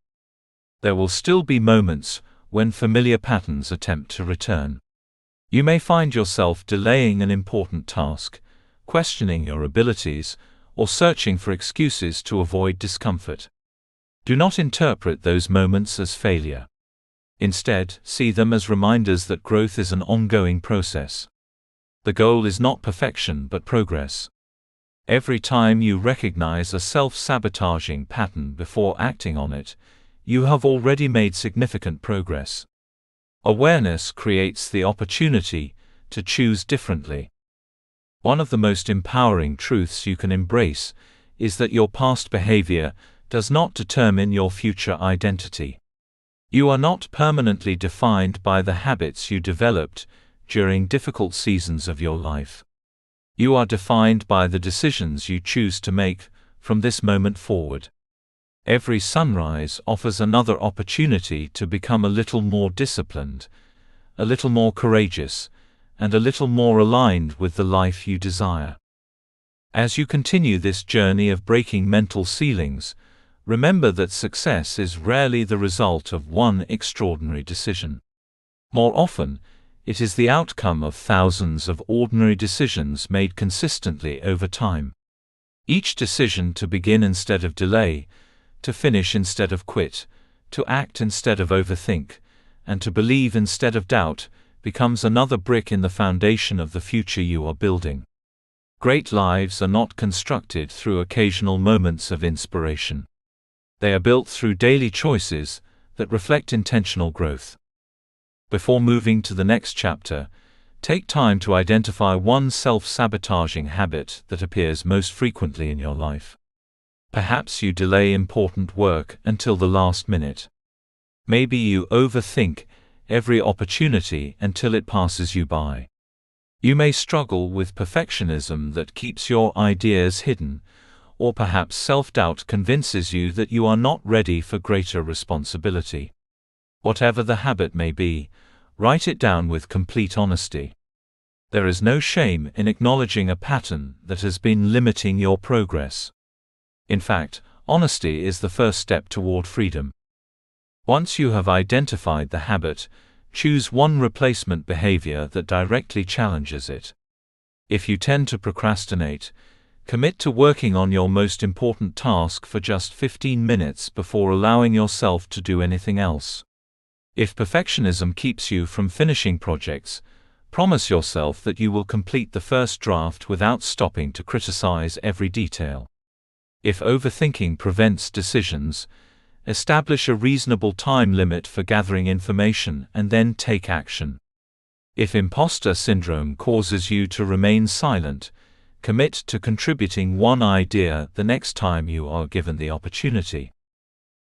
There will still be moments when familiar patterns attempt to return. You may find yourself delaying an important task, questioning your abilities, or searching for excuses to avoid discomfort. Do not interpret those moments as failure. Instead, see them as reminders that growth is an ongoing process. The goal is not perfection but progress. Every time you recognize a self-sabotaging pattern before acting on it, you have already made significant progress. Awareness creates the opportunity to choose differently. One of the most empowering truths you can embrace is that your past behavior does not determine your future identity. You are not permanently defined by the habits you developed during difficult seasons of your life. You are defined by the decisions you choose to make from this moment forward. Every sunrise offers another opportunity to become a little more disciplined, a little more courageous, and a little more aligned with the life you desire. As you continue this journey of breaking mental ceilings, remember that success is rarely the result of one extraordinary decision. More often, it is the outcome of thousands of ordinary decisions made consistently over time. Each decision to begin instead of delay, to finish instead of quit, to act instead of overthink, and to believe instead of doubt, becomes another brick in the foundation of the future you are building. Great lives are not constructed through occasional moments of inspiration. They are built through daily choices that reflect intentional growth. Before moving to the next chapter, take time to identify one self-sabotaging habit that appears most frequently in your life. Perhaps you delay important work until the last minute. Maybe you overthink every opportunity until it passes you by. You may struggle with perfectionism that keeps your ideas hidden, or perhaps self-doubt convinces you that you are not ready for greater responsibility. Whatever the habit may be, write it down with complete honesty. There is no shame in acknowledging a pattern that has been limiting your progress. In fact, honesty is the first step toward freedom. Once you have identified the habit, choose one replacement behavior that directly challenges it. If you tend to procrastinate, commit to working on your most important task for just 15 minutes before allowing yourself to do anything else. If perfectionism keeps you from finishing projects, promise yourself that you will complete the first draft without stopping to criticize every detail. If overthinking prevents decisions, establish a reasonable time limit for gathering information and then take action. If imposter syndrome causes you to remain silent, commit to contributing one idea the next time you are given the opportunity.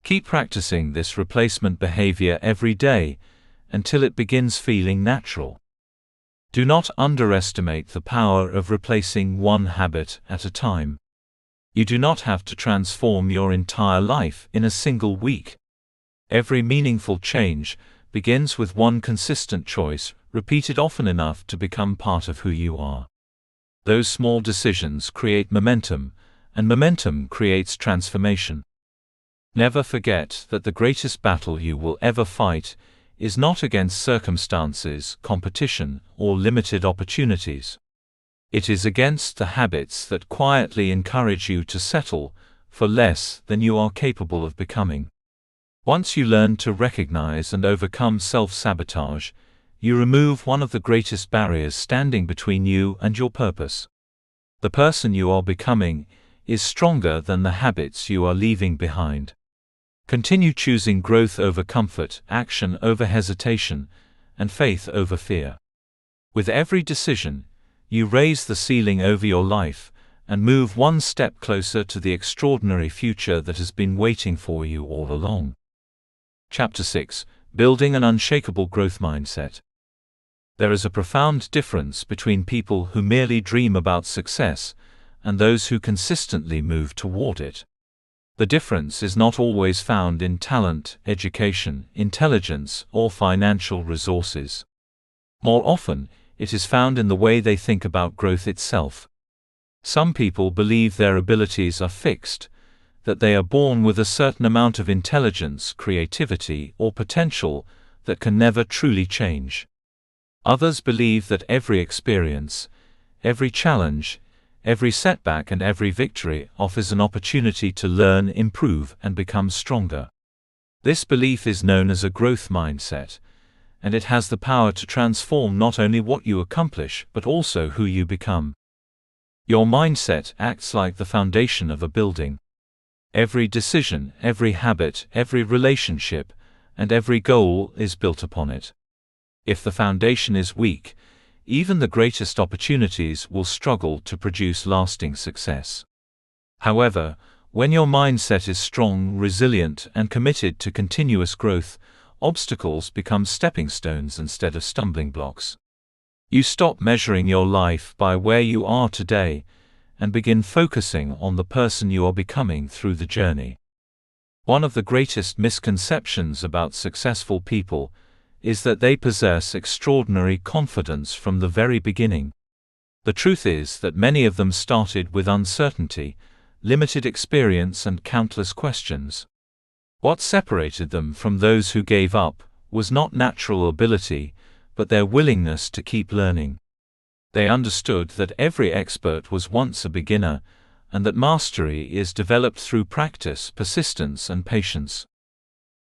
Keep practicing this replacement behavior every day until it begins feeling natural. Do not underestimate the power of replacing one habit at a time. You do not have to transform your entire life in a single week. Every meaningful change begins with one consistent choice, repeated often enough to become part of who you are. Those small decisions create momentum, and momentum creates transformation. Never forget that the greatest battle you will ever fight is not against circumstances, competition, or limited opportunities. It is against the habits that quietly encourage you to settle for less than you are capable of becoming. Once you learn to recognize and overcome self-sabotage, you remove one of the greatest barriers standing between you and your purpose. The person you are becoming is stronger than the habits you are leaving behind. Continue choosing growth over comfort, action over hesitation, and faith over fear. With every decision, you raise the ceiling over your life and move one step closer to the extraordinary future that has been waiting for you all along. Chapter 6: Building an Unshakable Growth Mindset. There is a profound difference between people who merely dream about success and those who consistently move toward it. The difference is not always found in talent, education, intelligence, or financial resources. More often, it is found in the way they think about growth itself. Some people believe their abilities are fixed, that they are born with a certain amount of intelligence, creativity, or potential that can never truly change. Others believe that every experience, every challenge, every setback and every victory offers an opportunity to learn, improve, and become stronger. This belief is known as a growth mindset, and it has the power to transform not only what you accomplish but also who you become. Your mindset acts like the foundation of a building. Every decision, every habit, every relationship, and every goal is built upon it. If the foundation is weak, even the greatest opportunities will struggle to produce lasting success. However, when your mindset is strong, resilient, and committed to continuous growth, obstacles become stepping stones instead of stumbling blocks. You stop measuring your life by where you are today and begin focusing on the person you are becoming through the journey. One of the greatest misconceptions about successful people is that they possess extraordinary confidence from the very beginning. The truth is that many of them started with uncertainty, limited experience, and countless questions. What separated them from those who gave up was not natural ability, but their willingness to keep learning. They understood that every expert was once a beginner, and that mastery is developed through practice, persistence, and patience.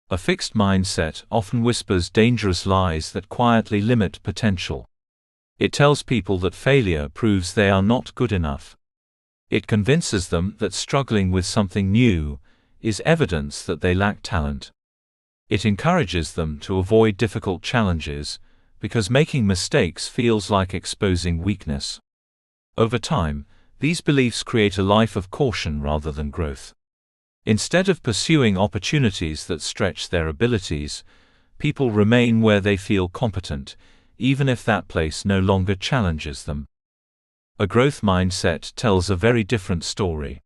A fixed mindset often whispers dangerous lies that quietly limit potential. It tells people that failure proves they are not good enough. It convinces them that struggling with something new is evidence that they lack talent. It encourages them to avoid difficult challenges, because making mistakes feels like exposing weakness. Over time, these beliefs create a life of caution rather than growth. Instead of pursuing opportunities that stretch their abilities, people remain where they feel competent, even if that place no longer challenges them. A growth mindset tells a very different story.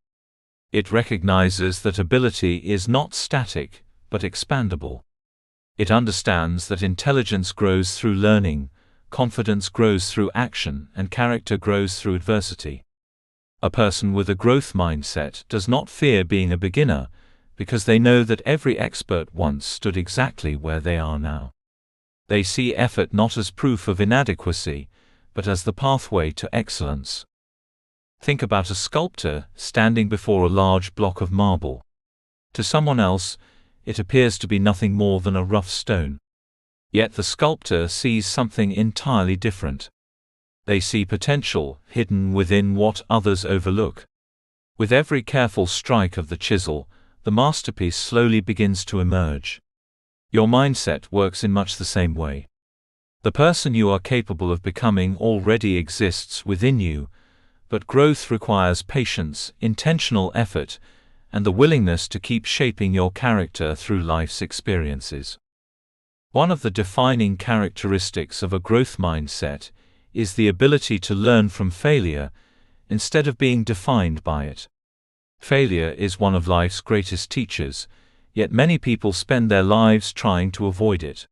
It recognizes that ability is not static, but expandable. It understands that intelligence grows through learning, confidence grows through action, and character grows through adversity. A person with a growth mindset does not fear being a beginner, because they know that every expert once stood exactly where they are now. They see effort not as proof of inadequacy, but as the pathway to excellence. Think about a sculptor standing before a large block of marble. To someone else, it appears to be nothing more than a rough stone. Yet the sculptor sees something entirely different. They see potential hidden within what others overlook. With every careful strike of the chisel, the masterpiece slowly begins to emerge. Your mindset works in much the same way. The person you are capable of becoming already exists within you, but growth requires patience, intentional effort, and the willingness to keep shaping your character through life's experiences. One of the defining characteristics of a growth mindset is the ability to learn from failure instead of being defined by it. Failure is one of life's greatest teachers, yet many people spend their lives trying to avoid it.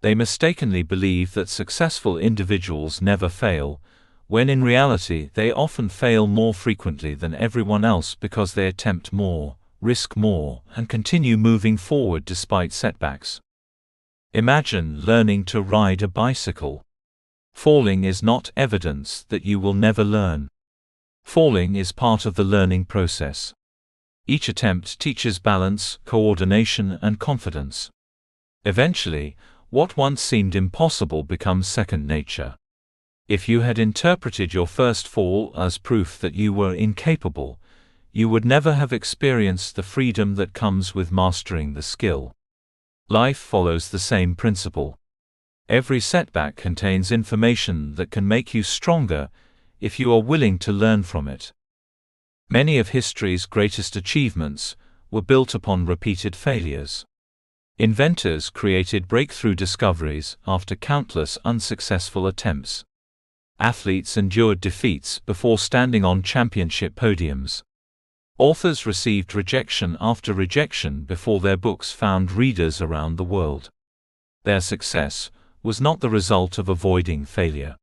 They mistakenly believe that successful individuals never fail, when in reality they often fail more frequently than everyone else because they attempt more, risk more, and continue moving forward despite setbacks. Imagine learning to ride a bicycle. Falling is not evidence that you will never learn. Falling is part of the learning process. Each attempt teaches balance, coordination, and confidence. Eventually, what once seemed impossible becomes second nature. If you had interpreted your first fall as proof that you were incapable, you would never have experienced the freedom that comes with mastering the skill. Life follows the same principle. Every setback contains information that can make you stronger if you are willing to learn from it. Many of history's greatest achievements were built upon repeated failures. Inventors created breakthrough discoveries after countless unsuccessful attempts. Athletes endured defeats before standing on championship podiums. Authors received rejection after rejection before their books found readers around the world. Their success was not the result of avoiding failure.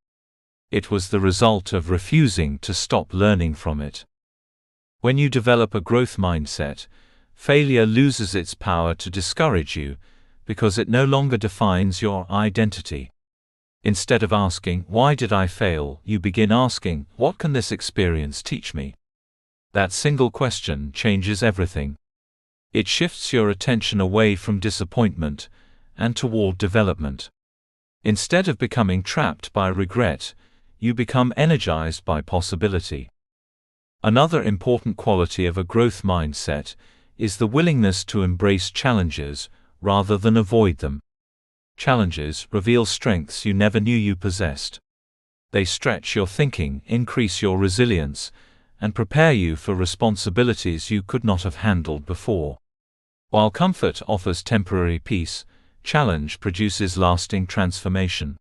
It was the result of refusing to stop learning from it. When you develop a growth mindset, failure loses its power to discourage you because it no longer defines your identity. Instead of asking, "Why did I fail?" you begin asking, "What can this experience teach me?" That single question changes everything. It shifts your attention away from disappointment and toward development. Instead of becoming trapped by regret, you become energized by possibility. Another important quality of a growth mindset is the willingness to embrace challenges rather than avoid them. Challenges reveal strengths you never knew you possessed. They stretch your thinking, increase your resilience, and prepare you for responsibilities you could not have handled before. While comfort offers temporary peace, challenge produces lasting transformation.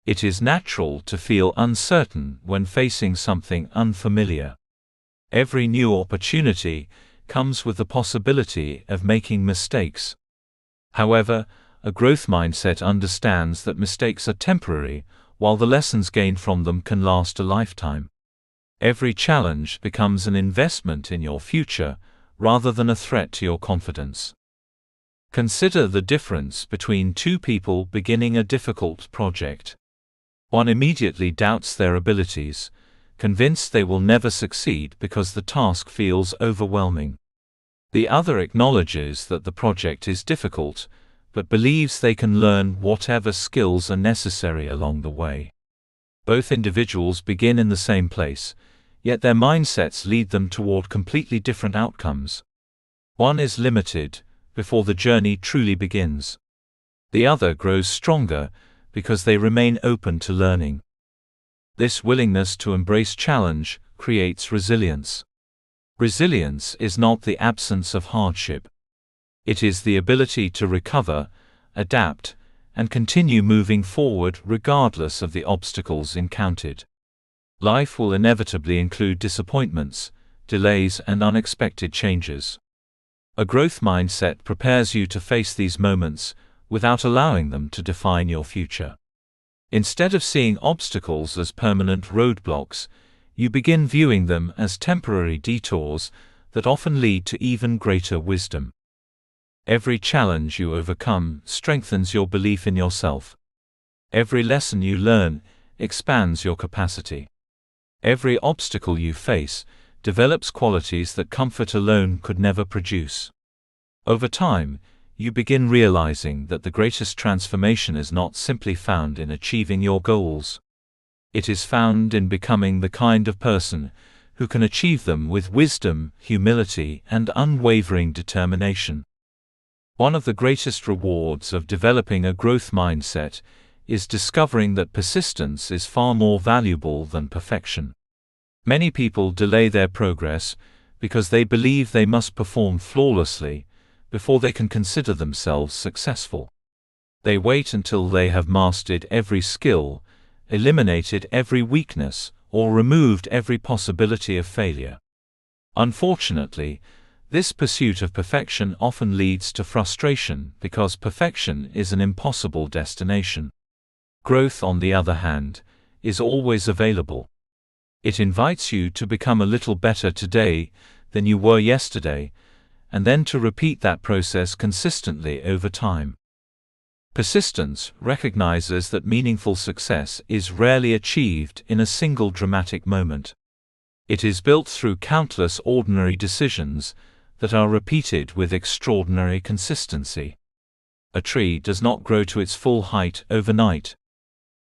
It is natural to feel uncertain when facing something unfamiliar. Every new opportunity comes with the possibility of making mistakes. However, a growth mindset understands that mistakes are temporary, while the lessons gained from them can last a lifetime. Every challenge becomes an investment in your future, rather than a threat to your confidence. Consider the difference between two people beginning a difficult project. One immediately doubts their abilities, convinced they will never succeed because the task feels overwhelming. The other acknowledges that the project is difficult, but believes they can learn whatever skills are necessary along the way. Both individuals begin in the same place, yet their mindsets lead them toward completely different outcomes. One is limited before the journey truly begins. The other grows stronger because they remain open to learning. This willingness to embrace challenge creates resilience. Resilience is not the absence of hardship. It is the ability to recover, adapt, and continue moving forward regardless of the obstacles encountered. Life will inevitably include disappointments, delays, and unexpected changes. A growth mindset prepares you to face these moments without allowing them to define your future. Instead of seeing obstacles as permanent roadblocks, you begin viewing them as temporary detours that often lead to even greater wisdom. Every challenge you overcome strengthens your belief in yourself. Every lesson you learn expands your capacity. Every obstacle you face develops qualities that comfort alone could never produce. Over time, you begin realizing that the greatest transformation is not simply found in achieving your goals. It is found in becoming the kind of person who can achieve them with wisdom, humility, and unwavering determination. One of the greatest rewards of developing a growth mindset is discovering that persistence is far more valuable than perfection. Many people delay their progress because they believe they must perform flawlessly before they can consider themselves successful. They wait until they have mastered every skill, eliminated every weakness, or removed every possibility of failure. Unfortunately, this pursuit of perfection often leads to frustration because perfection is an impossible destination. Growth, on the other hand, is always available. It invites you to become a little better today than you were yesterday, and then to repeat that process consistently over time. Persistence recognizes that meaningful success is rarely achieved in a single dramatic moment. It is built through countless ordinary decisions that are repeated with extraordinary consistency. A tree does not grow to its full height overnight.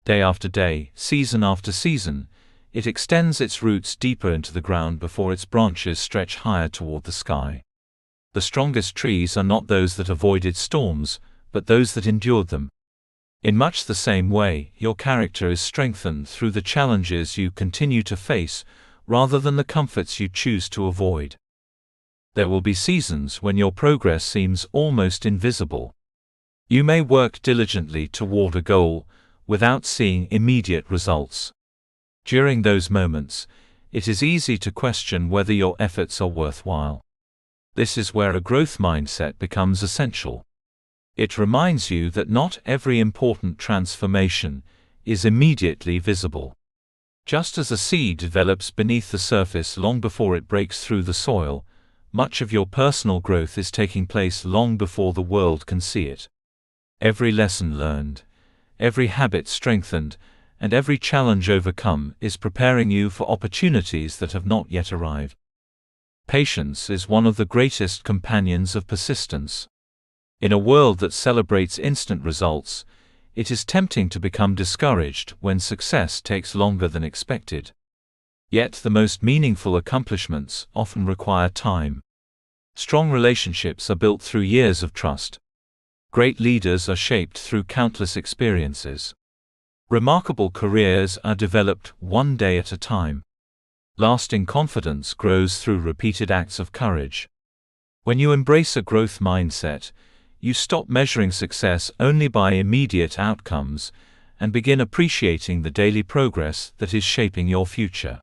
Day after day, season after season, it extends its roots deeper into the ground before its branches stretch higher toward the sky. The strongest trees are not those that avoided storms, but those that endured them. In much the same way, your character is strengthened through the challenges you continue to face, rather than the comforts you choose to avoid. There will be seasons when your progress seems almost invisible. You may work diligently toward a goal, without seeing immediate results. During those moments, it is easy to question whether your efforts are worthwhile. This is where a growth mindset becomes essential. It reminds you that not every important transformation is immediately visible. Just as a seed develops beneath the surface long before it breaks through the soil, much of your personal growth is taking place long before the world can see it. Every lesson learned, every habit strengthened, and every challenge overcome is preparing you for opportunities that have not yet arrived. Patience is one of the greatest companions of persistence. In a world that celebrates instant results, it is tempting to become discouraged when success takes longer than expected. Yet the most meaningful accomplishments often require time. Strong relationships are built through years of trust. Great leaders are shaped through countless experiences. Remarkable careers are developed one day at a time. Lasting confidence grows through repeated acts of courage. When you embrace a growth mindset, you stop measuring success only by immediate outcomes and begin appreciating the daily progress that is shaping your future.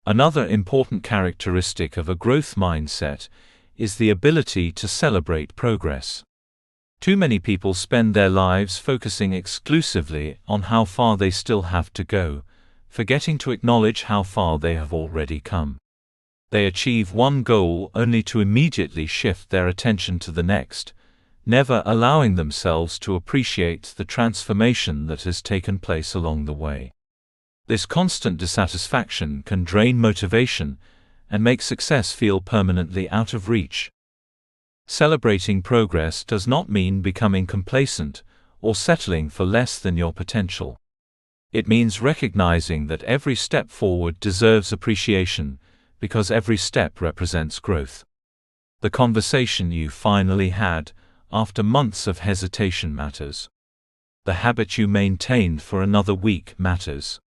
Another important characteristic of a growth mindset is the ability to celebrate progress. Too many people spend their lives focusing exclusively on how far they still have to go, forgetting to acknowledge how far they have already come. They achieve one goal only to immediately shift their attention to the next, never allowing themselves to appreciate the transformation that has taken place along the way. This constant dissatisfaction can drain motivation and make success feel permanently out of reach. Celebrating progress does not mean becoming complacent or settling for less than your potential. It means recognizing that every step forward deserves appreciation, because every step represents growth. The conversation you finally had, after months of hesitation, matters. The habit you maintained for another week matters.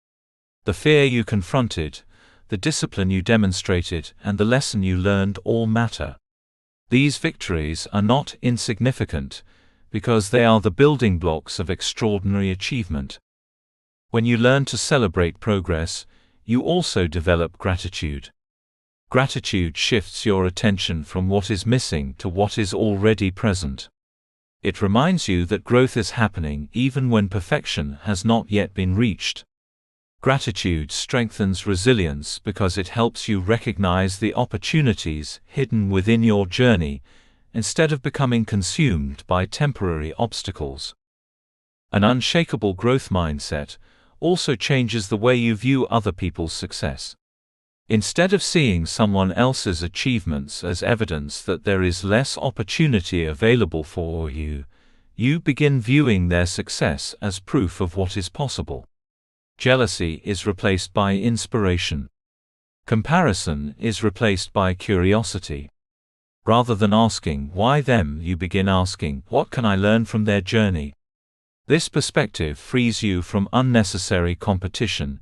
The fear you confronted, the discipline you demonstrated, and the lesson you learned all matter. These victories are not insignificant, because they are the building blocks of extraordinary achievement. When you learn to celebrate progress, you also develop gratitude. Gratitude shifts your attention from what is missing to what is already present. It reminds you that growth is happening even when perfection has not yet been reached. Gratitude strengthens resilience because it helps you recognize the opportunities hidden within your journey, instead of becoming consumed by temporary obstacles. An unshakable growth mindset also changes the way you view other people's success. Instead of seeing someone else's achievements as evidence that there is less opportunity available for you, you begin viewing their success as proof of what is possible. Jealousy is replaced by inspiration. Comparison is replaced by curiosity. Rather than asking, "Why them?" you begin asking, "What can I learn from their journey?" This perspective frees you from unnecessary competition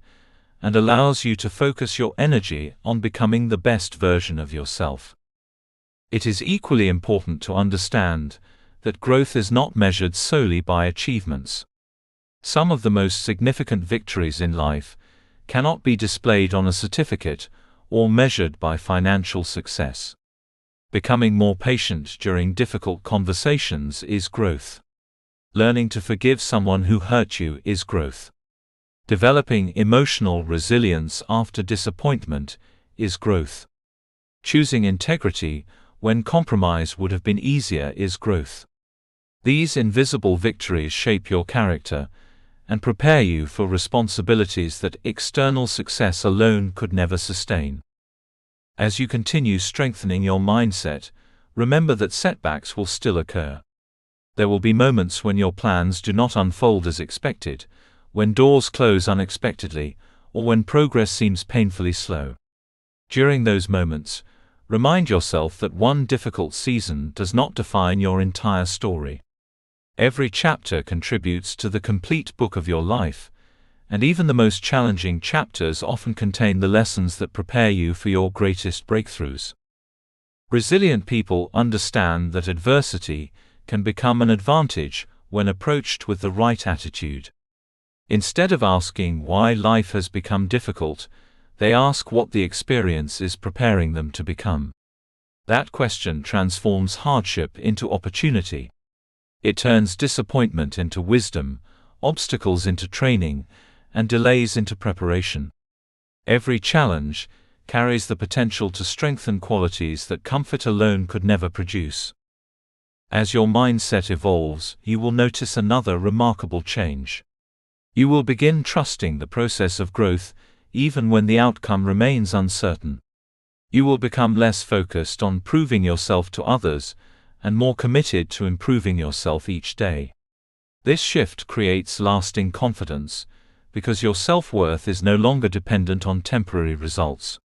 and allows you to focus your energy on becoming the best version of yourself. It is equally important to understand that growth is not measured solely by achievements. Some of the most significant victories in life cannot be displayed on a certificate or measured by financial success. Becoming more patient during difficult conversations is growth. Learning to forgive someone who hurt you is growth. Developing emotional resilience after disappointment is growth. Choosing integrity when compromise would have been easier, is growth. These invisible victories shape your character and prepare you for responsibilities that external success alone could never sustain. As you continue strengthening your mindset, remember that setbacks will still occur. There will be moments when your plans do not unfold as expected, when doors close unexpectedly, or when progress seems painfully slow. During those moments, remind yourself that one difficult season does not define your entire story. Every chapter contributes to the complete book of your life, and even the most challenging chapters often contain the lessons that prepare you for your greatest breakthroughs. Resilient people understand that adversity can become an advantage when approached with the right attitude. Instead of asking why life has become difficult, they ask what the experience is preparing them to become. That question transforms hardship into opportunity. It turns disappointment into wisdom, obstacles into training, and delays into preparation. Every challenge carries the potential to strengthen qualities that comfort alone could never produce. As your mindset evolves, you will notice another remarkable change. You will begin trusting the process of growth, even when the outcome remains uncertain. You will become less focused on proving yourself to others, and more committed to improving yourself each day. This shift creates lasting confidence, because your self-worth is no longer dependent on temporary results.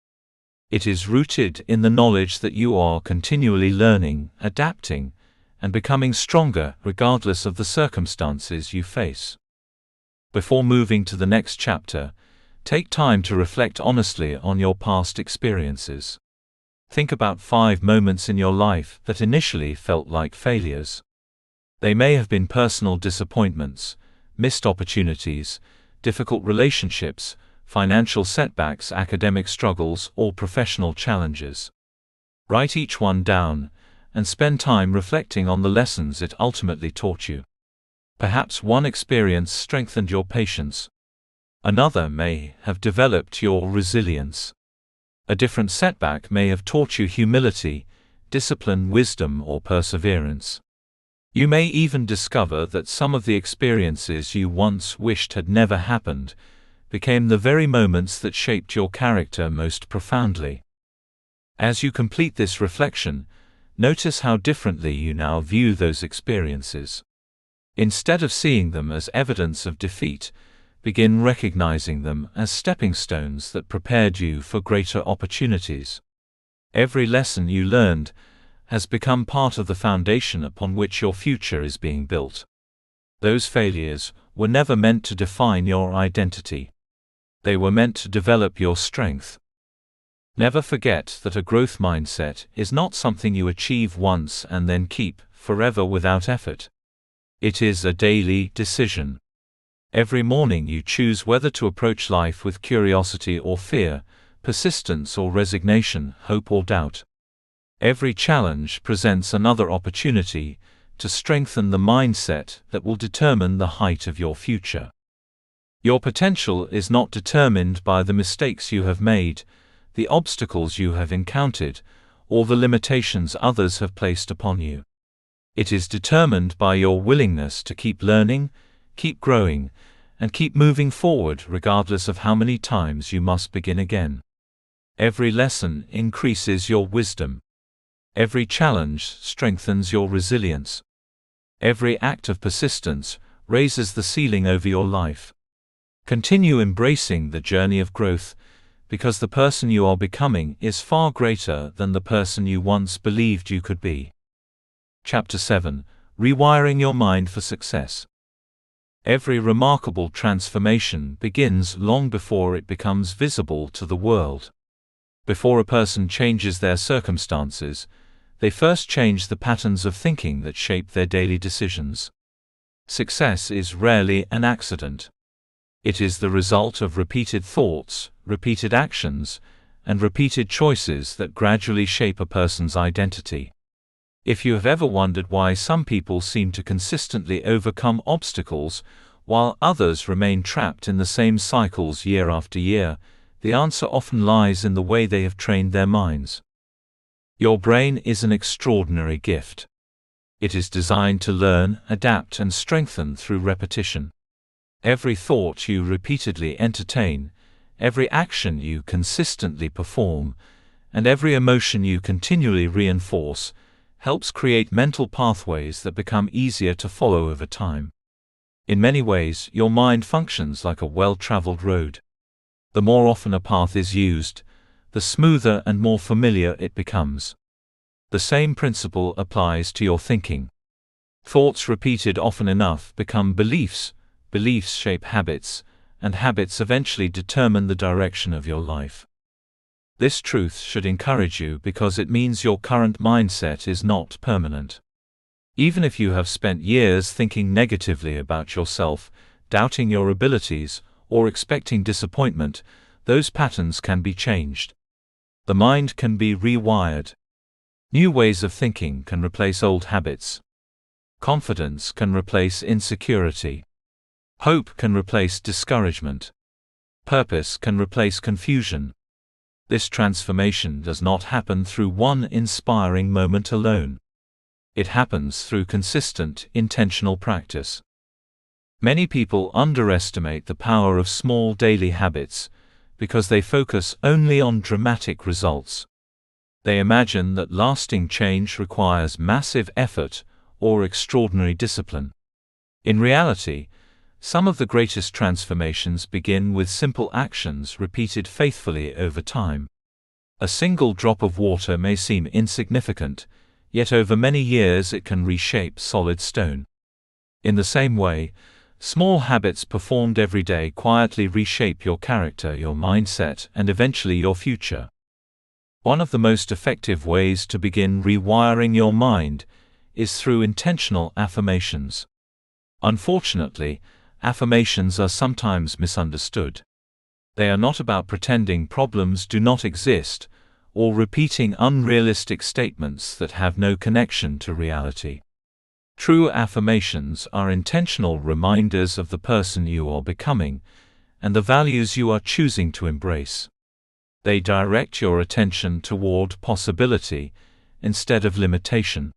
It is rooted in the knowledge that you are continually learning, adapting, and becoming stronger regardless of the circumstances you face. Before moving to the next chapter, take time to reflect honestly on your past experiences. Think about 5 moments in your life that initially felt like failures. They may have been personal disappointments, missed opportunities, difficult relationships, financial setbacks, academic struggles, or professional challenges. Write each one down, and spend time reflecting on the lessons it ultimately taught you. Perhaps one experience strengthened your patience. Another may have developed your resilience. A different setback may have taught you humility, discipline, wisdom, or perseverance. You may even discover that some of the experiences you once wished had never happened became the very moments that shaped your character most profoundly. As you complete this reflection, notice how differently you now view those experiences. Instead of seeing them as evidence of defeat, begin recognizing them as stepping stones that prepared you for greater opportunities. Every lesson you learned has become part of the foundation upon which your future is being built. Those failures were never meant to define your identity. They were meant to develop your strength. Never forget that a growth mindset is not something you achieve once and then keep forever without effort. It is a daily decision. Every morning you choose whether to approach life with curiosity or fear, persistence or resignation, hope or doubt. Every challenge presents another opportunity to strengthen the mindset that will determine the height of your future. Your potential is not determined by the mistakes you have made, the obstacles you have encountered, or the limitations others have placed upon you. It is determined by your willingness to keep learning, keep growing, and keep moving forward regardless of how many times you must begin again. Every lesson increases your wisdom. Every challenge strengthens your resilience. Every act of persistence raises the ceiling over your life. Continue embracing the journey of growth, because the person you are becoming is far greater than the person you once believed you could be. Chapter 7: Rewiring Your Mind for Success. Every remarkable transformation begins long before it becomes visible to the world. Before a person changes their circumstances, they first change the patterns of thinking that shape their daily decisions. Success is rarely an accident. It is the result of repeated thoughts, repeated actions, and repeated choices that gradually shape a person's identity. If you have ever wondered why some people seem to consistently overcome obstacles, while others remain trapped in the same cycles year after year, the answer often lies in the way they have trained their minds. Your brain is an extraordinary gift. It is designed to learn, adapt, and strengthen through repetition. Every thought you repeatedly entertain, every action you consistently perform, and every emotion you continually reinforce helps create mental pathways that become easier to follow over time. In many ways, your mind functions like a well-traveled road. The more often a path is used, the smoother and more familiar it becomes. The same principle applies to your thinking. Thoughts repeated often enough become beliefs, beliefs shape habits, and habits eventually determine the direction of your life. This truth should encourage you because it means your current mindset is not permanent. Even if you have spent years thinking negatively about yourself, doubting your abilities, or expecting disappointment, those patterns can be changed. The mind can be rewired. New ways of thinking can replace old habits. Confidence can replace insecurity. Hope can replace discouragement. Purpose can replace confusion. This transformation does not happen through one inspiring moment alone. It happens through consistent, intentional practice. Many people underestimate the power of small daily habits because they focus only on dramatic results. They imagine that lasting change requires massive effort or extraordinary discipline. In reality, some of the greatest transformations begin with simple actions repeated faithfully over time. A single drop of water may seem insignificant, yet over many years it can reshape solid stone. In the same way, small habits performed every day quietly reshape your character, your mindset, and eventually your future. One of the most effective ways to begin rewiring your mind is through intentional affirmations. Unfortunately, affirmations are sometimes misunderstood. They are not about pretending problems do not exist, or repeating unrealistic statements that have no connection to reality. True affirmations are intentional reminders of the person you are becoming, and the values you are choosing to embrace. They direct your attention toward possibility, instead of limitation.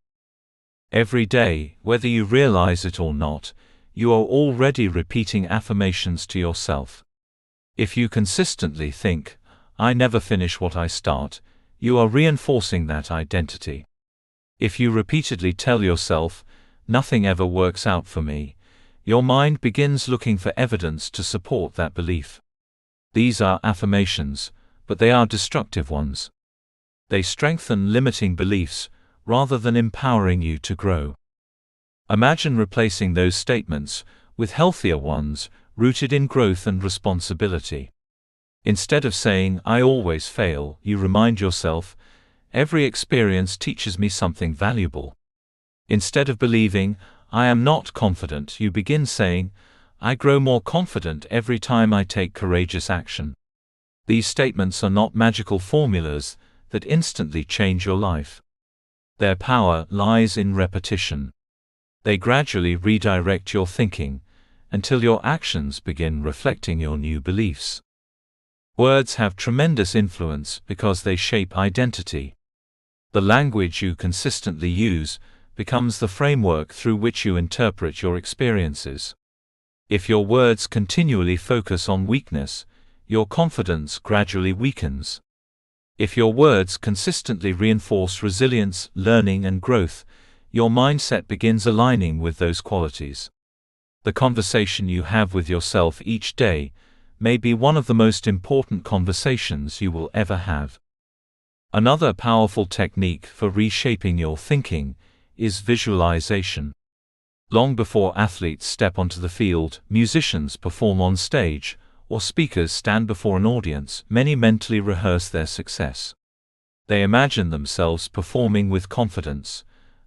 Every day, whether you realize it or not, you are already repeating affirmations to yourself. If you consistently think, "I never finish what I start," you are reinforcing that identity. If you repeatedly tell yourself, "Nothing ever works out for me," your mind begins looking for evidence to support that belief. These are affirmations, but they are destructive ones. They strengthen limiting beliefs, rather than empowering you to grow. Imagine replacing those statements with healthier ones, rooted in growth and responsibility. Instead of saying, "I always fail," you remind yourself, "Every experience teaches me something valuable." Instead of believing, "I am not confident," you begin saying, "I grow more confident every time I take courageous action." These statements are not magical formulas that instantly change your life. Their power lies in repetition. They gradually redirect your thinking, until your actions begin reflecting your new beliefs. Words have tremendous influence because they shape identity. The language you consistently use becomes the framework through which you interpret your experiences. If your words continually focus on weakness, your confidence gradually weakens. If your words consistently reinforce resilience, learning, and growth, your mindset begins aligning with those qualities. The conversation you have with yourself each day may be one of the most important conversations you will ever have. Another powerful technique for reshaping your thinking is visualization. Long before athletes step onto the field, musicians perform on stage, or speakers stand before an audience, many mentally rehearse their success. They imagine themselves performing with confidence,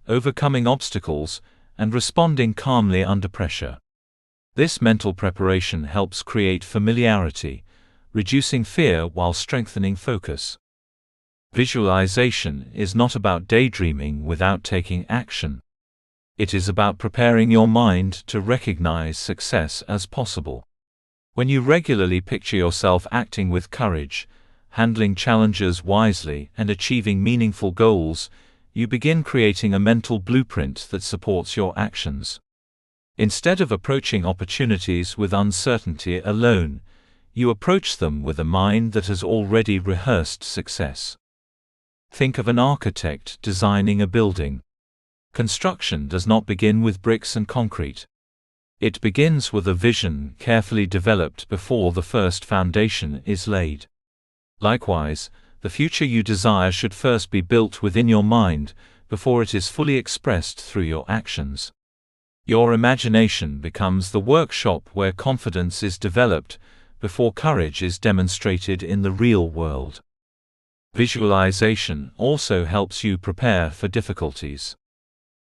overcoming obstacles, and responding calmly under pressure. This mental preparation helps create familiarity, reducing fear while strengthening focus. Visualization is not about daydreaming without taking action. It is about preparing your mind to recognize success as possible. When you regularly picture yourself acting with courage, handling challenges wisely, and achieving meaningful goals, you begin creating a mental blueprint that supports your actions. Instead of approaching opportunities with uncertainty alone, you approach them with a mind that has already rehearsed success. Think of an architect designing a building. Construction does not begin with bricks and concrete. It begins with a vision carefully developed before the first foundation is laid. Likewise, the future you desire should first be built within your mind before it is fully expressed through your actions. Your imagination becomes the workshop where confidence is developed before courage is demonstrated in the real world. Visualization also helps you prepare for difficulties.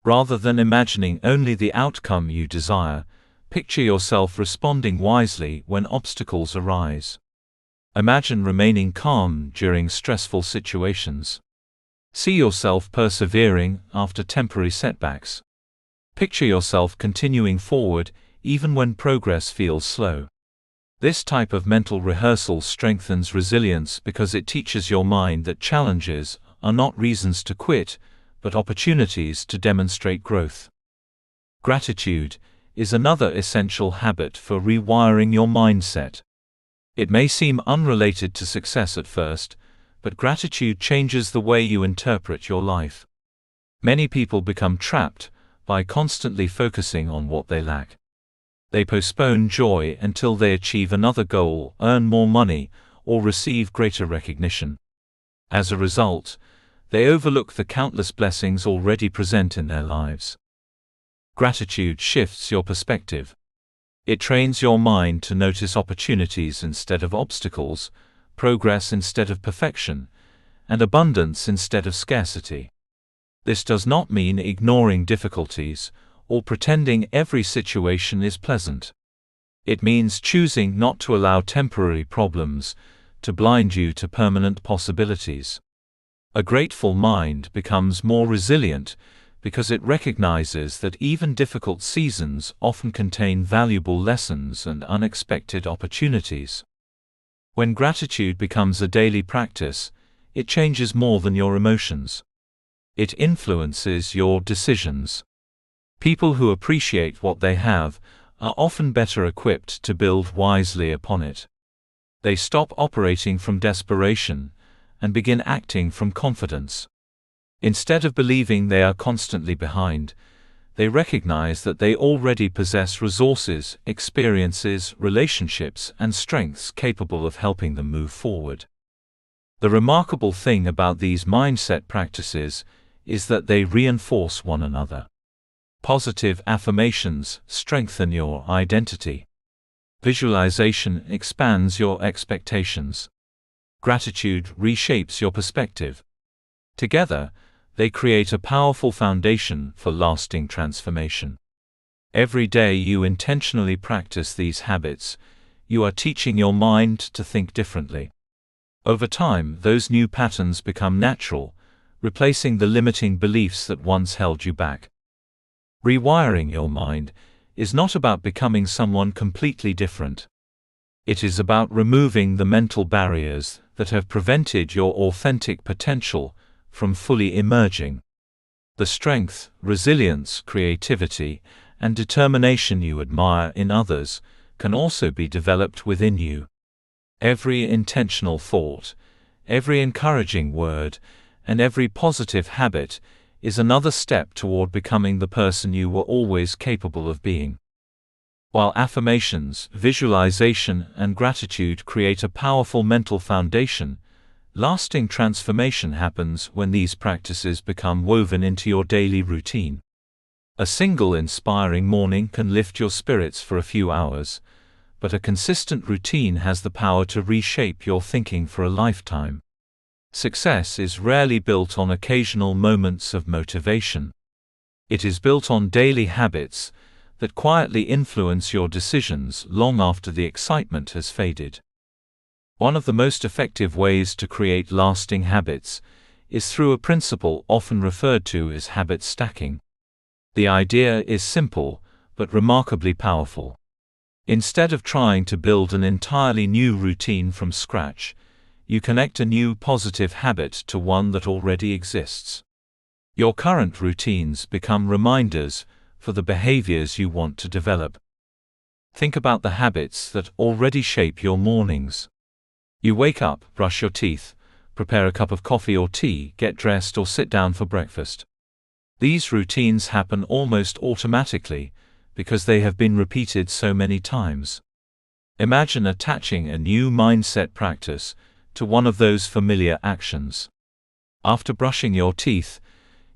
Rather than imagining only the outcome you desire, picture yourself responding wisely when obstacles arise. Imagine remaining calm during stressful situations. See yourself persevering after temporary setbacks. Picture yourself continuing forward even when progress feels slow. This type of mental rehearsal strengthens resilience because it teaches your mind that challenges are not reasons to quit, but opportunities to demonstrate growth. Gratitude is another essential habit for rewiring your mindset. It may seem unrelated to success at first, but gratitude changes the way you interpret your life. Many people become trapped by constantly focusing on what they lack. They postpone joy until they achieve another goal, earn more money, or receive greater recognition. As a result, they overlook the countless blessings already present in their lives. Gratitude shifts your perspective. It trains your mind to notice opportunities instead of obstacles, progress instead of perfection, and abundance instead of scarcity. This does not mean ignoring difficulties or pretending every situation is pleasant. It means choosing not to allow temporary problems to blind you to permanent possibilities. A grateful mind becomes more resilient because it recognizes that even difficult seasons often contain valuable lessons and unexpected opportunities. When gratitude becomes a daily practice, it changes more than your emotions. It influences your decisions. People who appreciate what they have are often better equipped to build wisely upon it. They stop operating from desperation and begin acting from confidence. Instead of believing they are constantly behind, they recognize that they already possess resources, experiences, relationships, and strengths capable of helping them move forward. The remarkable thing about these mindset practices is that they reinforce one another. Positive affirmations strengthen your identity. Visualization expands your expectations. Gratitude reshapes your perspective. Together, they create a powerful foundation for lasting transformation. Every day you intentionally practice these habits, you are teaching your mind to think differently. Over time, those new patterns become natural, replacing the limiting beliefs that once held you back. Rewiring your mind is not about becoming someone completely different. It is about removing the mental barriers that have prevented your authentic potential from fully emerging. The strength, resilience, creativity, and determination you admire in others can also be developed within you. Every intentional thought, every encouraging word, and every positive habit is another step toward becoming the person you were always capable of being. While affirmations, visualization, and gratitude create a powerful mental foundation, lasting transformation happens when these practices become woven into your daily routine. A single inspiring morning can lift your spirits for a few hours, but a consistent routine has the power to reshape your thinking for a lifetime. Success is rarely built on occasional moments of motivation. It is built on daily habits that quietly influence your decisions long after the excitement has faded. One of the most effective ways to create lasting habits is through a principle often referred to as habit stacking. The idea is simple, but remarkably powerful. Instead of trying to build an entirely new routine from scratch, You connect a new positive habit to one that already exists. Your current routines become reminders for the behaviors you want to develop. Think about the habits that already shape your mornings. You wake up, brush your teeth, prepare a cup of coffee or tea, get dressed or sit down for breakfast. These routines happen almost automatically because they have been repeated so many times. Imagine attaching a new mindset practice to one of those familiar actions. After brushing your teeth,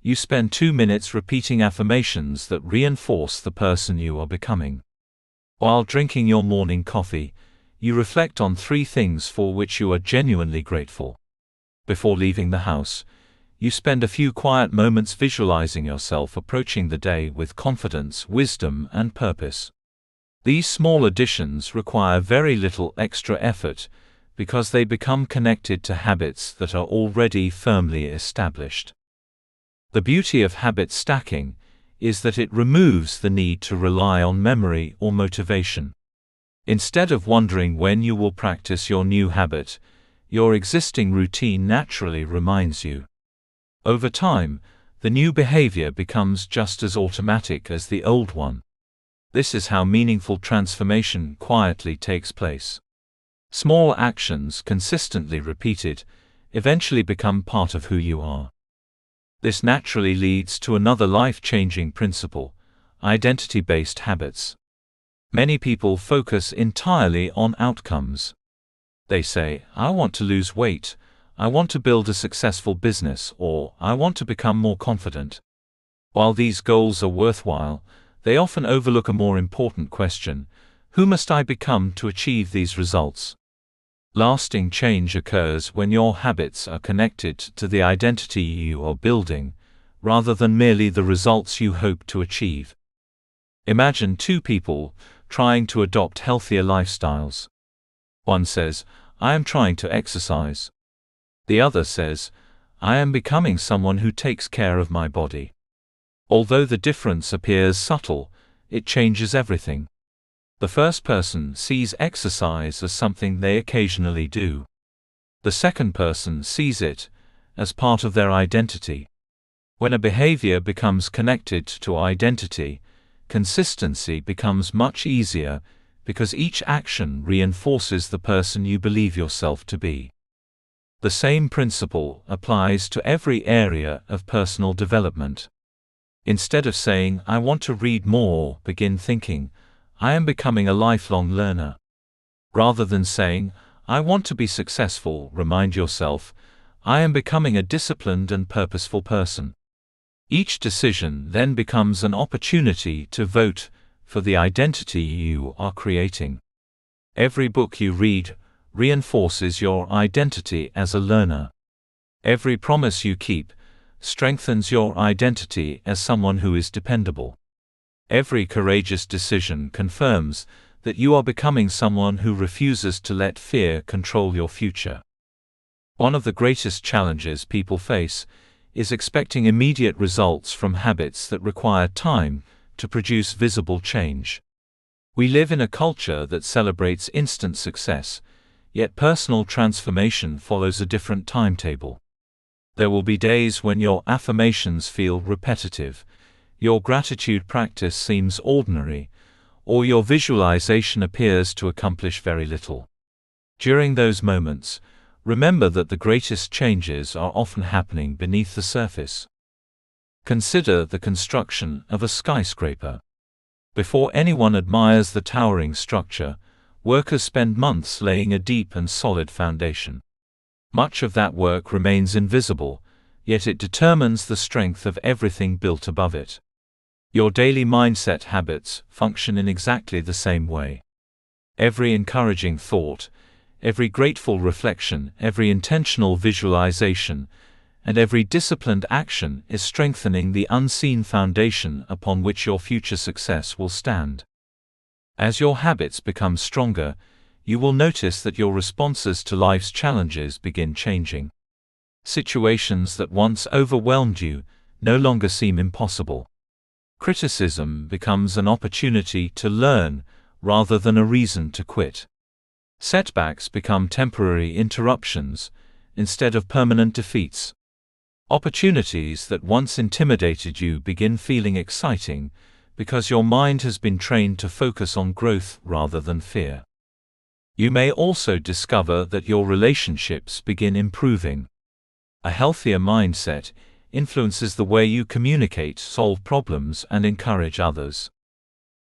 you spend 2 minutes repeating affirmations that reinforce the person you are becoming. While drinking your morning coffee, you reflect on 3 things for which you are genuinely grateful. Before leaving the house, you spend a few quiet moments visualizing yourself approaching the day with confidence, wisdom, and purpose. These small additions require very little extra effort because they become connected to habits that are already firmly established. The beauty of habit stacking is that it removes the need to rely on memory or motivation. Instead of wondering when you will practice your new habit, your existing routine naturally reminds you. Over time, the new behavior becomes just as automatic as the old one. This is how meaningful transformation quietly takes place. Small actions consistently repeated eventually become part of who you are. This naturally leads to another life-changing principle: identity-based habits. Many people focus entirely on outcomes. They say, "I want to lose weight, I want to build a successful business, or I want to become more confident." While these goals are worthwhile, they often overlook a more important question: who must I become to achieve these results? Lasting change occurs when your habits are connected to the identity you are building, rather than merely the results you hope to achieve. Imagine 2 people trying to adopt healthier lifestyles. One says, "I am trying to exercise." The other says, "I am becoming someone who takes care of my body." Although the difference appears subtle, it changes everything. The first person sees exercise as something they occasionally do. The second person sees it as part of their identity. When a behavior becomes connected to identity, consistency becomes much easier because each action reinforces the person you believe yourself to be. The same principle applies to every area of personal development. Instead of saying, "I want to read more," begin thinking, "I am becoming a lifelong learner." Rather than saying, "I want to be successful," remind yourself, "I am becoming a disciplined and purposeful person." Each decision then becomes an opportunity to vote for the identity you are creating. Every book you read reinforces your identity as a learner. Every promise you keep strengthens your identity as someone who is dependable. Every courageous decision confirms that you are becoming someone who refuses to let fear control your future. One of the greatest challenges people face is expecting immediate results from habits that require time to produce visible change. We live in a culture that celebrates instant success, yet personal transformation follows a different timetable. There will be days when your affirmations feel repetitive, your gratitude practice seems ordinary, or your visualization appears to accomplish very little. During those moments, remember that the greatest changes are often happening beneath the surface. Consider the construction of a skyscraper. Before anyone admires the towering structure, workers spend months laying a deep and solid foundation. Much of that work remains invisible, yet it determines the strength of everything built above it. Your daily mindset habits function in exactly the same way. Every encouraging thought, every grateful reflection, every intentional visualization, and every disciplined action is strengthening the unseen foundation upon which your future success will stand. As your habits become stronger, you will notice that your responses to life's challenges begin changing. Situations that once overwhelmed you no longer seem impossible. Criticism becomes an opportunity to learn rather than a reason to quit. Setbacks become temporary interruptions instead of permanent defeats. Opportunities that once intimidated you begin feeling exciting because your mind has been trained to focus on growth rather than fear. You may also discover that your relationships begin improving. A healthier mindset influences the way you communicate, solve problems, and encourage others.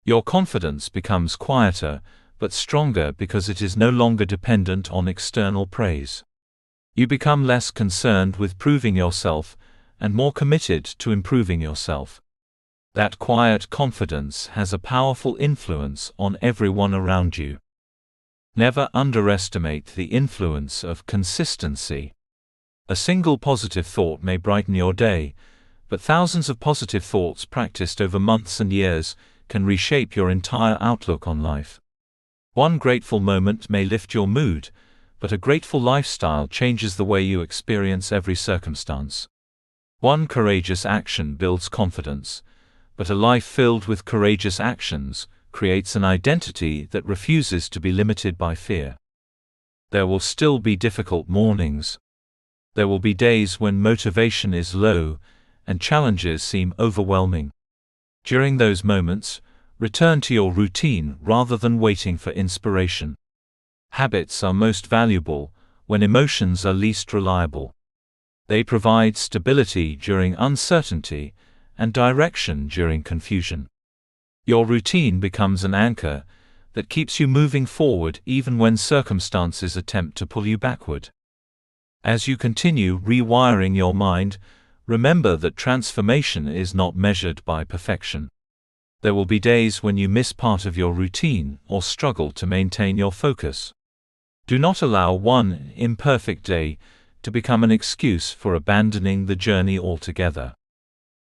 Your confidence becomes quieter but stronger because it is no longer dependent on external praise. You become less concerned with proving yourself and more committed to improving yourself. That quiet confidence has a powerful influence on everyone around you. Never underestimate the influence of consistency. A single positive thought may brighten your day, but thousands of positive thoughts practiced over months and years can reshape your entire outlook on life. One grateful moment may lift your mood, but a grateful lifestyle changes the way you experience every circumstance. One courageous action builds confidence, but a life filled with courageous actions creates an identity that refuses to be limited by fear. There will still be difficult mornings. There will be days when motivation is low and challenges seem overwhelming. During those moments, return to your routine rather than waiting for inspiration. Habits are most valuable when emotions are least reliable. They provide stability during uncertainty and direction during confusion. Your routine becomes an anchor that keeps you moving forward even when circumstances attempt to pull you backward. As you continue rewiring your mind, remember that transformation is not measured by perfection. There will be days when you miss part of your routine or struggle to maintain your focus. Do not allow one imperfect day to become an excuse for abandoning the journey altogether.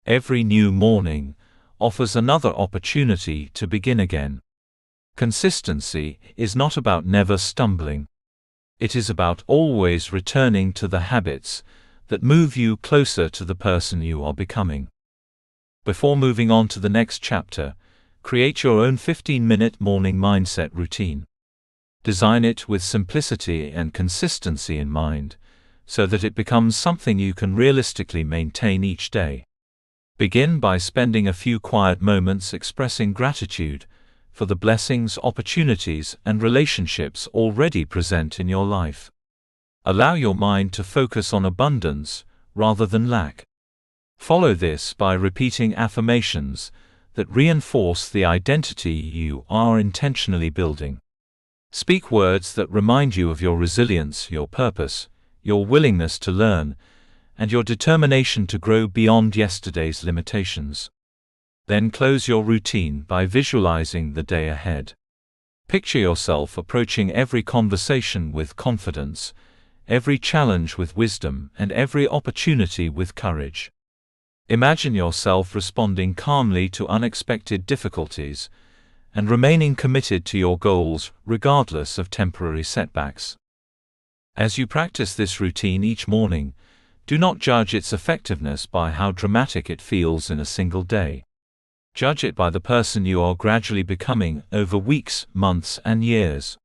Every new morning offers another opportunity to begin again. Consistency is not about never stumbling. It is about always returning to the habits that move you closer to the person you are becoming. Before moving on to the next chapter, create your own 15-minute morning mindset routine. Design it with simplicity and consistency in mind, so that it becomes something you can realistically maintain each day. Begin by spending a few quiet moments expressing gratitude for the blessings, opportunities, and relationships already present in your life. Allow your mind to focus on abundance rather than lack. Follow this by repeating affirmations that reinforce the identity you are intentionally building. Speak words that remind you of your resilience, your purpose, your willingness to learn, and your determination to grow beyond yesterday's limitations. Then close your routine by visualizing the day ahead. Picture yourself approaching every conversation with confidence, every challenge with wisdom, and every opportunity with courage. Imagine yourself responding calmly to unexpected difficulties and remaining committed to your goals regardless of temporary setbacks. As you practice this routine each morning, do not judge its effectiveness by how dramatic it feels in a single day. Judge it by the person you are gradually becoming over weeks, months, and years.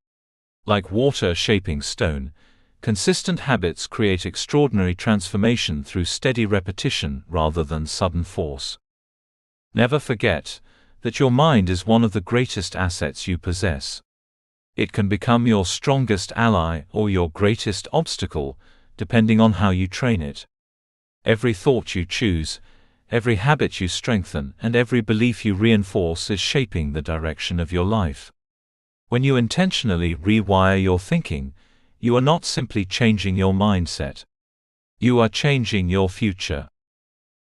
Like water shaping stone, consistent habits create extraordinary transformation through steady repetition rather than sudden force. Never forget that your mind is one of the greatest assets you possess. It can become your strongest ally or your greatest obstacle, depending on how you train it. Every thought you choose, every habit you strengthen, and every belief you reinforce is shaping the direction of your life. When you intentionally rewire your thinking, you are not simply changing your mindset. You are changing your future.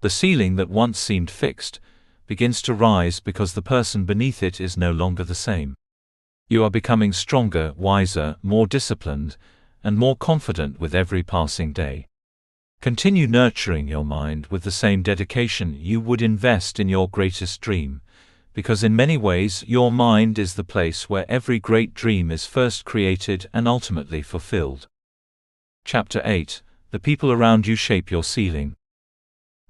The ceiling that once seemed fixed begins to rise because the person beneath it is no longer the same. You are becoming stronger, wiser, more disciplined, and more confident with every passing day. Continue nurturing your mind with the same dedication you would invest in your greatest dream, because in many ways your mind is the place where every great dream is first created and ultimately fulfilled. Chapter 8: The people around you shape your ceiling.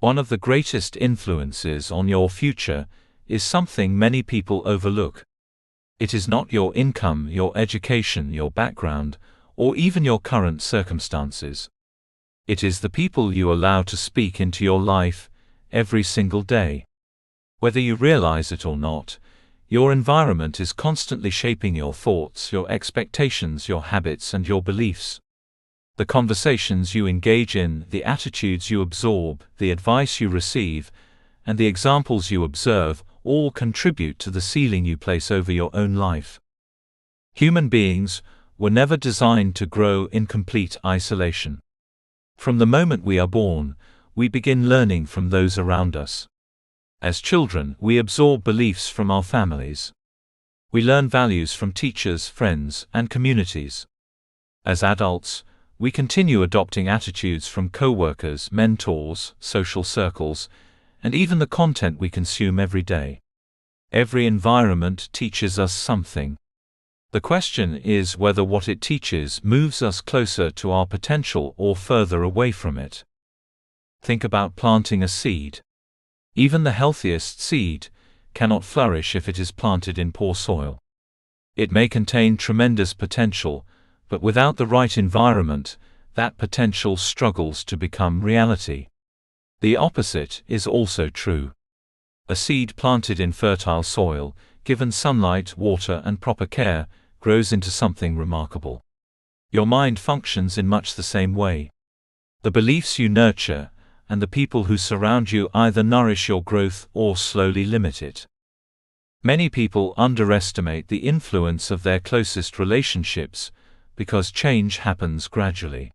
One of the greatest influences on your future is something many people overlook. It is not your income, your education, your background, or even your current circumstances. It is the people you allow to speak into your life every single day. Whether you realize it or not, your environment is constantly shaping your thoughts, your expectations, your habits, and your beliefs. The conversations you engage in, the attitudes you absorb, the advice you receive, and the examples you observe all contribute to the ceiling you place over your own life. Human beings were never designed to grow in complete isolation. From the moment we are born, we begin learning from those around us. As children, we absorb beliefs from our families. We learn values from teachers, friends, and communities. As adults, we continue adopting attitudes from co-workers, mentors, social circles, and even the content we consume every day. Every environment teaches us something. The question is whether what it teaches moves us closer to our potential or further away from it. Think about planting a seed. Even the healthiest seed cannot flourish if it is planted in poor soil. It may contain tremendous potential, but without the right environment, that potential struggles to become reality. The opposite is also true. A seed planted in fertile soil, given sunlight, water, and proper care, grows into something remarkable. Your mind functions in much the same way. The beliefs you nurture and the people who surround you either nourish your growth or slowly limit it. Many people underestimate the influence of their closest relationships because change happens gradually.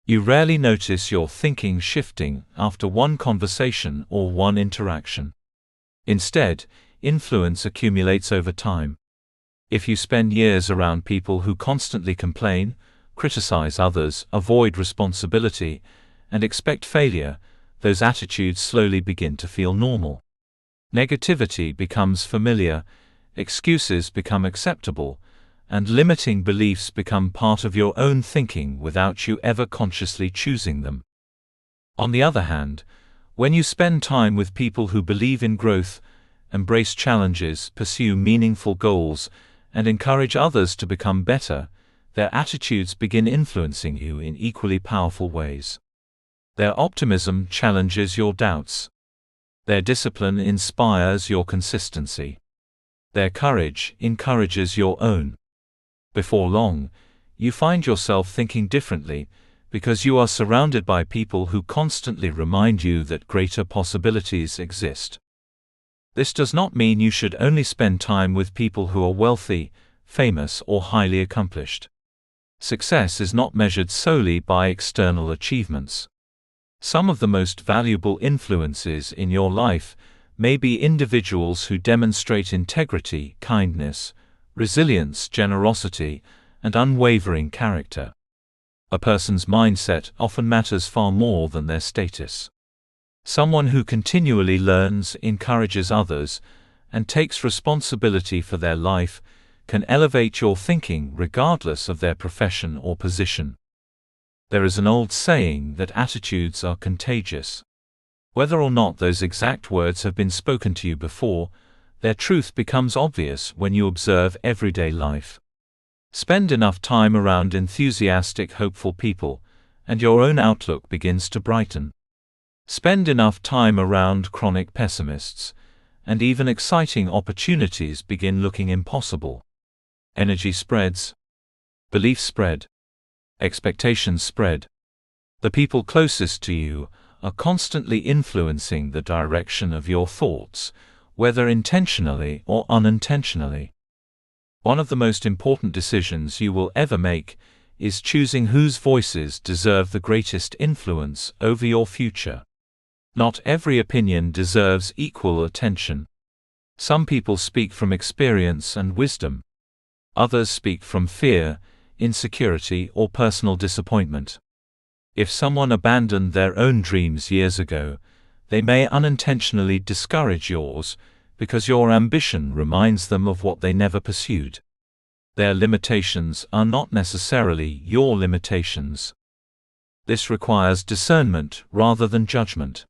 You rarely notice your thinking shifting after one conversation or one interaction. Instead, influence accumulates over time. If you spend years around people who constantly complain, criticize others, avoid responsibility, and expect failure, those attitudes slowly begin to feel normal. Negativity becomes familiar, excuses become acceptable, and limiting beliefs become part of your own thinking without you ever consciously choosing them. On the other hand, when you spend time with people who believe in growth, embrace challenges, pursue meaningful goals, and encourage others to become better, their attitudes begin influencing you in equally powerful ways. Their optimism challenges your doubts. Their discipline inspires your consistency. Their courage encourages your own. Before long, you find yourself thinking differently because you are surrounded by people who constantly remind you that greater possibilities exist. This does not mean you should only spend time with people who are wealthy, famous, or highly accomplished. Success is not measured solely by external achievements. Some of the most valuable influences in your life may be individuals who demonstrate integrity, kindness, resilience, generosity, and unwavering character. A person's mindset often matters far more than their status. Someone who continually learns, encourages others, and takes responsibility for their life can elevate your thinking regardless of their profession or position. There is an old saying that attitudes are contagious. Whether or not those exact words have been spoken to you before, their truth becomes obvious when you observe everyday life. Spend enough time around enthusiastic, hopeful people, and your own outlook begins to brighten. Spend enough time around chronic pessimists, and even exciting opportunities begin looking impossible. Energy spreads. Beliefs spread. Expectations spread. The people closest to you are constantly influencing the direction of your thoughts, whether intentionally or unintentionally. One of the most important decisions you will ever make is choosing whose voices deserve the greatest influence over your future. Not every opinion deserves equal attention. Some people speak from experience and wisdom. Others speak from fear, insecurity, or personal disappointment. If someone abandoned their own dreams years ago, they may unintentionally discourage yours because your ambition reminds them of what they never pursued. Their limitations are not necessarily your limitations. This requires discernment rather than judgment.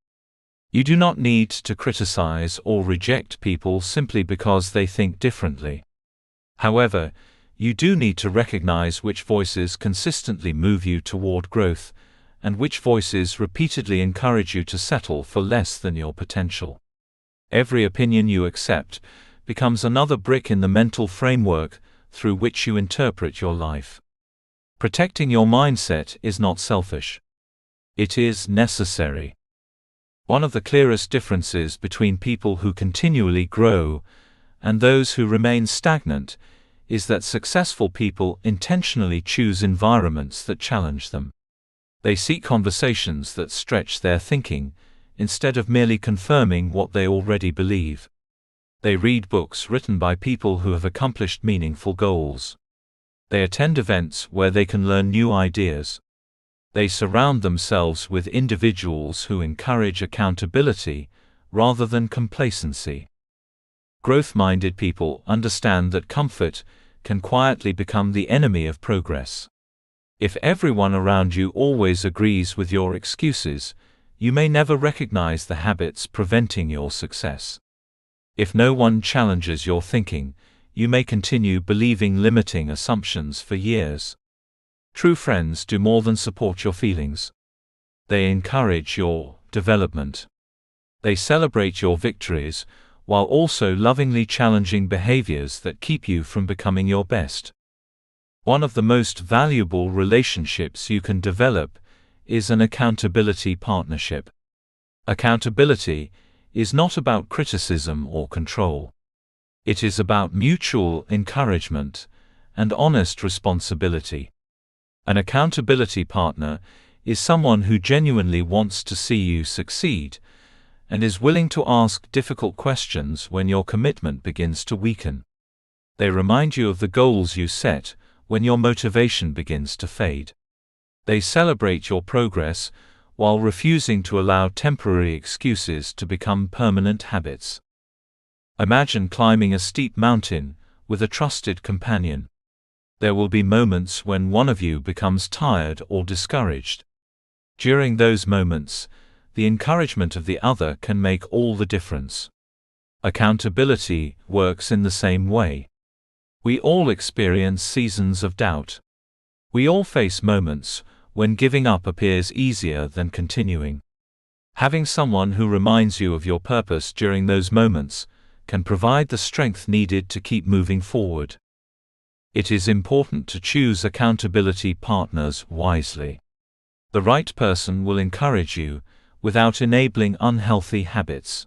You do not need to criticize or reject people simply because they think differently. However, you do need to recognize which voices consistently move you toward growth, and which voices repeatedly encourage you to settle for less than your potential. Every opinion you accept becomes another brick in the mental framework through which you interpret your life. Protecting your mindset is not selfish. It is necessary. One of the clearest differences between people who continually grow and those who remain stagnant is that successful people intentionally choose environments that challenge them. They seek conversations that stretch their thinking, instead of merely confirming what they already believe. They read books written by people who have accomplished meaningful goals. They attend events where they can learn new ideas. They surround themselves with individuals who encourage accountability rather than complacency. Growth-minded people understand that comfort can quietly become the enemy of progress. If everyone around you always agrees with your excuses, you may never recognize the habits preventing your success. If no one challenges your thinking, you may continue believing limiting assumptions for years. True friends do more than support your feelings. They encourage your development. They celebrate your victories, while also lovingly challenging behaviors that keep you from becoming your best. One of the most valuable relationships you can develop is an accountability partnership. Accountability is not about criticism or control. It is about mutual encouragement and honest responsibility. An accountability partner is someone who genuinely wants to see you succeed and is willing to ask difficult questions when your commitment begins to weaken. They remind you of the goals you set when your motivation begins to fade. They celebrate your progress while refusing to allow temporary excuses to become permanent habits. Imagine climbing a steep mountain with a trusted companion. There will be moments when one of you becomes tired or discouraged. During those moments, the encouragement of the other can make all the difference. Accountability works in the same way. We all experience seasons of doubt. We all face moments when giving up appears easier than continuing. Having someone who reminds you of your purpose during those moments can provide the strength needed to keep moving forward. It is important to choose accountability partners wisely. The right person will encourage you without enabling unhealthy habits.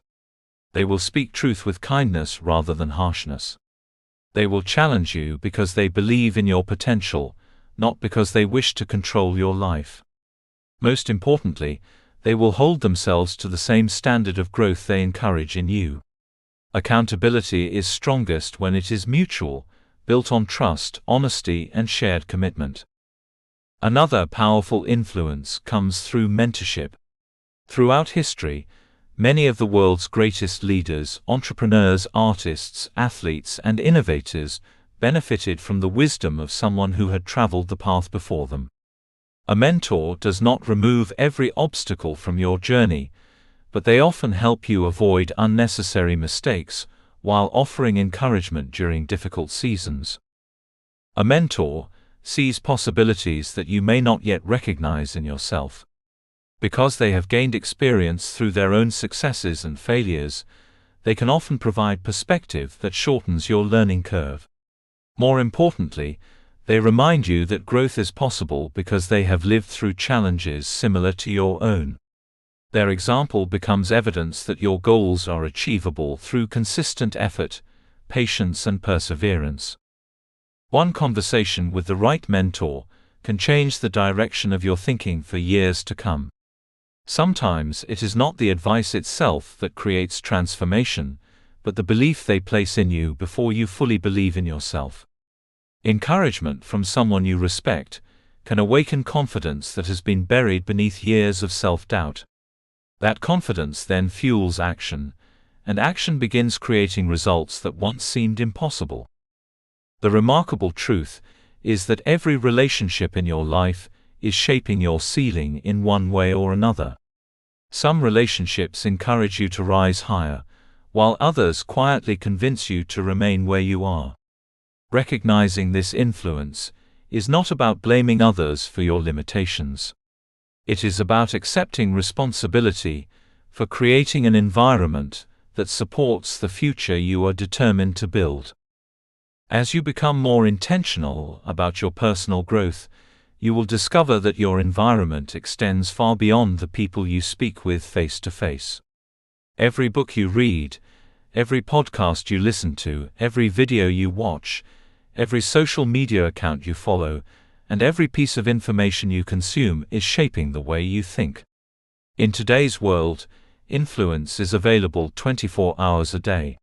They will speak truth with kindness rather than harshness. They will challenge you because they believe in your potential, not because they wish to control your life. Most importantly, they will hold themselves to the same standard of growth they encourage in you. Accountability is strongest when it is mutual, built on trust, honesty, and shared commitment. Another powerful influence comes through mentorship. Throughout history, many of the world's greatest leaders, entrepreneurs, artists, athletes, and innovators benefited from the wisdom of someone who had traveled the path before them. A mentor does not remove every obstacle from your journey, but they often help you avoid unnecessary mistakes while offering encouragement during difficult seasons. A mentor sees possibilities that you may not yet recognize in yourself. Because they have gained experience through their own successes and failures, they can often provide perspective that shortens your learning curve. More importantly, they remind you that growth is possible because they have lived through challenges similar to your own. Their example becomes evidence that your goals are achievable through consistent effort, patience, and perseverance. One conversation with the right mentor can change the direction of your thinking for years to come. Sometimes it is not the advice itself that creates transformation, but the belief they place in you before you fully believe in yourself. Encouragement from someone you respect can awaken confidence that has been buried beneath years of self-doubt. That confidence then fuels action, and action begins creating results that once seemed impossible. The remarkable truth is that every relationship in your life is shaping your ceiling in one way or another. Some relationships encourage you to rise higher, while others quietly convince you to remain where you are. Recognizing this influence is not about blaming others for your limitations. It is about accepting responsibility for creating an environment that supports the future you are determined to build. As you become more intentional about your personal growth, you will discover that your environment extends far beyond the people you speak with face to face. Every book you read, every podcast you listen to, every video you watch, every social media account you follow, and every piece of information you consume is shaping the way you think. In today's world, influence is available 24 hours a day.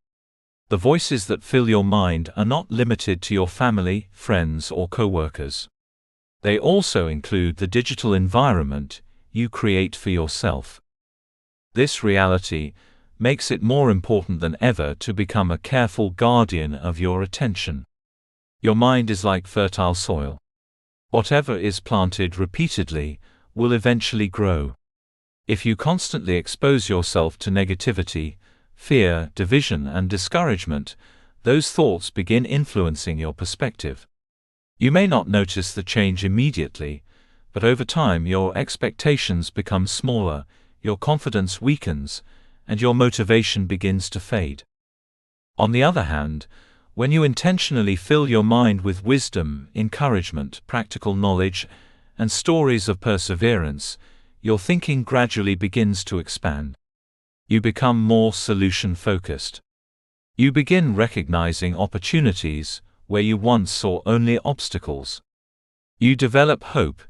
The voices that fill your mind are not limited to your family, friends, or co-workers. They also include the digital environment you create for yourself. This reality makes it more important than ever to become a careful guardian of your attention. Your mind is like fertile soil. Whatever is planted repeatedly will eventually grow. If you constantly expose yourself to negativity, fear, division, and discouragement, those thoughts begin influencing your perspective. You may not notice the change immediately, but over time your expectations become smaller, your confidence weakens, and your motivation begins to fade. On the other hand, when you intentionally fill your mind with wisdom, encouragement, practical knowledge, and stories of perseverance, your thinking gradually begins to expand. You become more solution-focused. You begin recognizing opportunities where you once saw only obstacles. You develop hope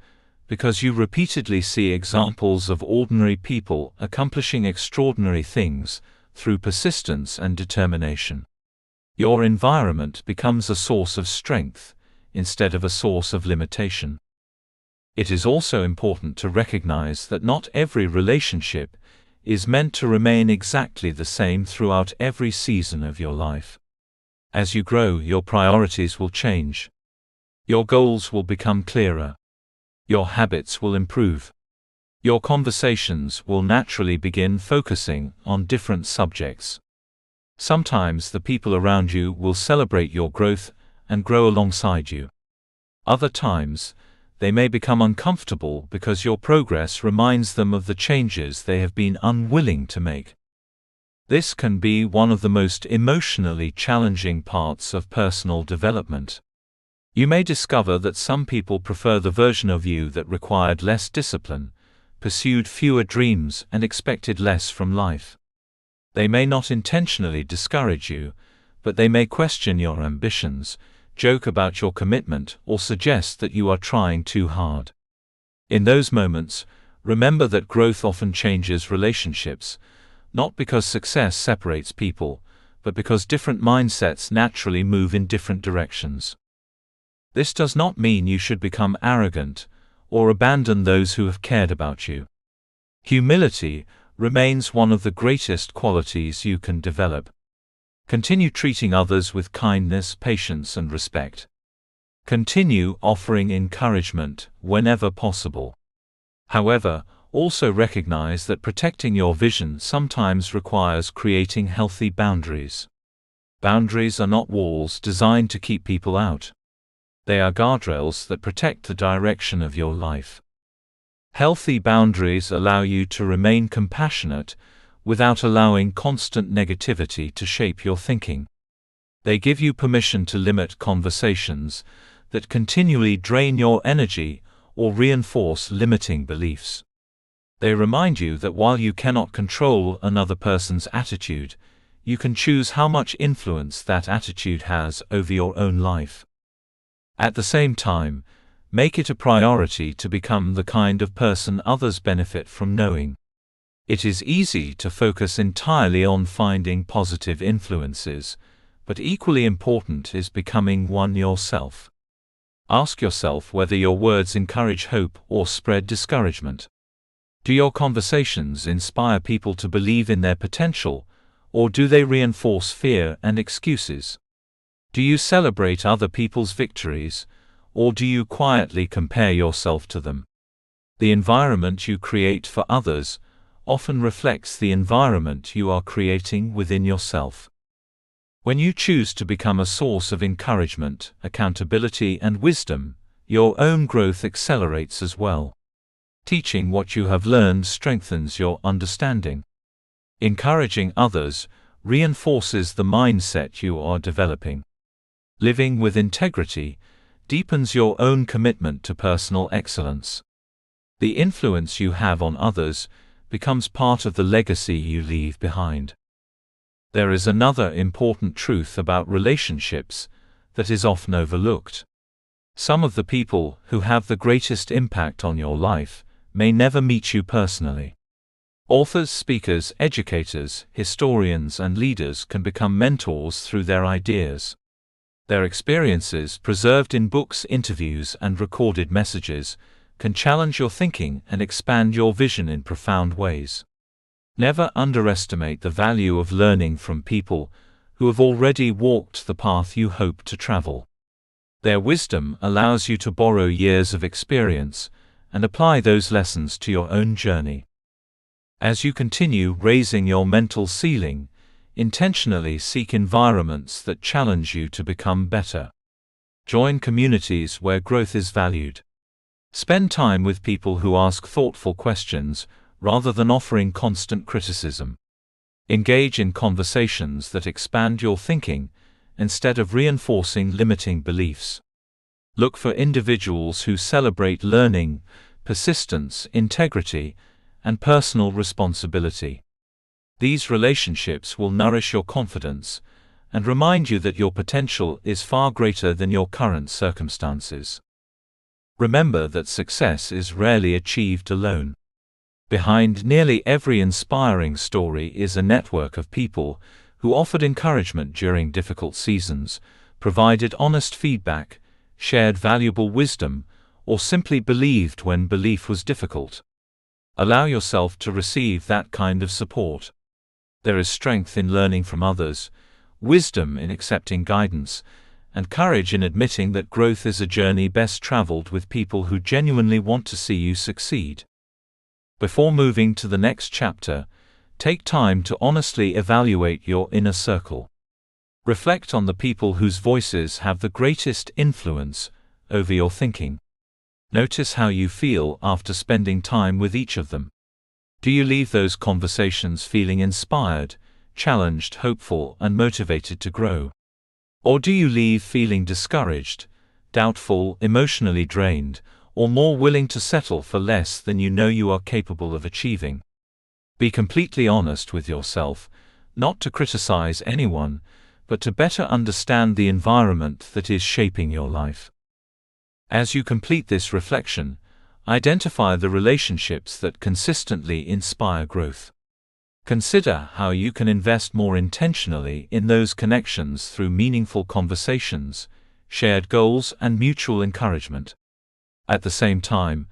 because you repeatedly see examples of ordinary people accomplishing extraordinary things through persistence and determination. Your environment becomes a source of strength instead of a source of limitation. It is also important to recognize that not every relationship is meant to remain exactly the same throughout every season of your life. As you grow, your priorities will change. Your goals will become clearer. Your habits will improve. Your conversations will naturally begin focusing on different subjects. Sometimes the people around you will celebrate your growth and grow alongside you. Other times, they may become uncomfortable because your progress reminds them of the changes they have been unwilling to make. This can be one of the most emotionally challenging parts of personal development. You may discover that some people prefer the version of you that required less discipline, pursued fewer dreams, and expected less from life. They may not intentionally discourage you, but they may question your ambitions, joke about your commitment, or suggest that you are trying too hard. In those moments, remember that growth often changes relationships, not because success separates people, but because different mindsets naturally move in different directions. This does not mean you should become arrogant or abandon those who have cared about you. Humility remains one of the greatest qualities you can develop. Continue treating others with kindness, patience, and respect. Continue offering encouragement whenever possible. However, also recognize that protecting your vision sometimes requires creating healthy boundaries. Boundaries are not walls designed to keep people out. They are guardrails that protect the direction of your life. Healthy boundaries allow you to remain compassionate without allowing constant negativity to shape your thinking. They give you permission to limit conversations that continually drain your energy or reinforce limiting beliefs. They remind you that while you cannot control another person's attitude, you can choose how much influence that attitude has over your own life. At the same time, make it a priority to become the kind of person others benefit from knowing. It is easy to focus entirely on finding positive influences, but equally important is becoming one yourself. Ask yourself whether your words encourage hope or spread discouragement. Do your conversations inspire people to believe in their potential, or do they reinforce fear and excuses? Do you celebrate other people's victories, or do you quietly compare yourself to them? The environment you create for others often reflects the environment you are creating within yourself. When you choose to become a source of encouragement, accountability, and wisdom, your own growth accelerates as well. Teaching what you have learned strengthens your understanding. Encouraging others reinforces the mindset you are developing. Living with integrity deepens your own commitment to personal excellence. The influence you have on others becomes part of the legacy you leave behind. There is another important truth about relationships that is often overlooked. Some of the people who have the greatest impact on your life may never meet you personally. Authors, speakers, educators, historians, and leaders can become mentors through their ideas. Their experiences, preserved in books, interviews, and recorded messages, can challenge your thinking and expand your vision in profound ways. Never underestimate the value of learning from people who have already walked the path you hope to travel. Their wisdom allows you to borrow years of experience and apply those lessons to your own journey. As you continue raising your mental ceiling, intentionally seek environments that challenge you to become better. Join communities where growth is valued. Spend time with people who ask thoughtful questions rather than offering constant criticism. Engage in conversations that expand your thinking instead of reinforcing limiting beliefs. Look for individuals who celebrate learning, persistence, integrity, and personal responsibility. These relationships will nourish your confidence and remind you that your potential is far greater than your current circumstances. Remember that success is rarely achieved alone. Behind nearly every inspiring story is a network of people who offered encouragement during difficult seasons, provided honest feedback, shared valuable wisdom, or simply believed when belief was difficult. Allow yourself to receive that kind of support. There is strength in learning from others, wisdom in accepting guidance, and courage in admitting that growth is a journey best traveled with people who genuinely want to see you succeed. Before moving to the next chapter, take time to honestly evaluate your inner circle. Reflect on the people whose voices have the greatest influence over your thinking. Notice how you feel after spending time with each of them. Do you leave those conversations feeling inspired, challenged, hopeful, and motivated to grow? Or do you leave feeling discouraged, doubtful, emotionally drained, or more willing to settle for less than you know you are capable of achieving? Be completely honest with yourself, not to criticize anyone, but to better understand the environment that is shaping your life. As you complete this reflection, identify the relationships that consistently inspire growth. Consider how you can invest more intentionally in those connections through meaningful conversations, shared goals, and mutual encouragement. At the same time,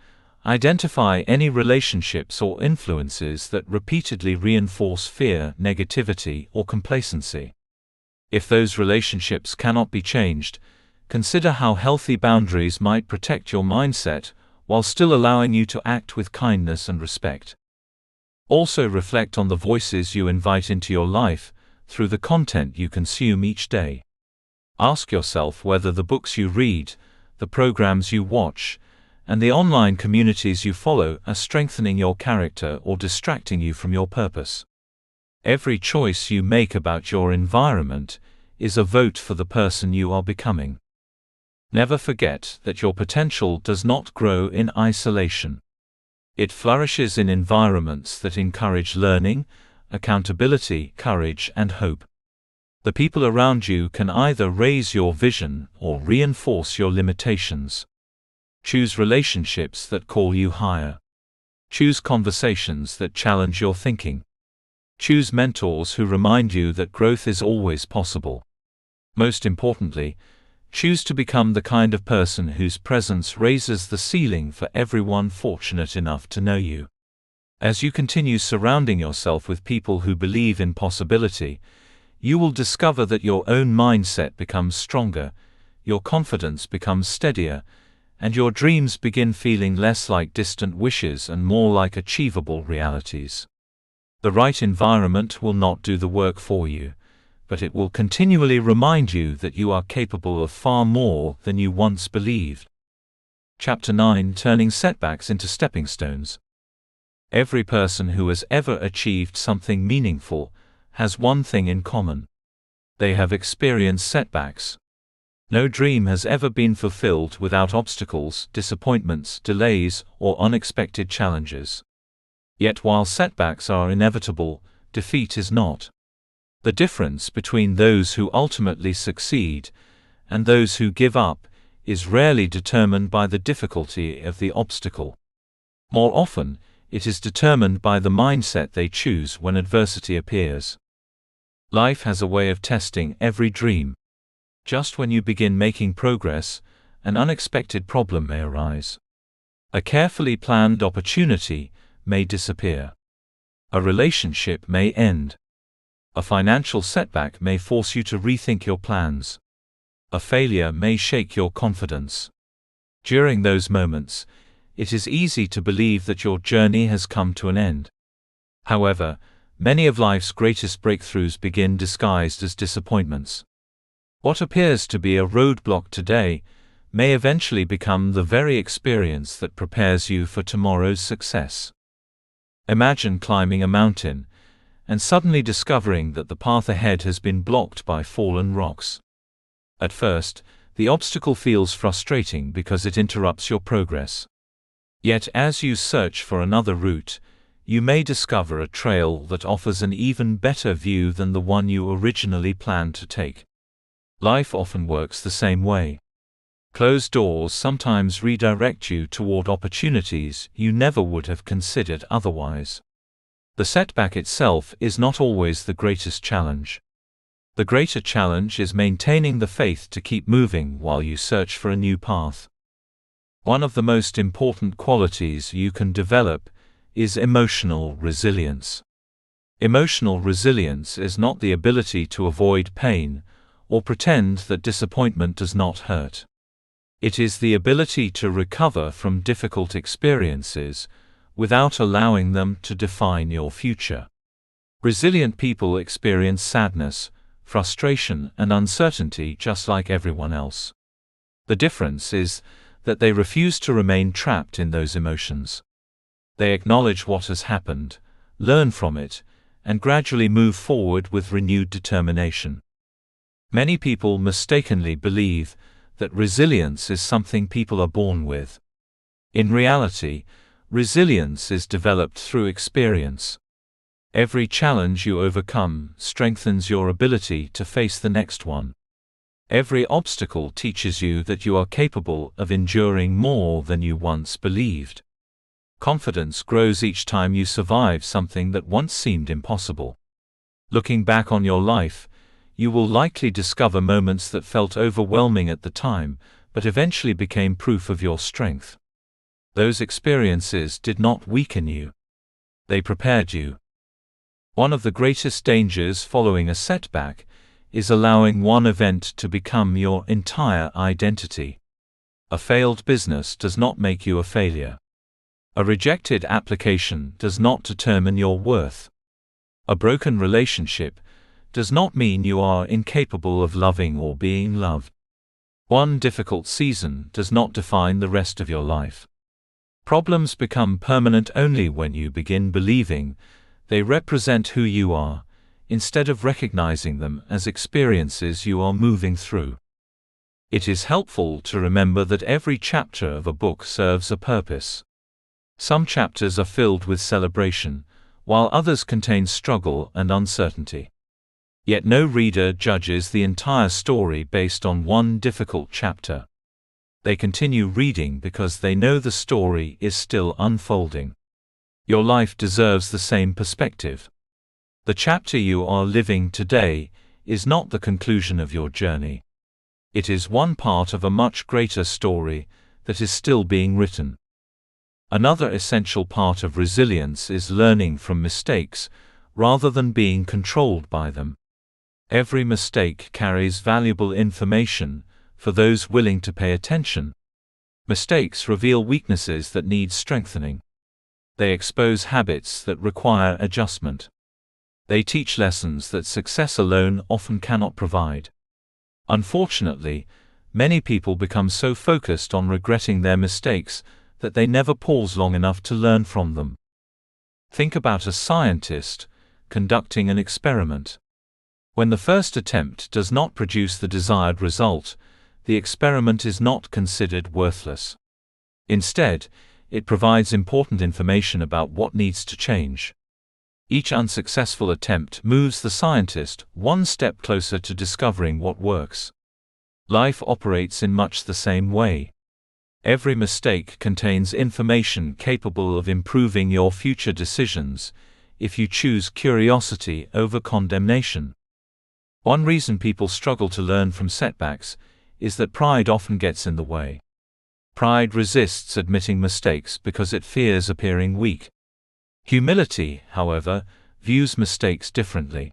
identify any relationships or influences that repeatedly reinforce fear, negativity, or complacency. If those relationships cannot be changed, consider how healthy boundaries might protect your mindset while still allowing you to act with kindness and respect. Also reflect on the voices you invite into your life through the content you consume each day. Ask yourself whether the books you read, the programs you watch, and the online communities you follow are strengthening your character or distracting you from your purpose. Every choice you make about your environment is a vote for the person you are becoming. Never forget that your potential does not grow in isolation. It flourishes in environments that encourage learning, accountability, courage, and hope. The people around you can either raise your vision or reinforce your limitations. Choose relationships that call you higher. Choose conversations that challenge your thinking. Choose mentors who remind you that growth is always possible. Most importantly, choose to become the kind of person whose presence raises the ceiling for everyone fortunate enough to know you. As you continue surrounding yourself with people who believe in possibility, you will discover that your own mindset becomes stronger, your confidence becomes steadier, and your dreams begin feeling less like distant wishes and more like achievable realities. The right environment will not do the work for you, but it will continually remind you that you are capable of far more than you once believed. Chapter 9: Turning Setbacks into Stepping Stones. Every person who has ever achieved something meaningful has one thing in common. They have experienced setbacks. No dream has ever been fulfilled without obstacles, disappointments, delays, or unexpected challenges. Yet while setbacks are inevitable, defeat is not. The difference between those who ultimately succeed and those who give up is rarely determined by the difficulty of the obstacle. More often, it is determined by the mindset they choose when adversity appears. Life has a way of testing every dream. Just when you begin making progress, an unexpected problem may arise. A carefully planned opportunity may disappear. A relationship may end. A financial setback may force you to rethink your plans. A failure may shake your confidence. During those moments, it is easy to believe that your journey has come to an end. However, many of life's greatest breakthroughs begin disguised as disappointments. What appears to be a roadblock today may eventually become the very experience that prepares you for tomorrow's success. Imagine climbing a mountain and suddenly discovering that the path ahead has been blocked by fallen rocks. At first, the obstacle feels frustrating because it interrupts your progress. Yet as you search for another route, you may discover a trail that offers an even better view than the one you originally planned to take. Life often works the same way. Closed doors sometimes redirect you toward opportunities you never would have considered otherwise. The setback itself is not always the greatest challenge. The greater challenge is maintaining the faith to keep moving while you search for a new path. One of the most important qualities you can develop is emotional resilience. Emotional resilience is not the ability to avoid pain or pretend that disappointment does not hurt. It is the ability to recover from difficult experiences without allowing them to define your future. Resilient people experience sadness, frustration, and uncertainty just like everyone else. The difference is that they refuse to remain trapped in those emotions. They acknowledge what has happened, learn from it, and gradually move forward with renewed determination. Many people mistakenly believe that resilience is something people are born with. In reality, resilience is developed through experience. Every challenge you overcome strengthens your ability to face the next one. Every obstacle teaches you that you are capable of enduring more than you once believed. Confidence grows each time you survive something that once seemed impossible. Looking back on your life, you will likely discover moments that felt overwhelming at the time, but eventually became proof of your strength. Those experiences did not weaken you. They prepared you. One of the greatest dangers following a setback is allowing one event to become your entire identity. A failed business does not make you a failure. A rejected application does not determine your worth. A broken relationship does not mean you are incapable of loving or being loved. One difficult season does not define the rest of your life. Problems become permanent only when you begin believing they represent who you are, instead of recognizing them as experiences you are moving through. It is helpful to remember that every chapter of a book serves a purpose. Some chapters are filled with celebration, while others contain struggle and uncertainty. Yet no reader judges the entire story based on one difficult chapter. They continue reading because they know the story is still unfolding. Your life deserves the same perspective. The chapter you are living today is not the conclusion of your journey. It is one part of a much greater story that is still being written. Another essential part of resilience is learning from mistakes rather than being controlled by them. Every mistake carries valuable information for those willing to pay attention. Mistakes reveal weaknesses that need strengthening. They expose habits that require adjustment. They teach lessons that success alone often cannot provide. Unfortunately, many people become so focused on regretting their mistakes that they never pause long enough to learn from them. Think about a scientist conducting an experiment. When the first attempt does not produce the desired result, the experiment is not considered worthless. Instead, it provides important information about what needs to change. Each unsuccessful attempt moves the scientist one step closer to discovering what works. Life operates in much the same way. Every mistake contains information capable of improving your future decisions, if you choose curiosity over condemnation. One reason people struggle to learn from setbacks is that pride often gets in the way. Pride resists admitting mistakes because it fears appearing weak. Humility, however, views mistakes differently.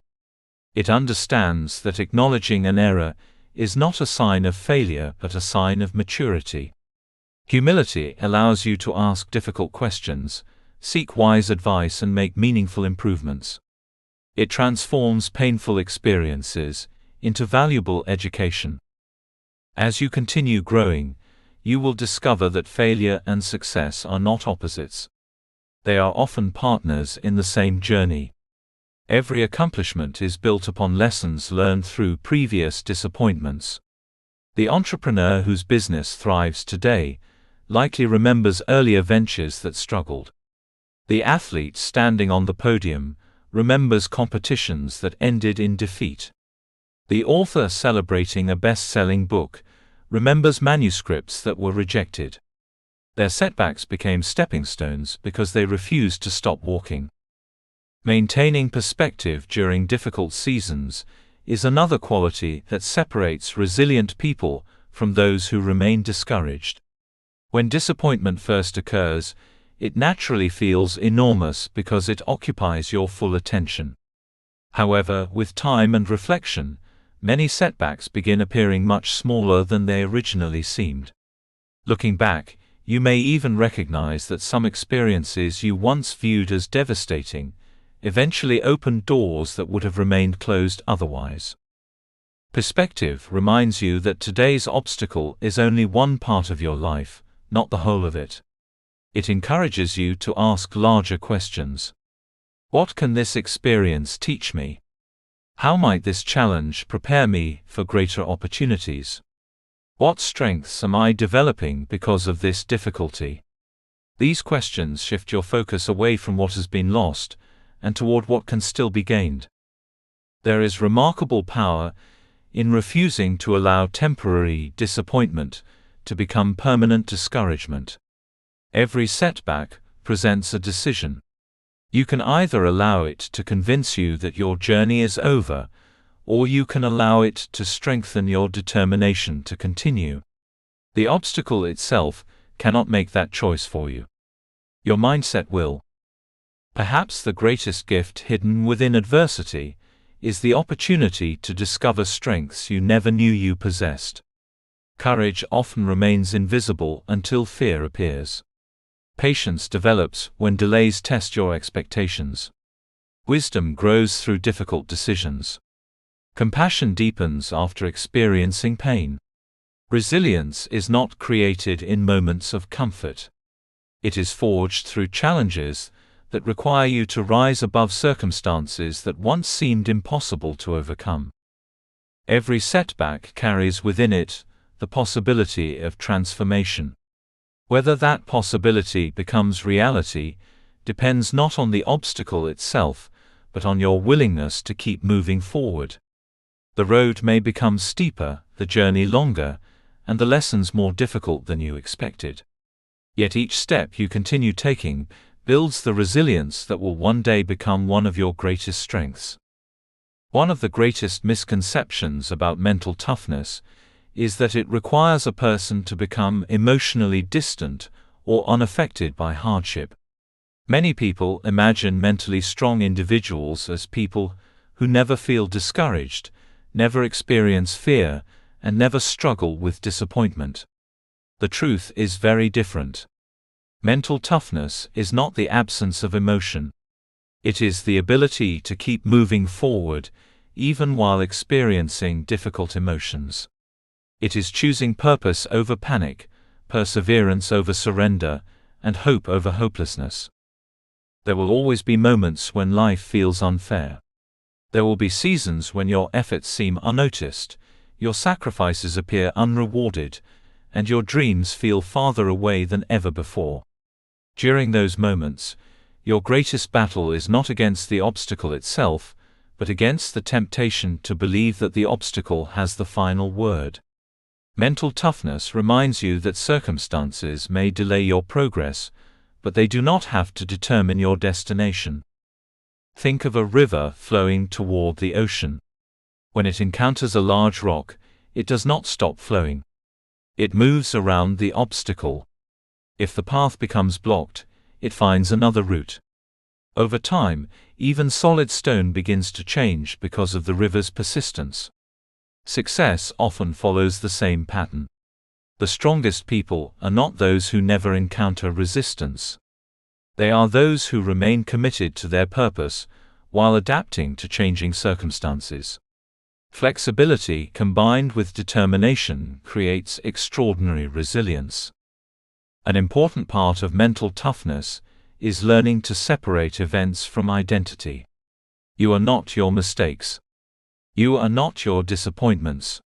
It understands that acknowledging an error is not a sign of failure but a sign of maturity. Humility allows you to ask difficult questions, seek wise advice and make meaningful improvements. It transforms painful experiences into valuable education. As you continue growing, you will discover that failure and success are not opposites. They are often partners in the same journey. Every accomplishment is built upon lessons learned through previous disappointments. The entrepreneur whose business thrives today likely remembers earlier ventures that struggled. The athlete standing on the podium remembers competitions that ended in defeat. The author celebrating a best-selling book remembers manuscripts that were rejected. Their setbacks became stepping stones because they refused to stop walking. Maintaining perspective during difficult seasons is another quality that separates resilient people from those who remain discouraged. When disappointment first occurs, it naturally feels enormous because it occupies your full attention. However, with time and reflection, many setbacks begin appearing much smaller than they originally seemed. Looking back, you may even recognize that some experiences you once viewed as devastating eventually opened doors that would have remained closed otherwise. Perspective reminds you that today's obstacle is only one part of your life, not the whole of it. It encourages you to ask larger questions. What can this experience teach me? How might this challenge prepare me for greater opportunities? What strengths am I developing because of this difficulty? These questions shift your focus away from what has been lost and toward what can still be gained. There is remarkable power in refusing to allow temporary disappointment to become permanent discouragement. Every setback presents a decision. You can either allow it to convince you that your journey is over, or you can allow it to strengthen your determination to continue. The obstacle itself cannot make that choice for you. Your mindset will. Perhaps the greatest gift hidden within adversity is the opportunity to discover strengths you never knew you possessed. Courage often remains invisible until fear appears. Patience develops when delays test your expectations. Wisdom grows through difficult decisions. Compassion deepens after experiencing pain. Resilience is not created in moments of comfort. It is forged through challenges that require you to rise above circumstances that once seemed impossible to overcome. Every setback carries within it the possibility of transformation. Whether that possibility becomes reality depends not on the obstacle itself, but on your willingness to keep moving forward. The road may become steeper, the journey longer, and the lessons more difficult than you expected. Yet each step you continue taking builds the resilience that will one day become one of your greatest strengths. One of the greatest misconceptions about mental toughness is that it requires a person to become emotionally distant or unaffected by hardship. Many people imagine mentally strong individuals as people who never feel discouraged, never experience fear, and never struggle with disappointment. The truth is very different. Mental toughness is not the absence of emotion. It is the ability to keep moving forward, even while experiencing difficult emotions. It is choosing purpose over panic, perseverance over surrender, and hope over hopelessness. There will always be moments when life feels unfair. There will be seasons when your efforts seem unnoticed, your sacrifices appear unrewarded, and your dreams feel farther away than ever before. During those moments, your greatest battle is not against the obstacle itself, but against the temptation to believe that the obstacle has the final word. Mental toughness reminds you that circumstances may delay your progress, but they do not have to determine your destination. Think of a river flowing toward the ocean. When it encounters a large rock, it does not stop flowing. It moves around the obstacle. If the path becomes blocked, it finds another route. Over time, even solid stone begins to change because of the river's persistence. Success often follows the same pattern. The strongest people are not those who never encounter resistance. They are those who remain committed to their purpose while adapting to changing circumstances. Flexibility combined with determination creates extraordinary resilience. An important part of mental toughness is learning to separate events from identity. You are not your mistakes. You are not your disappointments.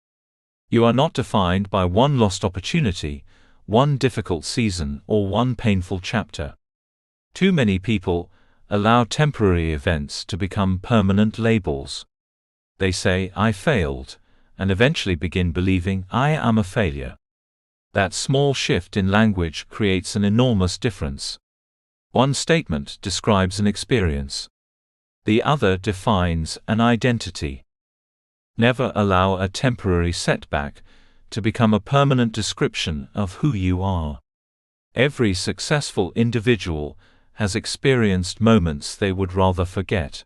You are not defined by one lost opportunity, one difficult season, or one painful chapter. Too many people allow temporary events to become permanent labels. They say, "I failed," and eventually begin believing, "I am a failure." That small shift in language creates an enormous difference. One statement describes an experience. The other defines an identity. Never allow a temporary setback to become a permanent description of who you are. Every successful individual has experienced moments they would rather forget.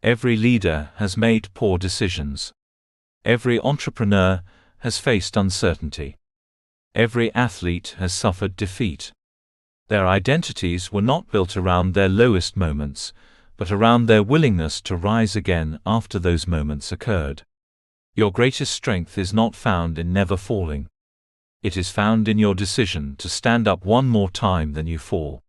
Every leader has made poor decisions. Every entrepreneur has faced uncertainty. Every athlete has suffered defeat. Their identities were not built around their lowest moments, but around their willingness to rise again after those moments occurred. Your greatest strength is not found in never falling. It is found in your decision to stand up one more time than you fall.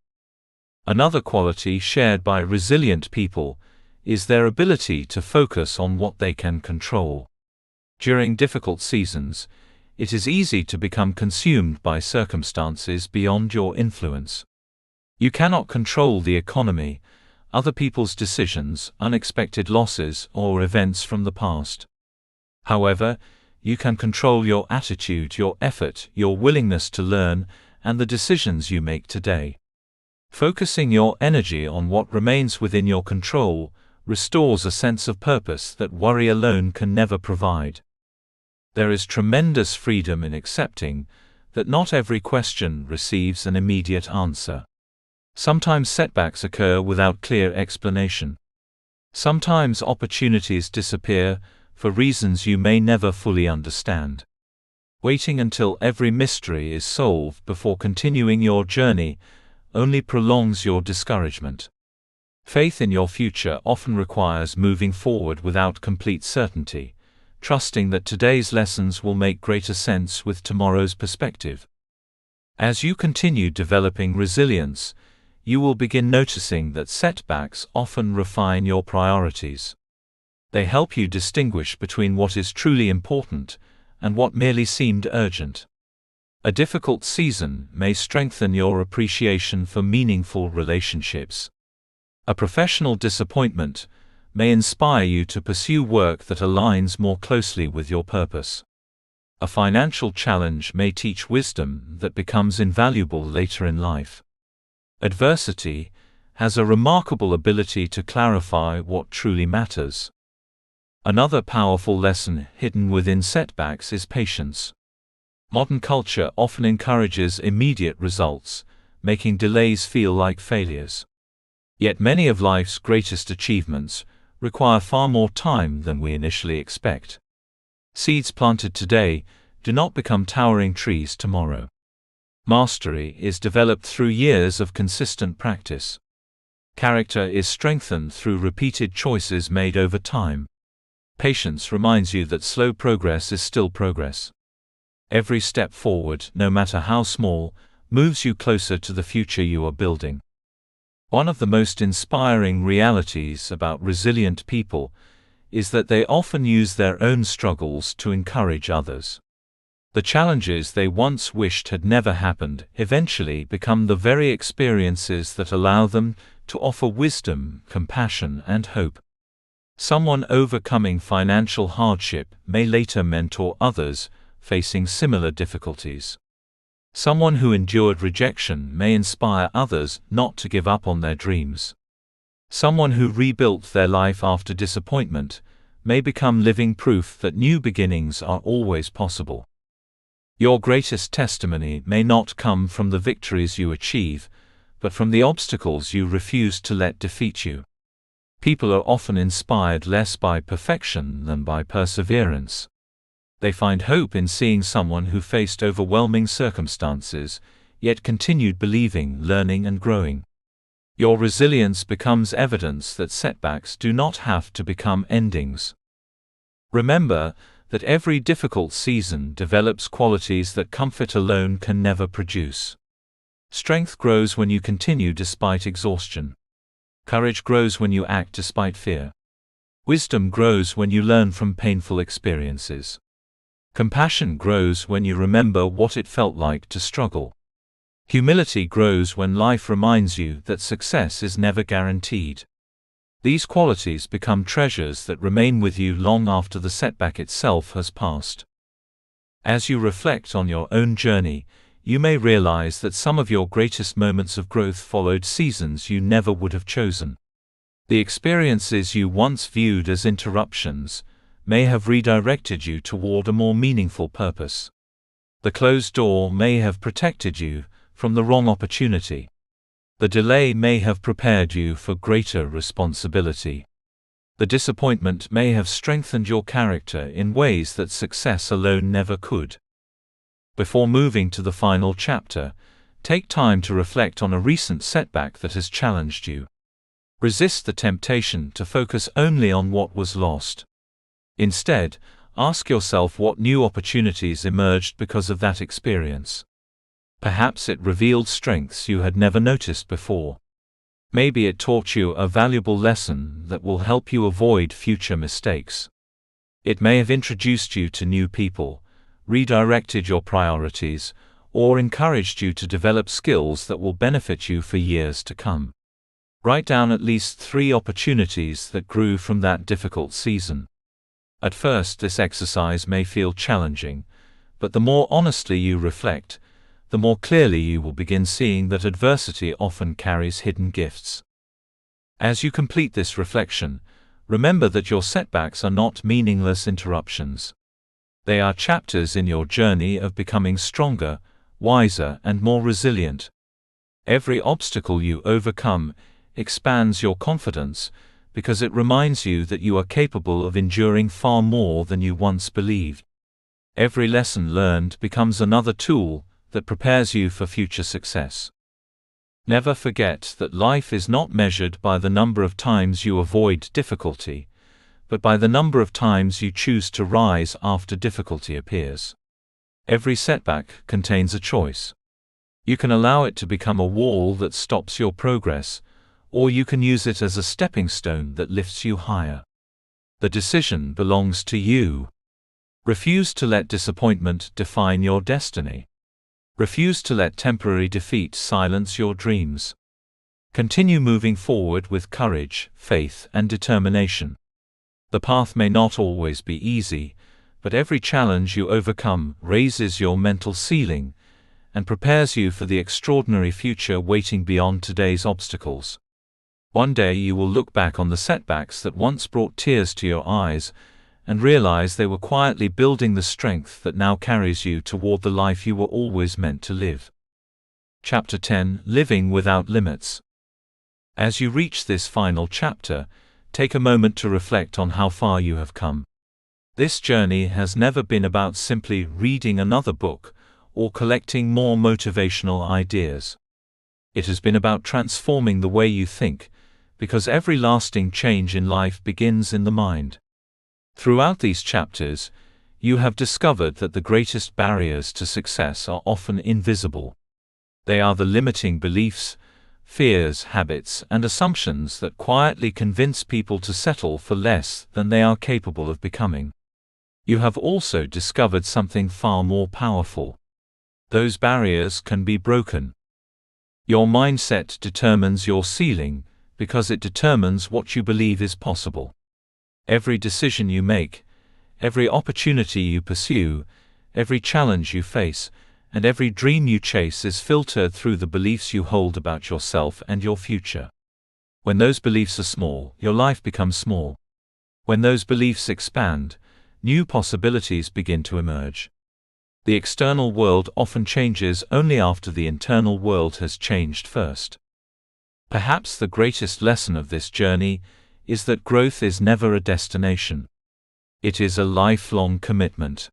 Another quality shared by resilient people is their ability to focus on what they can control. During difficult seasons, it is easy to become consumed by circumstances beyond your influence. You cannot control the economy, other people's decisions, unexpected losses, or events from the past. However, you can control your attitude, your effort, your willingness to learn, and the decisions you make today. Focusing your energy on what remains within your control restores a sense of purpose that worry alone can never provide. There is tremendous freedom in accepting that not every question receives an immediate answer. Sometimes setbacks occur without clear explanation. Sometimes opportunities disappear for reasons you may never fully understand. Waiting until every mystery is solved before continuing your journey only prolongs your discouragement. Faith in your future often requires moving forward without complete certainty, trusting that today's lessons will make greater sense with tomorrow's perspective. As you continue developing resilience, you will begin noticing that setbacks often refine your priorities. They help you distinguish between what is truly important and what merely seemed urgent. A difficult season may strengthen your appreciation for meaningful relationships. A professional disappointment may inspire you to pursue work that aligns more closely with your purpose. A financial challenge may teach wisdom that becomes invaluable later in life. Adversity has a remarkable ability to clarify what truly matters. Another powerful lesson hidden within setbacks is patience. Modern culture often encourages immediate results, making delays feel like failures. Yet many of life's greatest achievements require far more time than we initially expect. Seeds planted today do not become towering trees tomorrow. Mastery is developed through years of consistent practice. Character is strengthened through repeated choices made over time. Patience reminds you that slow progress is still progress. Every step forward, no matter how small, moves you closer to the future you are building. One of the most inspiring realities about resilient people is that they often use their own struggles to encourage others. The challenges they once wished had never happened eventually become the very experiences that allow them to offer wisdom, compassion, and hope. Someone overcoming financial hardship may later mentor others facing similar difficulties. Someone who endured rejection may inspire others not to give up on their dreams. Someone who rebuilt their life after disappointment may become living proof that new beginnings are always possible. Your greatest testimony may not come from the victories you achieve, but from the obstacles you refuse to let defeat you. People are often inspired less by perfection than by perseverance. They find hope in seeing someone who faced overwhelming circumstances, yet continued believing, learning, and growing. Your resilience becomes evidence that setbacks do not have to become endings. Remember that every difficult season develops qualities that comfort alone can never produce. Strength grows when you continue despite exhaustion. Courage grows when you act despite fear. Wisdom grows when you learn from painful experiences. Compassion grows when you remember what it felt like to struggle. Humility grows when life reminds you that success is never guaranteed. These qualities become treasures that remain with you long after the setback itself has passed. As you reflect on your own journey, you may realize that some of your greatest moments of growth followed seasons you never would have chosen. The experiences you once viewed as interruptions may have redirected you toward a more meaningful purpose. The closed door may have protected you from the wrong opportunity. The delay may have prepared you for greater responsibility. The disappointment may have strengthened your character in ways that success alone never could. Before moving to the final chapter, take time to reflect on a recent setback that has challenged you. Resist the temptation to focus only on what was lost. Instead, ask yourself what new opportunities emerged because of that experience. Perhaps it revealed strengths you had never noticed before. Maybe it taught you a valuable lesson that will help you avoid future mistakes. It may have introduced you to new people, redirected your priorities, or encouraged you to develop skills that will benefit you for years to come. Write down at least 3 opportunities that grew from that difficult season. At first, this exercise may feel challenging, but the more honestly you reflect, the more clearly you will begin seeing that adversity often carries hidden gifts. As you complete this reflection, remember that your setbacks are not meaningless interruptions. They are chapters in your journey of becoming stronger, wiser, and more resilient. Every obstacle you overcome expands your confidence, because it reminds you that you are capable of enduring far more than you once believed. Every lesson learned becomes another tool that prepares you for future success. Never forget that life is not measured by the number of times you avoid difficulty, but by the number of times you choose to rise after difficulty appears. Every setback contains a choice. You can allow it to become a wall that stops your progress, or you can use it as a stepping stone that lifts you higher. The decision belongs to you. Refuse to let disappointment define your destiny. Refuse to let temporary defeat silence your dreams. Continue moving forward with courage, faith, and determination. The path may not always be easy, but every challenge you overcome raises your mental ceiling and prepares you for the extraordinary future waiting beyond today's obstacles. One day you will look back on the setbacks that once brought tears to your eyes and realize they were quietly building the strength that now carries you toward the life you were always meant to live. Chapter 10: Living Without Limits. As you reach this final chapter, take a moment to reflect on how far you have come. This journey has never been about simply reading another book or collecting more motivational ideas. It has been about transforming the way you think, because every lasting change in life begins in the mind. Throughout these chapters, you have discovered that the greatest barriers to success are often invisible. They are the limiting beliefs, fears, habits, and assumptions that quietly convince people to settle for less than they are capable of becoming. You have also discovered something far more powerful. Those barriers can be broken. Your mindset determines your ceiling, because it determines what you believe is possible. Every decision you make, every opportunity you pursue, every challenge you face, and every dream you chase is filtered through the beliefs you hold about yourself and your future. When those beliefs are small, your life becomes small. When those beliefs expand, new possibilities begin to emerge. The external world often changes only after the internal world has changed first. Perhaps the greatest lesson of this journey is that growth is never a destination. It is a lifelong commitment.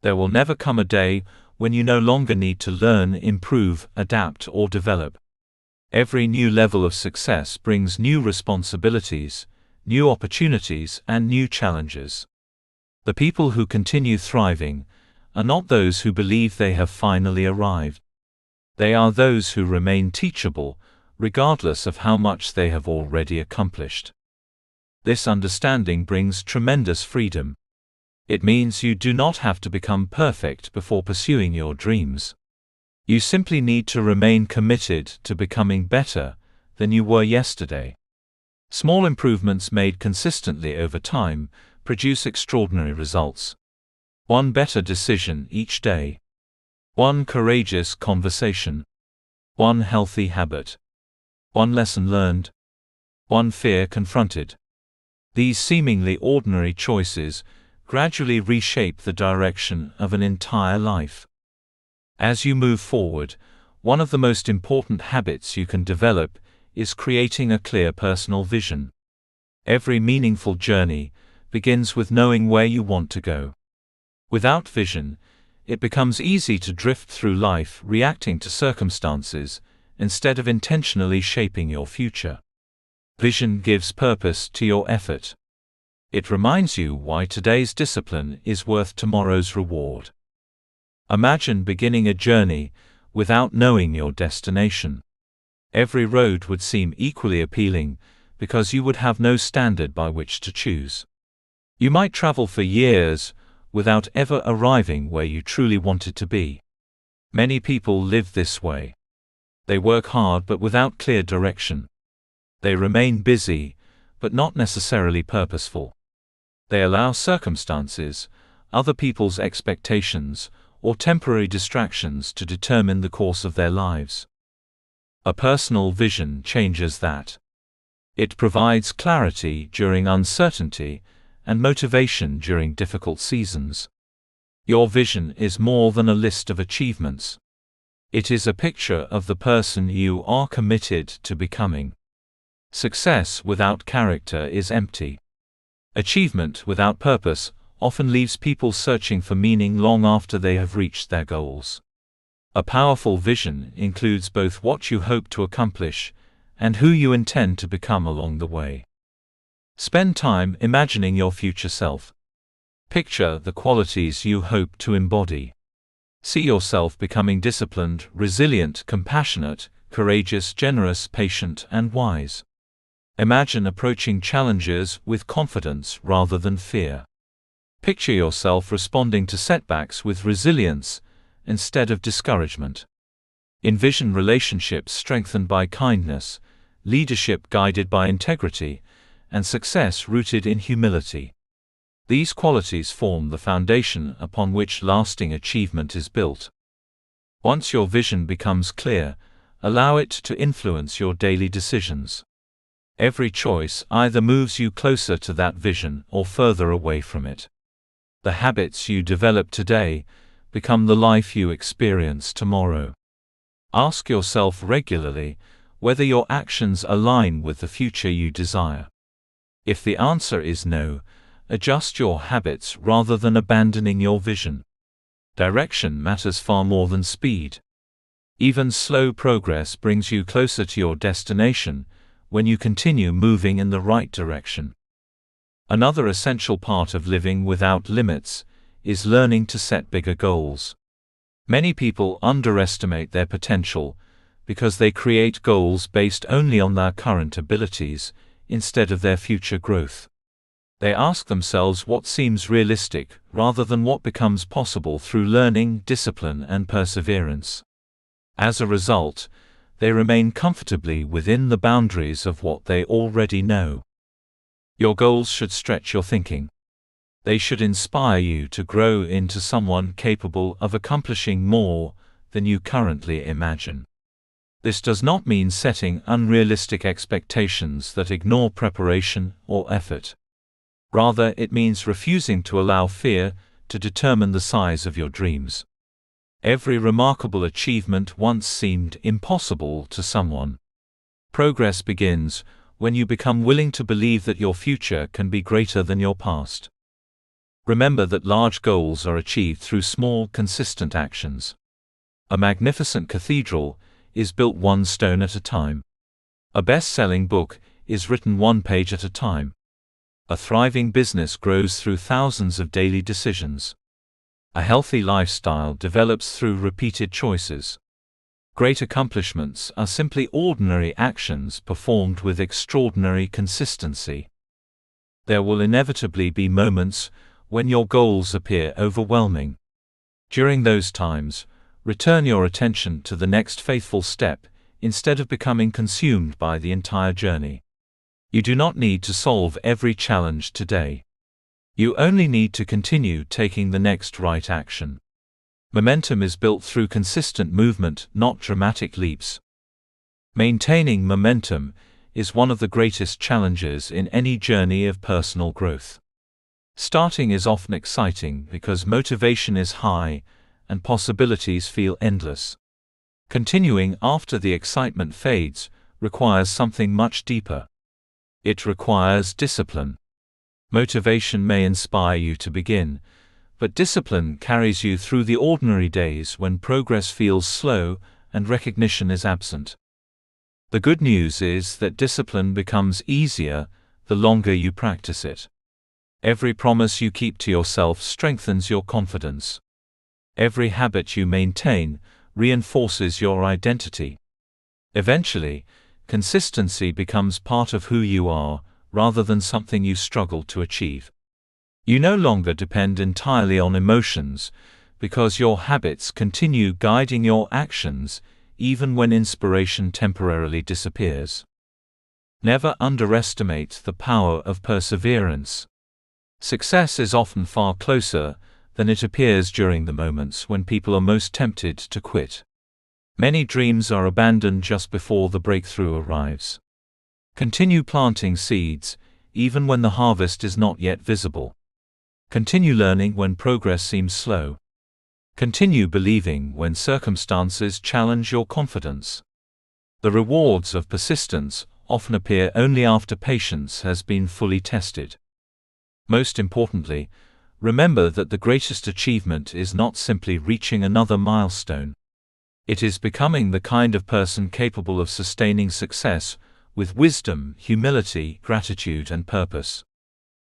There will never come a day when you no longer need to learn, improve, adapt, or develop. Every new level of success brings new responsibilities, new opportunities, and new challenges. The people who continue thriving are not those who believe they have finally arrived. They are those who remain teachable, regardless of how much they have already accomplished. This understanding brings tremendous freedom. It means you do not have to become perfect before pursuing your dreams. You simply need to remain committed to becoming better than you were yesterday. Small improvements made consistently over time produce extraordinary results. One better decision each day. One courageous conversation. One healthy habit. One lesson learned. One fear confronted. These seemingly ordinary choices gradually reshape the direction of an entire life. As you move forward, one of the most important habits you can develop is creating a clear personal vision. Every meaningful journey begins with knowing where you want to go. Without vision, it becomes easy to drift through life reacting to circumstances instead of intentionally shaping your future. Vision gives purpose to your effort. It reminds you why today's discipline is worth tomorrow's reward. Imagine beginning a journey without knowing your destination. Every road would seem equally appealing because you would have no standard by which to choose. You might travel for years without ever arriving where you truly wanted to be. Many people live this way. They work hard but without clear direction. They remain busy, but not necessarily purposeful. They allow circumstances, other people's expectations, or temporary distractions to determine the course of their lives. A personal vision changes that. It provides clarity during uncertainty and motivation during difficult seasons. Your vision is more than a list of achievements. It is a picture of the person you are committed to becoming. Success without character is empty. Achievement without purpose often leaves people searching for meaning long after they have reached their goals. A powerful vision includes both what you hope to accomplish and who you intend to become along the way. Spend time imagining your future self. Picture the qualities you hope to embody. See yourself becoming disciplined, resilient, compassionate, courageous, generous, patient, and wise. Imagine approaching challenges with confidence rather than fear. Picture yourself responding to setbacks with resilience instead of discouragement. Envision relationships strengthened by kindness, leadership guided by integrity, and success rooted in humility. These qualities form the foundation upon which lasting achievement is built. Once your vision becomes clear, allow it to influence your daily decisions. Every choice either moves you closer to that vision or further away from it. The habits you develop today become the life you experience tomorrow. Ask yourself regularly whether your actions align with the future you desire. If the answer is no, adjust your habits rather than abandoning your vision. Direction matters far more than speed. Even slow progress brings you closer to your destination when you continue moving in the right direction. Another essential part of living without limits is learning to set bigger goals. Many people underestimate their potential because they create goals based only on their current abilities instead of their future growth. They ask themselves what seems realistic rather than what becomes possible through learning, discipline, and perseverance. As a result, they remain comfortably within the boundaries of what they already know. Your goals should stretch your thinking. They should inspire you to grow into someone capable of accomplishing more than you currently imagine. This does not mean setting unrealistic expectations that ignore preparation or effort. Rather, it means refusing to allow fear to determine the size of your dreams. Every remarkable achievement once seemed impossible to someone. Progress begins when you become willing to believe that your future can be greater than your past. Remember that large goals are achieved through small, consistent actions. A magnificent cathedral is built one stone at a time. A best-selling book is written one page at a time. A thriving business grows through thousands of daily decisions. A healthy lifestyle develops through repeated choices. Great accomplishments are simply ordinary actions performed with extraordinary consistency. There will inevitably be moments when your goals appear overwhelming. During those times, return your attention to the next faithful step instead of becoming consumed by the entire journey. You do not need to solve every challenge today. You only need to continue taking the next right action. Momentum is built through consistent movement, not dramatic leaps. Maintaining momentum is one of the greatest challenges in any journey of personal growth. Starting is often exciting because motivation is high and possibilities feel endless. Continuing after the excitement fades requires something much deeper. It requires discipline. Motivation may inspire you to begin, but discipline carries you through the ordinary days when progress feels slow and recognition is absent. The good news is that discipline becomes easier the longer you practice it. Every promise you keep to yourself strengthens your confidence. Every habit you maintain reinforces your identity. Eventually, consistency becomes part of who you are, rather than something you struggle to achieve. You no longer depend entirely on emotions, because your habits continue guiding your actions, even when inspiration temporarily disappears. Never underestimate the power of perseverance. Success is often far closer than it appears during the moments when people are most tempted to quit. Many dreams are abandoned just before the breakthrough arrives. Continue planting seeds, even when the harvest is not yet visible. Continue learning when progress seems slow. Continue believing when circumstances challenge your confidence. The rewards of persistence often appear only after patience has been fully tested. Most importantly, remember that the greatest achievement is not simply reaching another milestone. It is becoming the kind of person capable of sustaining success with wisdom, humility, gratitude, and purpose.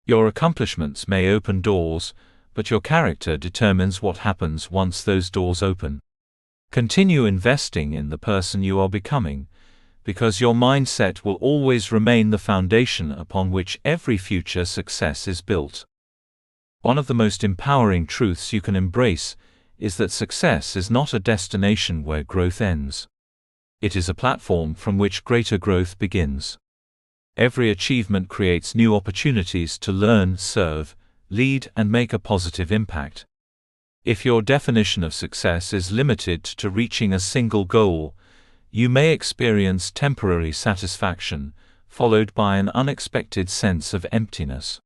Your accomplishments may open doors, but your character determines what happens once those doors open. Continue investing in the person you are becoming, because your mindset will always remain the foundation upon which every future success is built. One of the most empowering truths you can embrace is that success is not a destination where growth ends. It is a platform from which greater growth begins. Every achievement creates new opportunities to learn, serve, lead, and make a positive impact. If your definition of success is limited to reaching a single goal, you may experience temporary satisfaction, followed by an unexpected sense of emptiness.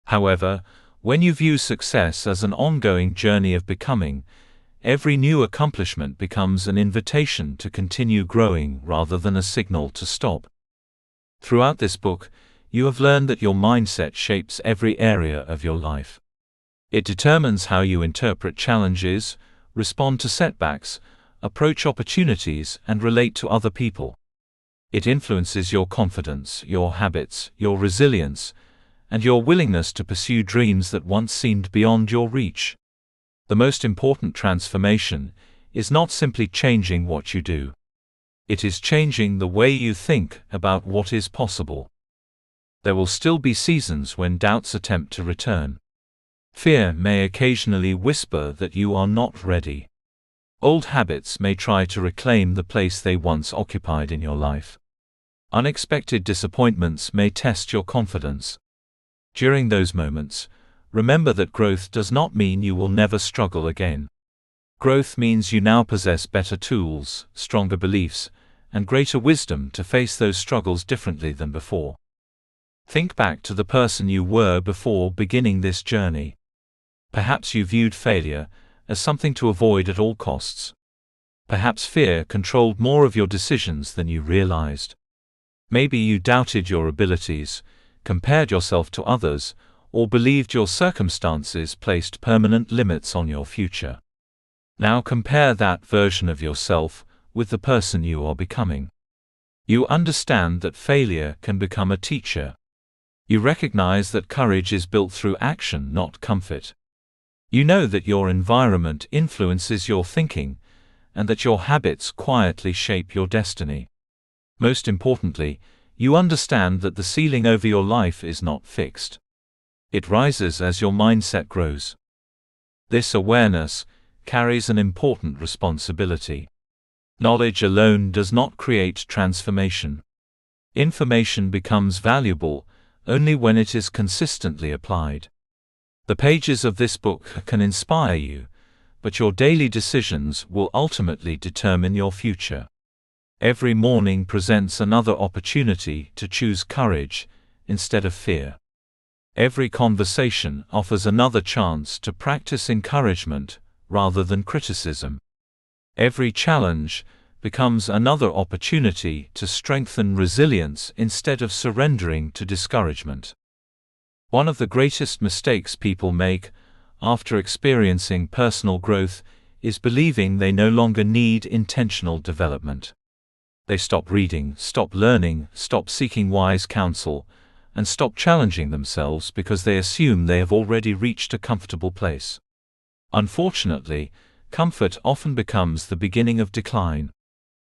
However, when you view success as an ongoing journey of becoming, every new accomplishment becomes an invitation to continue growing rather than a signal to stop. Throughout this book, you have learned that your mindset shapes every area of your life. It determines how you interpret challenges, respond to setbacks, approach opportunities, and relate to other people. It influences your confidence, your habits, your resilience, and your willingness to pursue dreams that once seemed beyond your reach. The most important transformation is not simply changing what you do. It is changing the way you think about what is possible. There will still be seasons when doubts attempt to return. Fear may occasionally whisper that you are not ready. Old habits may try to reclaim the place they once occupied in your life. Unexpected disappointments may test your confidence. During those moments, remember that growth does not mean you will never struggle again. Growth means you now possess better tools, stronger beliefs, and greater wisdom to face those struggles differently than before. Think back to the person you were before beginning this journey. Perhaps you viewed failure as something to avoid at all costs. Perhaps fear controlled more of your decisions than you realized. Maybe you doubted your abilities, compared yourself to others, or believed your circumstances placed permanent limits on your future. Now compare that version of yourself with the person you are becoming. You understand that failure can become a teacher. You recognize that courage is built through action, not comfort. You know that your environment influences your thinking, and that your habits quietly shape your destiny. Most importantly, you understand that the ceiling over your life is not fixed. It rises as your mindset grows. This awareness carries an important responsibility. Knowledge alone does not create transformation. Information becomes valuable only when it is consistently applied. The pages of this book can inspire you, but your daily decisions will ultimately determine your future. Every morning presents another opportunity to choose courage instead of fear. Every conversation offers another chance to practice encouragement rather than criticism. Every challenge becomes another opportunity to strengthen resilience instead of surrendering to discouragement. One of the greatest mistakes people make after experiencing personal growth is believing they no longer need intentional development. They stop reading, stop learning, stop seeking wise counsel, and stop challenging themselves because they assume they have already reached a comfortable place. Unfortunately, comfort often becomes the beginning of decline.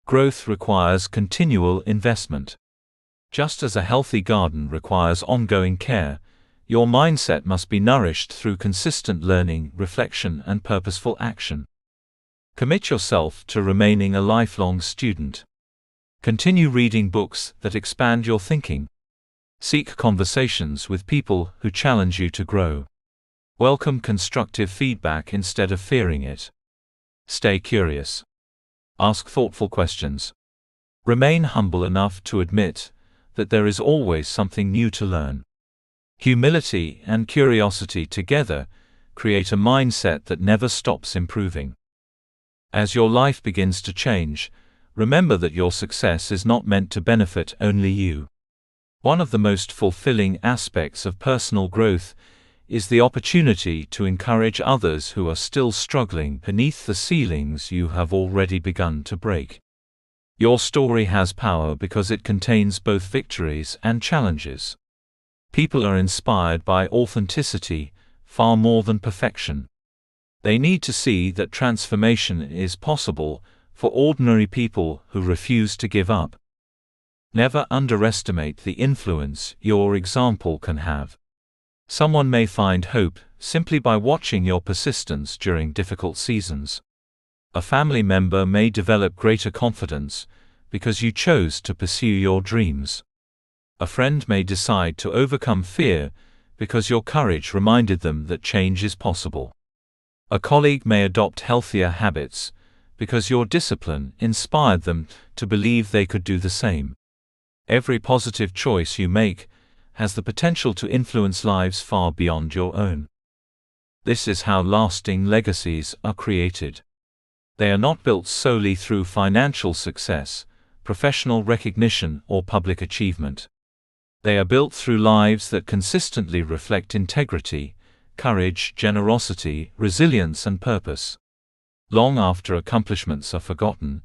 Growth requires continual investment. Just as a healthy garden requires ongoing care, your mindset must be nourished through consistent learning, reflection, and purposeful action. Commit yourself to remaining a lifelong student. Continue reading books that expand your thinking. Seek conversations with people who challenge you to grow. Welcome constructive feedback instead of fearing it. Stay curious. Ask thoughtful questions. Remain humble enough to admit that there is always something new to learn. Humility and curiosity together create a mindset that never stops improving. As your life begins to change, remember that your success is not meant to benefit only you. One of the most fulfilling aspects of personal growth is the opportunity to encourage others who are still struggling beneath the ceilings you have already begun to break. Your story has power because it contains both victories and challenges. People are inspired by authenticity far more than perfection. They need to see that transformation is possible for ordinary people who refuse to give up. Never underestimate the influence your example can have. Someone may find hope simply by watching your persistence during difficult seasons. A family member may develop greater confidence because you chose to pursue your dreams. A friend may decide to overcome fear because your courage reminded them that change is possible. A colleague may adopt healthier habits because your discipline inspired them to believe they could do the same. Every positive choice you make has the potential to influence lives far beyond your own. This is how lasting legacies are created. They are not built solely through financial success, professional recognition, or public achievement. They are built through lives that consistently reflect integrity, courage, generosity, resilience, and purpose. Long after accomplishments are forgotten,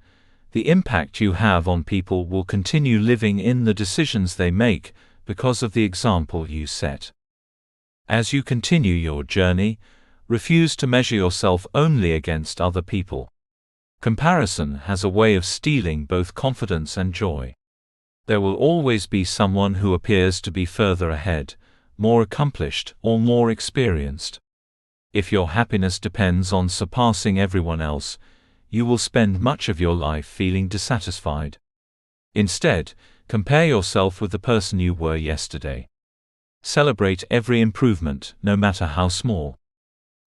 The impact you have on people will continue living in the decisions they make because of the example you set. As you continue your journey, refuse to measure yourself only against other people. Comparison has a way of stealing both confidence and joy. There will always be someone who appears to be further ahead, more accomplished, or more experienced. If your happiness depends on surpassing everyone else, you will spend much of your life feeling dissatisfied. Instead, compare yourself with the person you were yesterday. Celebrate every improvement, no matter how small.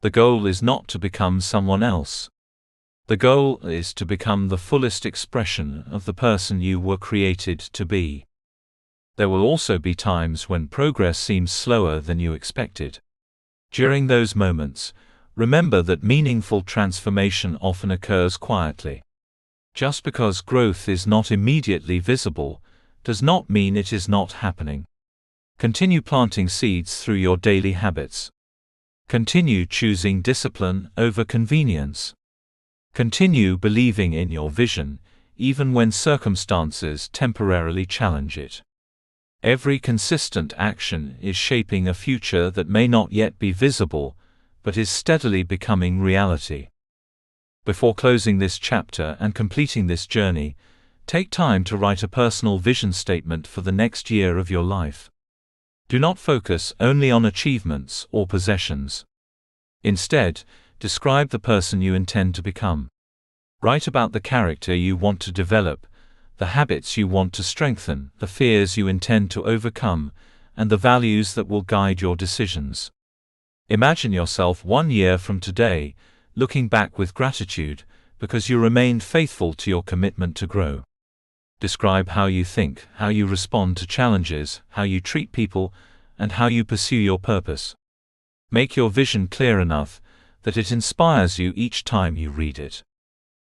The goal is not to become someone else. The goal is to become the fullest expression of the person you were created to be. There will also be times when progress seems slower than you expected. During those moments, remember that meaningful transformation often occurs quietly. Just because growth is not immediately visible, does not mean it is not happening. Continue planting seeds through your daily habits. Continue choosing discipline over convenience. Continue believing in your vision, even when circumstances temporarily challenge it. Every consistent action is shaping a future that may not yet be visible, but is steadily becoming reality. Before closing this chapter and completing this journey, take time to write a personal vision statement for the next year of your life. Do not focus only on achievements or possessions. Instead, describe the person you intend to become. Write about the character you want to develop, the habits you want to strengthen, the fears you intend to overcome, and the values that will guide your decisions. Imagine yourself 1 year from today, looking back with gratitude, because you remained faithful to your commitment to grow. Describe how you think, how you respond to challenges, how you treat people, and how you pursue your purpose. Make your vision clear enough that it inspires you each time you read it.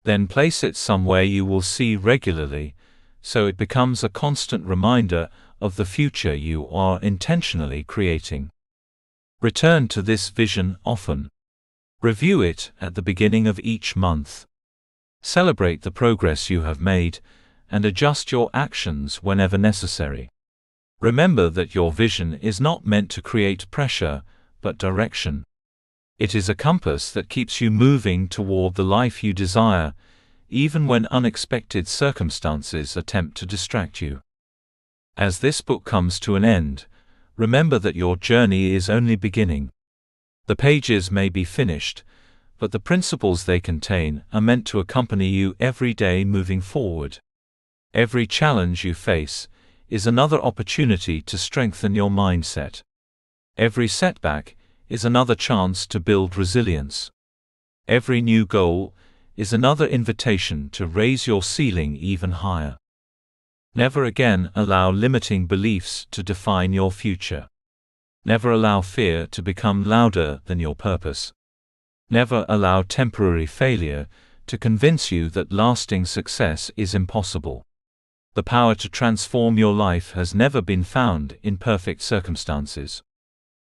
Then place it somewhere you will see regularly, so it becomes a constant reminder of the future you are intentionally creating. Return to this vision often. Review it at the beginning of each month. Celebrate the progress you have made, and adjust your actions whenever necessary. Remember that your vision is not meant to create pressure, but direction. It is a compass that keeps you moving toward the life you desire, even when unexpected circumstances attempt to distract you. As this book comes to an end, remember that your journey is only beginning. The pages may be finished, but the principles they contain are meant to accompany you every day moving forward. Every challenge you face is another opportunity to strengthen your mindset. Every setback is another chance to build resilience. Every new goal is another invitation to raise your ceiling even higher. Never again allow limiting beliefs to define your future. Never allow fear to become louder than your purpose. Never allow temporary failure to convince you that lasting success is impossible. The power to transform your life has never been found in perfect circumstances.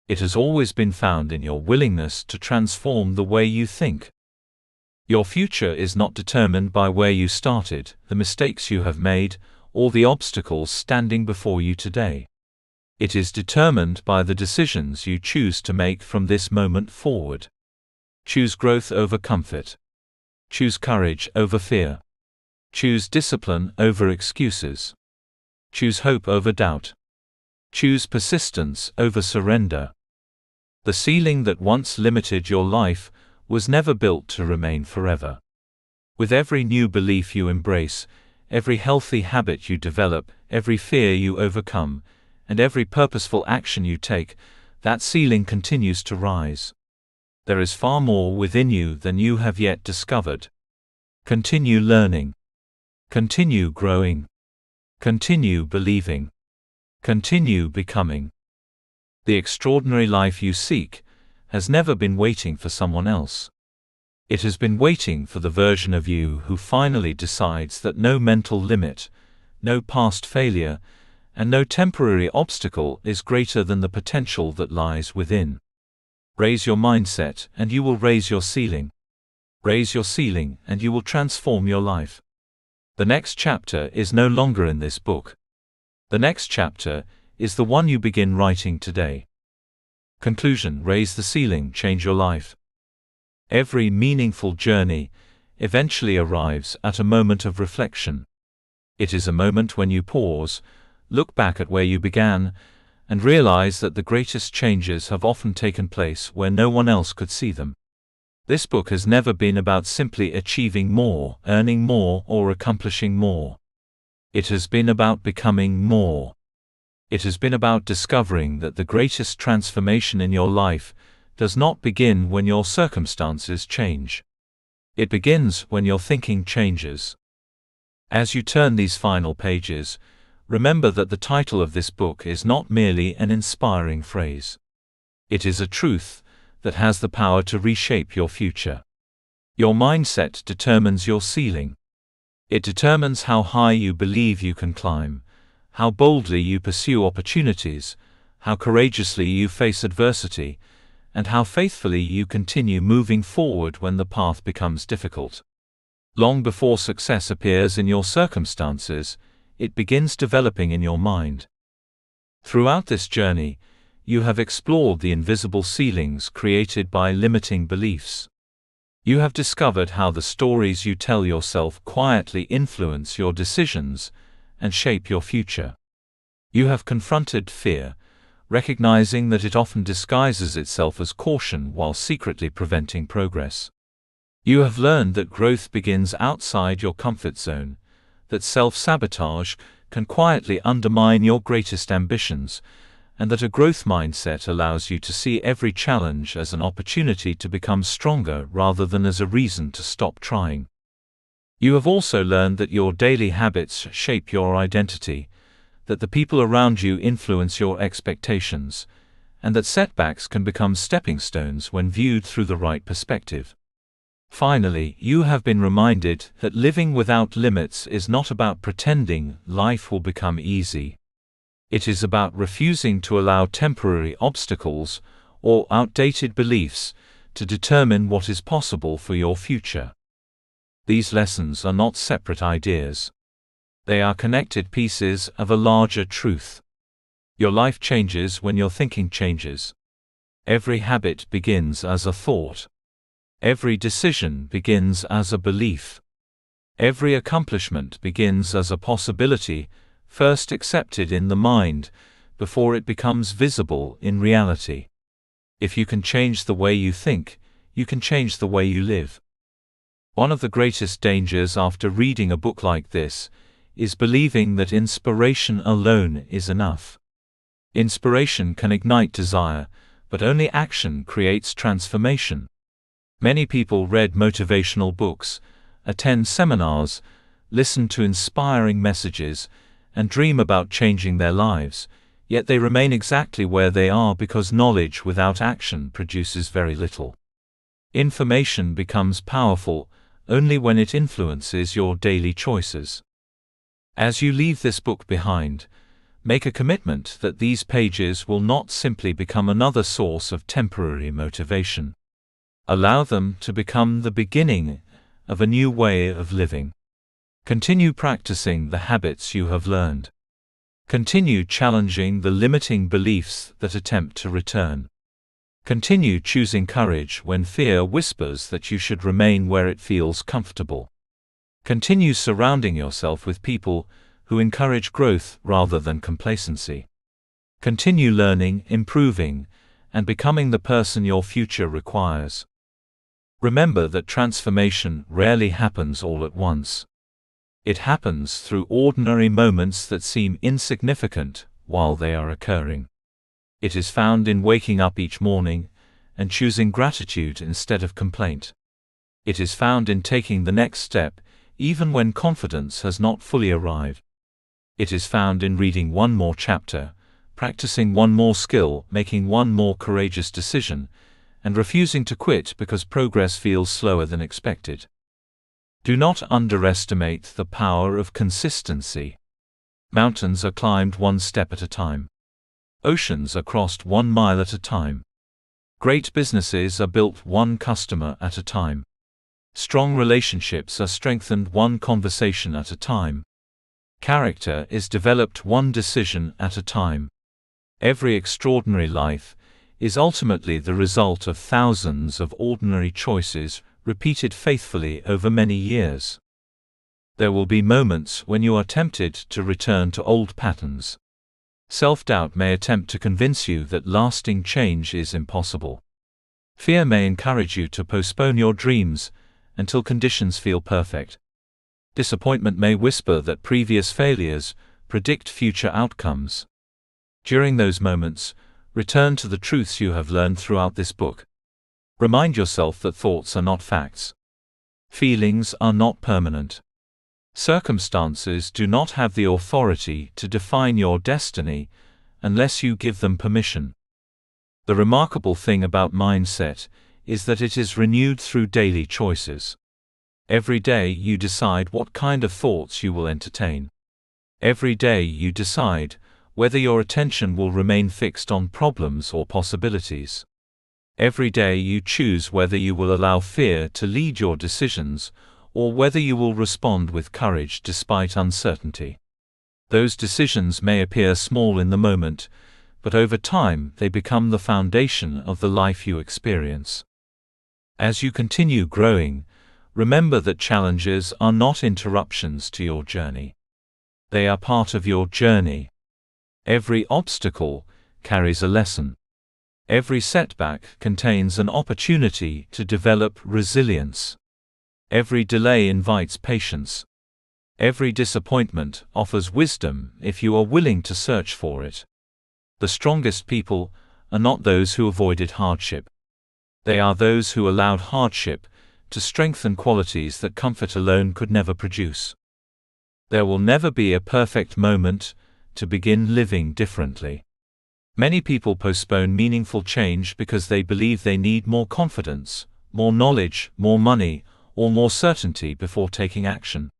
It has always been found in your willingness to transform the way you think. Your future is not determined by where you started, the mistakes you have made, or the obstacles standing before you today. It is determined by the decisions you choose to make from this moment forward. Choose growth over comfort. Choose courage over fear. Choose discipline over excuses. Choose hope over doubt. Choose persistence over surrender. The ceiling that once limited your life was never built to remain forever. With every new belief you embrace, every healthy habit you develop, every fear you overcome, and every purposeful action you take, that ceiling continues to rise. There is far more within you than you have yet discovered. Continue learning. Continue growing. Continue believing. Continue becoming. The extraordinary life you seek has never been waiting for someone else. It has been waiting for the version of you who finally decides that no mental limit, no past failure, and no temporary obstacle is greater than the potential that lies within. Raise your mindset and you will raise your ceiling. Raise your ceiling and you will transform your life. The next chapter is no longer in this book. The next chapter is the one you begin writing today. Conclusion: raise the ceiling, change your life. Every meaningful journey eventually arrives at a moment of reflection. It is a moment when you pause, look back at where you began, and realize that the greatest changes have often taken place where no one else could see them. This book has never been about simply achieving more, earning more, or accomplishing more. It has been about becoming more. It has been about discovering that the greatest transformation in your life does not begin when your circumstances change. It begins when your thinking changes. As you turn these final pages, remember that the title of this book is not merely an inspiring phrase. It is a truth that has the power to reshape your future. Your mindset determines your ceiling. It determines how high you believe you can climb, how boldly you pursue opportunities, how courageously you face adversity, and how faithfully you continue moving forward when the path becomes difficult. Long before success appears in your circumstances, it begins developing in your mind. Throughout this journey, you have explored the invisible ceilings created by limiting beliefs. You have discovered how the stories you tell yourself quietly influence your decisions and shape your future. You have confronted fear, recognizing that it often disguises itself as caution while secretly preventing progress. You have learned that growth begins outside your comfort zone, that self-sabotage can quietly undermine your greatest ambitions, and that a growth mindset allows you to see every challenge as an opportunity to become stronger rather than as a reason to stop trying. You have also learned that your daily habits shape your identity, that the people around you influence your expectations, and that setbacks can become stepping stones when viewed through the right perspective. Finally, you have been reminded that living without limits is not about pretending life will become easy. It is about refusing to allow temporary obstacles or outdated beliefs to determine what is possible for your future. These lessons are not separate ideas. They are connected pieces of a larger truth. Your life changes when your thinking changes. Every habit begins as a thought. Every decision begins as a belief. Every accomplishment begins as a possibility, first accepted in the mind, before it becomes visible in reality. If you can change the way you think, you can change the way you live. One of the greatest dangers after reading a book like this is believing that inspiration alone is enough. Inspiration can ignite desire, but only action creates transformation. Many people read motivational books, attend seminars, listen to inspiring messages, and dream about changing their lives, yet they remain exactly where they are because knowledge without action produces very little. Information becomes powerful only when it influences your daily choices. As you leave this book behind, make a commitment that these pages will not simply become another source of temporary motivation. Allow them to become the beginning of a new way of living. Continue practicing the habits you have learned. Continue challenging the limiting beliefs that attempt to return. Continue choosing courage when fear whispers that you should remain where it feels comfortable. Continue surrounding yourself with people who encourage growth rather than complacency. Continue learning, improving, and becoming the person your future requires. Remember that transformation rarely happens all at once. It happens through ordinary moments that seem insignificant while they are occurring. It is found in waking up each morning and choosing gratitude instead of complaint. It is found in taking the next step, even when confidence has not fully arrived. It is found in reading one more chapter, practicing one more skill, making one more courageous decision, and refusing to quit because progress feels slower than expected. Do not underestimate the power of consistency. Mountains are climbed one step at a time. Oceans are crossed 1 mile at a time. Great businesses are built one customer at a time. Strong relationships are strengthened one conversation at a time. Character is developed one decision at a time. Every extraordinary life is ultimately the result of thousands of ordinary choices repeated faithfully over many years. There will be moments when you are tempted to return to old patterns. Self-doubt may attempt to convince you that lasting change is impossible. Fear may encourage you to postpone your dreams until conditions feel perfect. Disappointment may whisper that previous failures predict future outcomes. During those moments, return to the truths you have learned throughout this book. Remind yourself that thoughts are not facts. Feelings are not permanent. Circumstances do not have the authority to define your destiny unless you give them permission. The remarkable thing about mindset is that it is renewed through daily choices. Every day you decide what kind of thoughts you will entertain. Every day you decide whether your attention will remain fixed on problems or possibilities. Every day you choose whether you will allow fear to lead your decisions or whether you will respond with courage despite uncertainty. Those decisions may appear small in the moment, but over time they become the foundation of the life you experience. As you continue growing, remember that challenges are not interruptions to your journey. They are part of your journey. Every obstacle carries a lesson. Every setback contains an opportunity to develop resilience. Every delay invites patience. Every disappointment offers wisdom if you are willing to search for it. The strongest people are not those who avoided hardship. They are those who allowed hardship to strengthen qualities that comfort alone could never produce. There will never be a perfect moment to begin living differently. Many people postpone meaningful change because they believe they need more confidence, more knowledge, more money, or more certainty before taking action.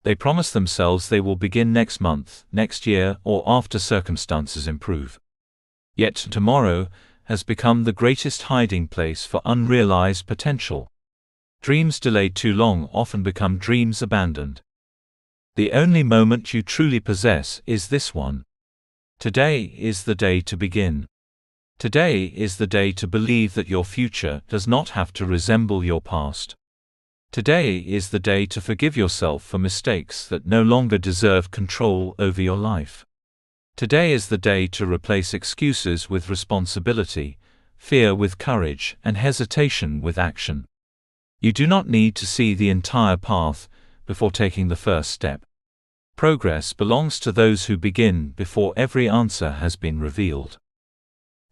They promise themselves they will begin next month, next year, or after circumstances improve. Yet tomorrow has become the greatest hiding place for unrealized potential. Dreams delayed too long often become dreams abandoned. The only moment you truly possess is this one. Today is the day to begin. Today is the day to believe that your future does not have to resemble your past. Today is the day to forgive yourself for mistakes that no longer deserve control over your life. Today is the day to replace excuses with responsibility, fear with courage, and hesitation with action. You do not need to see the entire path before taking the first step. Progress belongs to those who begin before every answer has been revealed.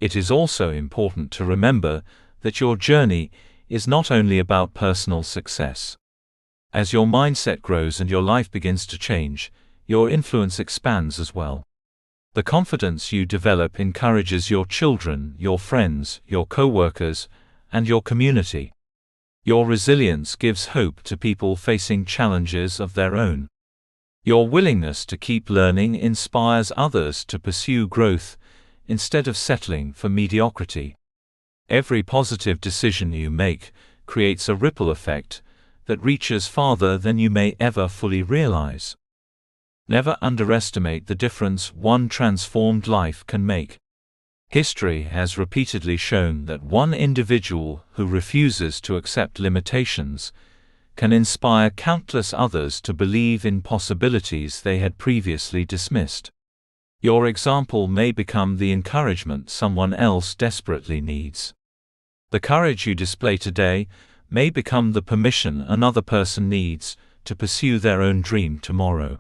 It is also important to remember that your journey is not only about personal success. As your mindset grows and your life begins to change, your influence expands as well. The confidence you develop encourages your children, your friends, your co-workers, and your community. Your resilience gives hope to people facing challenges of their own. Your willingness to keep learning inspires others to pursue growth instead of settling for mediocrity. Every positive decision you make creates a ripple effect that reaches farther than you may ever fully realize. Never underestimate the difference one transformed life can make. History has repeatedly shown that one individual who refuses to accept limitations can inspire countless others to believe in possibilities they had previously dismissed. Your example may become the encouragement someone else desperately needs. The courage you display today may become the permission another person needs to pursue their own dream tomorrow.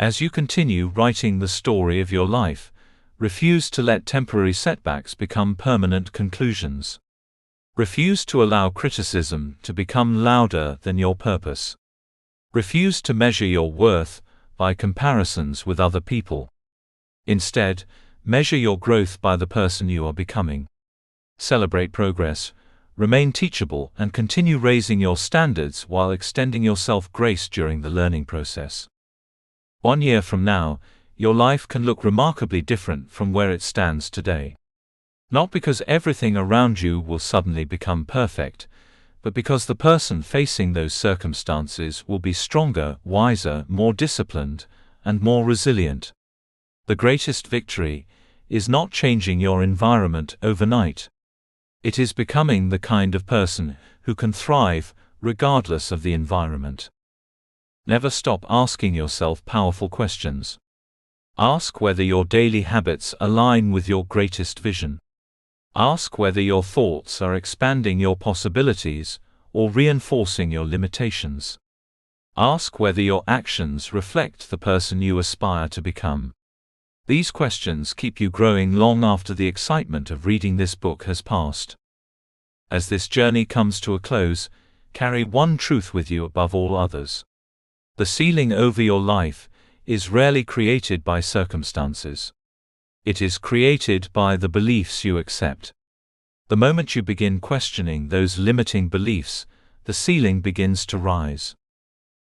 As you continue writing the story of your life, refuse to let temporary setbacks become permanent conclusions. Refuse to allow criticism to become louder than your purpose. Refuse to measure your worth by comparisons with other people. Instead, measure your growth by the person you are becoming. Celebrate progress, remain teachable, and continue raising your standards while extending yourself grace during the learning process. 1 year from now, your life can look remarkably different from where it stands today. Not because everything around you will suddenly become perfect, but because the person facing those circumstances will be stronger, wiser, more disciplined, and more resilient. The greatest victory is not changing your environment overnight. It is becoming the kind of person who can thrive regardless of the environment. Never stop asking yourself powerful questions. Ask whether your daily habits align with your greatest vision. Ask whether your thoughts are expanding your possibilities or reinforcing your limitations. Ask whether your actions reflect the person you aspire to become. These questions keep you growing long after the excitement of reading this book has passed. As this journey comes to a close, carry one truth with you above all others. The ceiling over your life is rarely created by circumstances. It is created by the beliefs you accept. The moment you begin questioning those limiting beliefs, the ceiling begins to rise.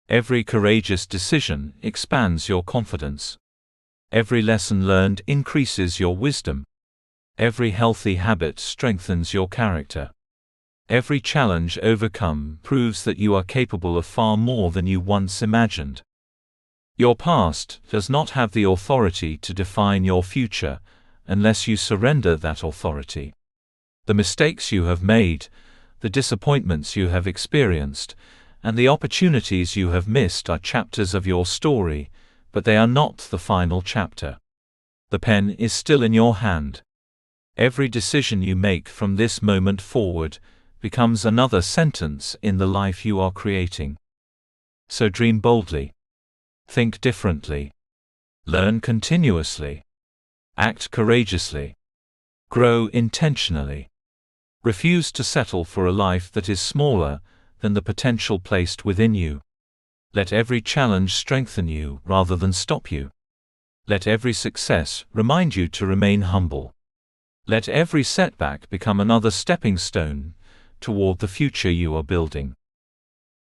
Every courageous decision expands your confidence. Every lesson learned increases your wisdom. Every healthy habit strengthens your character. Every challenge overcome proves that you are capable of far more than you once imagined. Your past does not have the authority to define your future unless you surrender that authority. The mistakes you have made, the disappointments you have experienced, and the opportunities you have missed are chapters of your story, but they are not the final chapter. The pen is still in your hand. Every decision you make from this moment forward becomes another sentence in the life you are creating. So dream boldly. Think differently. Learn continuously. Act courageously. Grow intentionally. Refuse to settle for a life that is smaller than the potential placed within you. Let every challenge strengthen you rather than stop you. Let every success remind you to remain humble. Let every setback become another stepping stone toward the future you are building.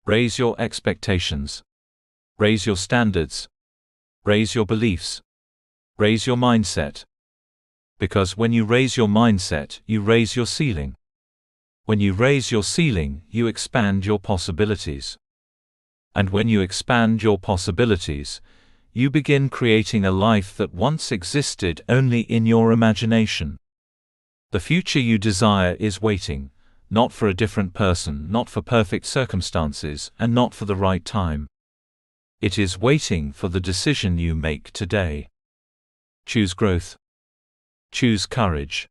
Raise your expectations. Raise your standards. Raise your beliefs. Raise your mindset. Because when you raise your mindset, you raise your ceiling. When you raise your ceiling, you expand your possibilities. And when you expand your possibilities, you begin creating a life that once existed only in your imagination. The future you desire is waiting, not for a different person, not for perfect circumstances, and not for the right time. It is waiting for the decision you make today. Choose growth. Choose courage.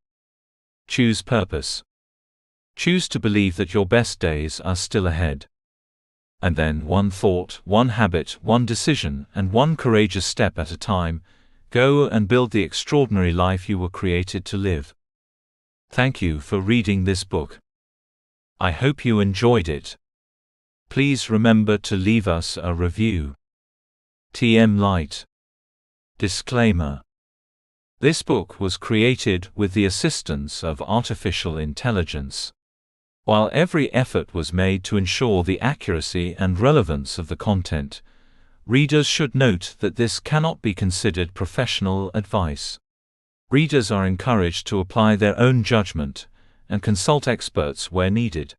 Choose purpose. Choose to believe that your best days are still ahead. And then, one thought, one habit, one decision, and one courageous step at a time, go and build the extraordinary life you were created to live. Thank you for reading this book. I hope you enjoyed it. Please remember to leave us a review. TM Light. Disclaimer. This book was created with the assistance of artificial intelligence. While every effort was made to ensure the accuracy and relevance of the content, readers should note that this cannot be considered professional advice. Readers are encouraged to apply their own judgment and consult experts where needed.